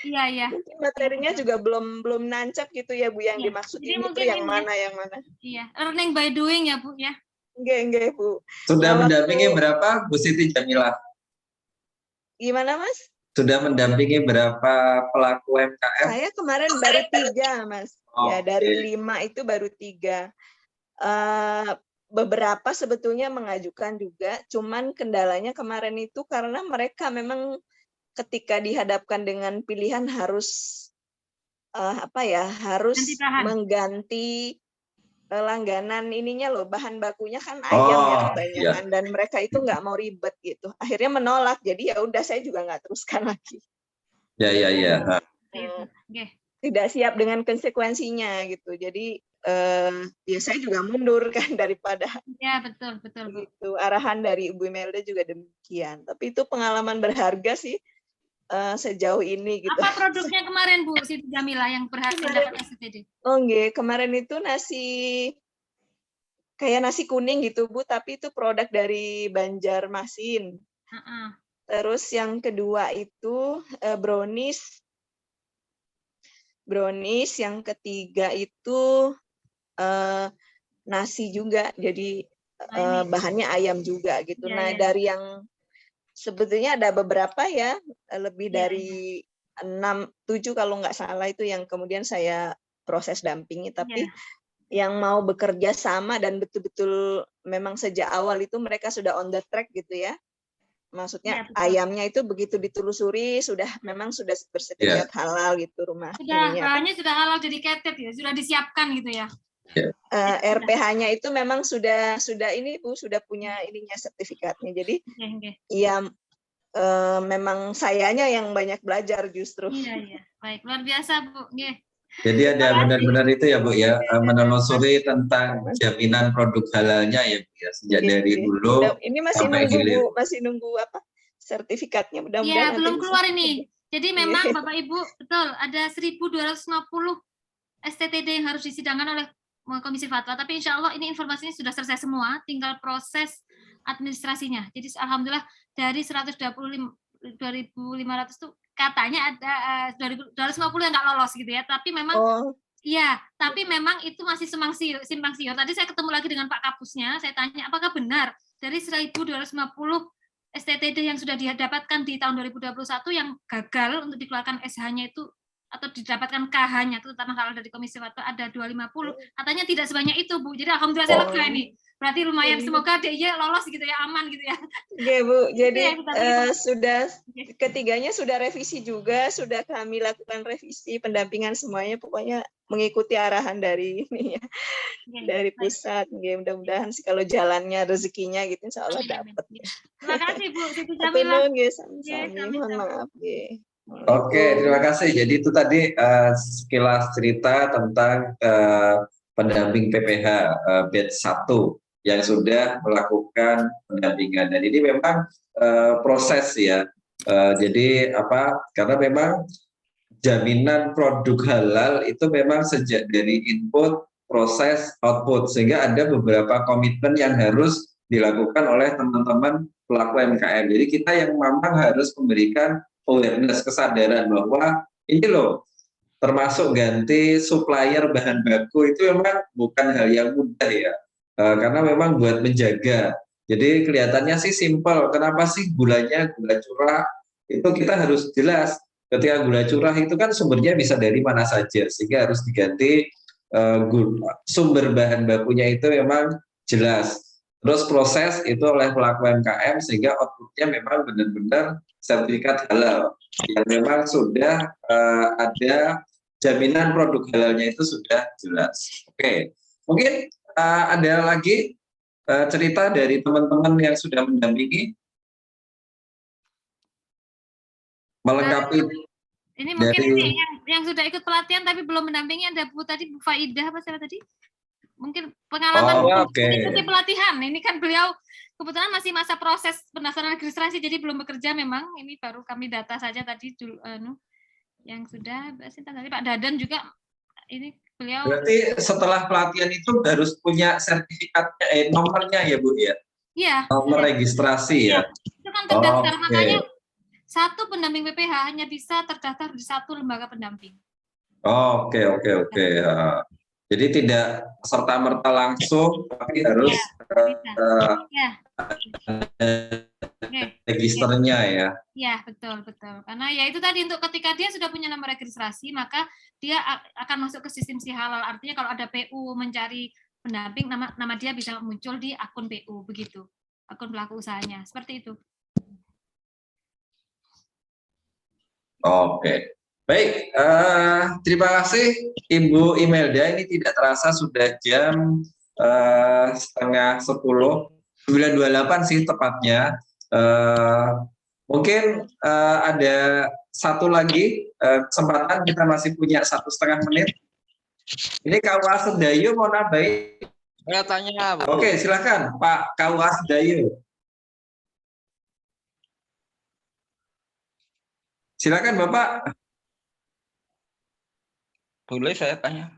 Iya. Mungkin materinya juga belum nancap gitu ya Bu, yang dimaksud ini tuh yang mana. Iya, learning by doing ya Bu ya. Enggak Bu. Sudah mendampingi berapa Bu Siti Jamila? Gimana Mas? sudah mendampingi berapa pelaku UMKM? Saya kemarin baru 3, Mas. Ya, dari 5 itu baru 3. Beberapa sebetulnya mengajukan juga, cuman kendalanya kemarin itu karena mereka memang ketika dihadapkan dengan pilihan harus harus Ganti bahan. mengganti langganan ininya loh, bahan bakunya kan ayam ya kebanyakan, dan mereka itu nggak mau ribet gitu. Akhirnya menolak, jadi ya udah saya juga nggak teruskan lagi. Ya. Tidak siap dengan konsekuensinya gitu. Jadi ya saya juga mundur kan daripada. Ya, betul. Gitu. Arahan dari Ibu Imelda juga demikian. Tapi itu pengalaman berharga sih sejauh ini gitu. Apa produknya kemarin Bu Siti Jamila yang berhasil dapat STTD? Oh nggih, kemarin itu kayak nasi kuning gitu Bu, tapi itu produk dari Banjarmasin. Terus yang kedua itu brownies, yang ketiga itu nasi juga, jadi bahannya ayam juga gitu. Nah, dari yang sebetulnya ada beberapa ya, lebih dari 6, 7 kalau nggak salah itu yang kemudian saya proses dampingi, tapi yang mau bekerja sama dan betul-betul memang sejak awal itu mereka sudah on the track gitu ya. Maksudnya ayamnya itu begitu ditelusuri memang sudah bersertifikat halal gitu rumah ininya. Bahannya sudah halal dedicated ya, sudah disiapkan gitu ya. RPH-nya itu memang sudah ini Bu, sudah punya ininya sertifikatnya. Jadi ya memang sayanya yang banyak belajar justru. Iya. Baik, luar biasa Bu. Jadi ada benar-benar itu ya Bu ya, menelusuri tentang jaminan produk halalnya ya Bu ya, sejak dari dulu ini masih sampai nunggu hilir. Bu, masih nunggu sertifikatnya, mudah-mudahan. Iya, belum keluar ini. Jadi memang Bapak Ibu, betul, ada 1.250 STTD yang harus disidangkan oleh Komisi Fatwa, tapi insya Allah ini informasinya sudah selesai semua, tinggal proses administrasinya. Jadi alhamdulillah dari 2.500 tuh katanya ada 250 yang nggak lolos gitu ya, tapi memang tapi memang itu masih simpang siur. Tadi saya ketemu lagi dengan Pak Kapusnya, saya tanya apakah benar dari 1.250 STTD yang sudah didapatkan di tahun 2021 yang gagal untuk dikeluarkan SH-nya itu atau didapatkan KH-nya, terutama kalau dari Komisi Fatwa ada 250, katanya tidak sebanyak itu Bu. Jadi alhamdulillah saya lega ini. Berarti lumayan, semoga DIY lolos gitu ya, aman gitu ya. Oke Bu, jadi sudah ketiganya sudah revisi juga, sudah kami lakukan revisi pendampingan semuanya, pokoknya mengikuti arahan dari ini ya, dari pusat. Mudah-mudahan sih kalau jalannya rezekinya gitu insya Allah dapat. Terima kasih Bu Siti Jamila. Mohon maaf. Oke, terima kasih. Jadi itu tadi sekilas cerita tentang pendamping PPH batch 1 yang sudah melakukan pendampingan. Dan ini memang proses ya. Jadi karena memang jaminan produk halal itu memang sejak dari input, proses, output, sehingga ada beberapa komitmen yang harus dilakukan oleh teman-teman pelaku UMKM. Jadi kita yang memang harus memberikan awareness, kesadaran bahwa ini loh, termasuk ganti supplier bahan baku itu memang bukan hal yang mudah ya, karena memang buat menjaga. Jadi kelihatannya sih simpel, kenapa sih gula curah itu kita harus jelas. Ketika gula curah itu kan sumbernya bisa dari mana saja, sehingga harus diganti sumber bahan bakunya itu memang jelas. Terus proses itu oleh pelaku UMKM sehingga outputnya memang benar-benar sertifikat halal yang memang sudah ada jaminan produk halalnya itu sudah jelas. Oke, mungkin ada lagi cerita dari teman-teman yang sudah mendampingi melengkapi. Ini mungkin ini yang sudah ikut pelatihan tapi belum mendampingi, ada Bu tadi Bu Faidah apa saya tadi? Mungkin pengalaman ikuti pelatihan. Ini kan beliau kebetulan masih masa proses pendaftaran registrasi, jadi belum bekerja memang. Ini baru kami data saja tadi dulu, yang sudah tadi Pak Dadan juga ini beliau. Berarti setelah pelatihan itu harus punya sertifikatnya, nomornya ya Bu ya? Iya. Nomor registrasi ya? Itu kan terdaftar, makanya satu pendamping PPH hanya bisa terdaftar di satu lembaga pendamping. Oke. Jadi tidak serta-merta langsung, tapi harus registernya ya. Ya, betul, betul. Karena ya itu tadi, untuk ketika dia sudah punya nomor registrasi, maka dia akan masuk ke sistem si halal. Artinya kalau ada PU mencari pendamping, nama dia bisa muncul di akun PU, begitu. Akun pelaku usahanya, seperti itu. Oke. Baik, terima kasih Ibu Imelda. Ini tidak terasa sudah jam 9:30, 9:28 sih tepatnya. Mungkin ada satu lagi kesempatan, kita masih punya 1,5 menit. Ini KUA Sedayu mau nambahin? Saya tanya, Bu. Oke, silakan Pak KUA Sedayu. Silakan Bapak. Boleh saya tanya?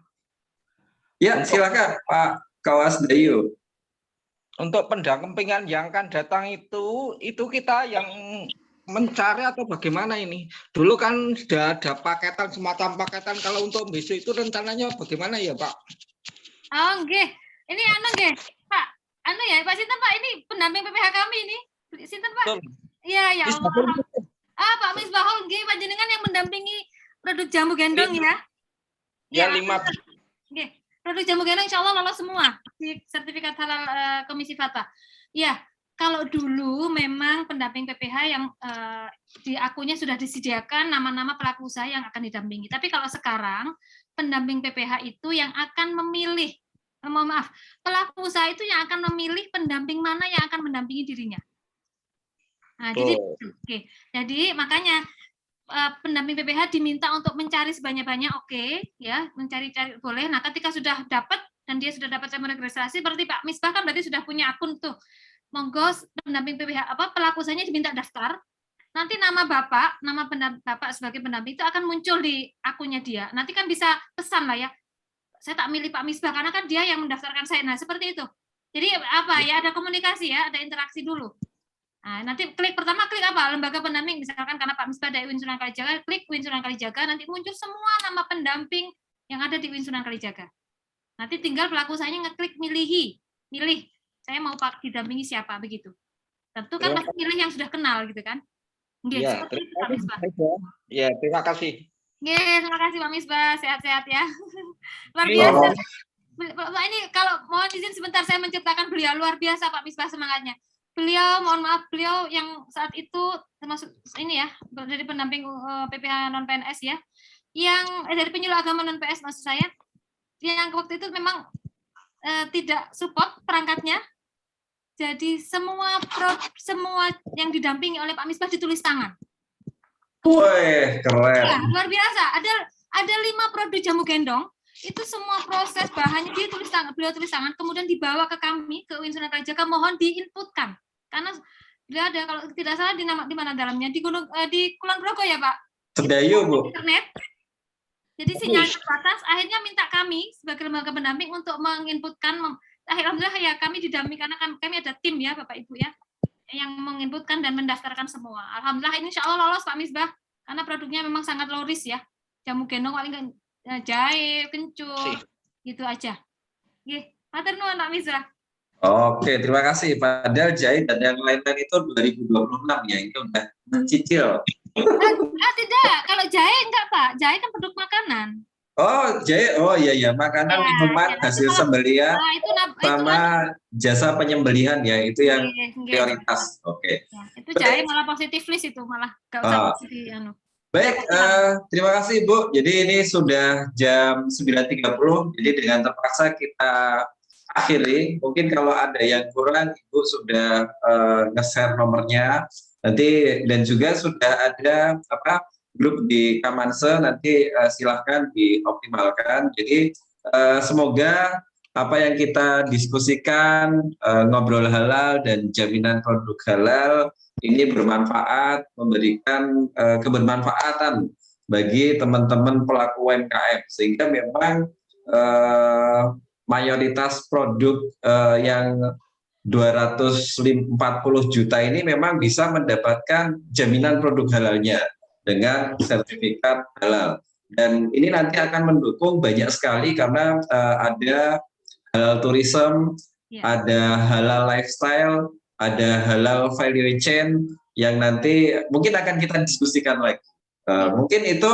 Ya, silakan Pak KUA Sedayu. Untuk pendampingan yang akan datang itu kita yang mencari atau bagaimana ini? Dulu kan sudah ada paketan, semacam paketan. Kalau untuk besok itu rencananya bagaimana ya, Pak? Oh, nggih. Ini nggih, Pak. Ya, Pak Sinten, Pak, ini pendamping PPH kami ini. Sinten, Pak? Iya, ya Allah. Pak Misbahul, nggih, panjenengan yang mendampingi produk jamu gendong ya. Ya, 5. Nggih. Produk jamu gendong insya Allah lolos semua di sertifikat halal Komisi Fatwa. Ya, kalau dulu memang pendamping PPH yang di akunnya sudah disediakan nama-nama pelaku usaha yang akan didampingi. Tapi kalau sekarang pendamping PPH itu yang akan memilih, mohon maaf, pelaku usaha itu yang akan memilih pendamping mana yang akan mendampingi dirinya. Nah, jadi makanya pendamping PPH diminta untuk mencari sebanyak-banyak, ya, mencari-cari boleh. Nah, ketika sudah dapat dan dia sudah dapat nomor registrasi, berarti Pak Misbah kan berarti sudah punya akun tuh. Monggo pendamping PPH pelaku usahanya diminta daftar. Nanti nama Bapak sebagai pendamping itu akan muncul di akunnya dia. Nanti kan bisa pesan lah ya. Saya tak milih Pak Misbah karena kan dia yang mendaftarkan saya. Nah, seperti itu. Jadi ada komunikasi ya, ada interaksi dulu. Nah, nanti pertama klik lembaga pendamping, misalkan karena Pak Misbah dari UIN Sunan Kalijaga, klik UIN Sunan Kalijaga, nanti muncul semua nama pendamping yang ada di UIN Sunan Kalijaga. Nanti tinggal pelaku usahanya ngeklik milih saya mau didampingi siapa, begitu. Tentu kan masih milih yang sudah kenal gitu kan. Ya, Pak Misbah. Ya, terima kasih. Terima kasih Pak Misbah, sehat-sehat ya. Luar biasa. Pak, ini kalau mohon izin sebentar saya menceritakan beliau, luar biasa Pak Misbah semangatnya. Beliau, mohon maaf, beliau yang saat itu termasuk ini ya, dari pendamping PPH non PNS ya, yang dari penyuluh agama non PNS maksud saya, yang waktu itu memang tidak support perangkatnya. Jadi semua yang didampingi oleh Pak Misbah ditulis tangan. Wih, keren. Ya, luar biasa. Ada 5 produk jamu gendong. Itu semua proses bahannya beliau tulis tangan, kemudian dibawa ke kami ke UIN Sunan Kalijaga, mohon diinputkan. Karena beliau ada, kalau tidak salah di mana dalamnya, di Kulon Progo ya Pak. Sedayu Bu. Internet. Jadi sinyal terbatas, akhirnya minta kami sebagai lembaga pendamping untuk menginputkan. Alhamdulillah ya kami didampingi karena kami ada tim ya Bapak Ibu ya yang menginputkan dan mendaftarkan semua. Alhamdulillah ini insya Allah lolos Pak Misbah karena produknya memang sangat laris ya. Jamu gendong paling jahe, kencur, gitu aja. Nggih, matur nuwun Pak Misbah. Oke, terima kasih. Padahal jahe dan yang lain-lain itu 2026 ya, itu udah mencicil. Tidak, kalau jahe enggak Pak. Jahe kan produk makanan. Oh, jahe, oh iya, makanan, minuman, hasil sembelihan, sama jasa penyembelihan ya, itu yang prioritas. Oke. Ya, itu jahe malah positif list itu, malah enggak usah positif. Baik, terima kasih Bu. Jadi ini sudah jam 9.30, jadi dengan terpaksa kita akhiri. Mungkin kalau ada yang kurang, Ibu sudah nge-share nomornya nanti, dan juga sudah ada grup di Kamanse, nanti silahkan dioptimalkan. Jadi semoga apa yang kita diskusikan, ngobrol halal dan jaminan produk halal ini bermanfaat, memberikan kebermanfaatan bagi teman-teman pelaku UMKM, sehingga memang mayoritas produk yang 240 juta ini memang bisa mendapatkan jaminan produk halalnya dengan sertifikat halal. Dan ini nanti akan mendukung banyak sekali karena ada halal tourism, ada halal lifestyle, ada halal value chain yang nanti mungkin akan kita diskusikan lagi. Mungkin itu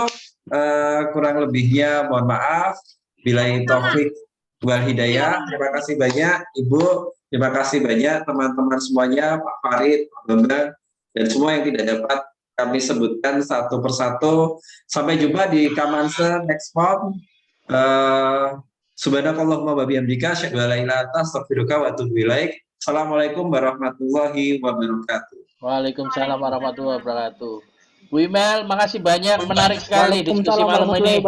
kurang lebihnya mohon maaf. Billahi taufik wal hidayah. Terima kasih banyak Ibu, terima kasih banyak teman-teman semuanya, Pak Farid, Pak Bambang, dan semua yang tidak dapat kami sebutkan satu persatu. Sampai jumpa di Kamanse next form. Subhanakallahumma wa bihamdika asyhadu an la ilaha illa anta astaghfiruka wa atubu ilaik. Assalamualaikum warahmatullahi wabarakatuh. Waalaikumsalam warahmatullahi wabarakatuh. Bu Imel, makasih banyak, menarik sekali diskusi malam ini.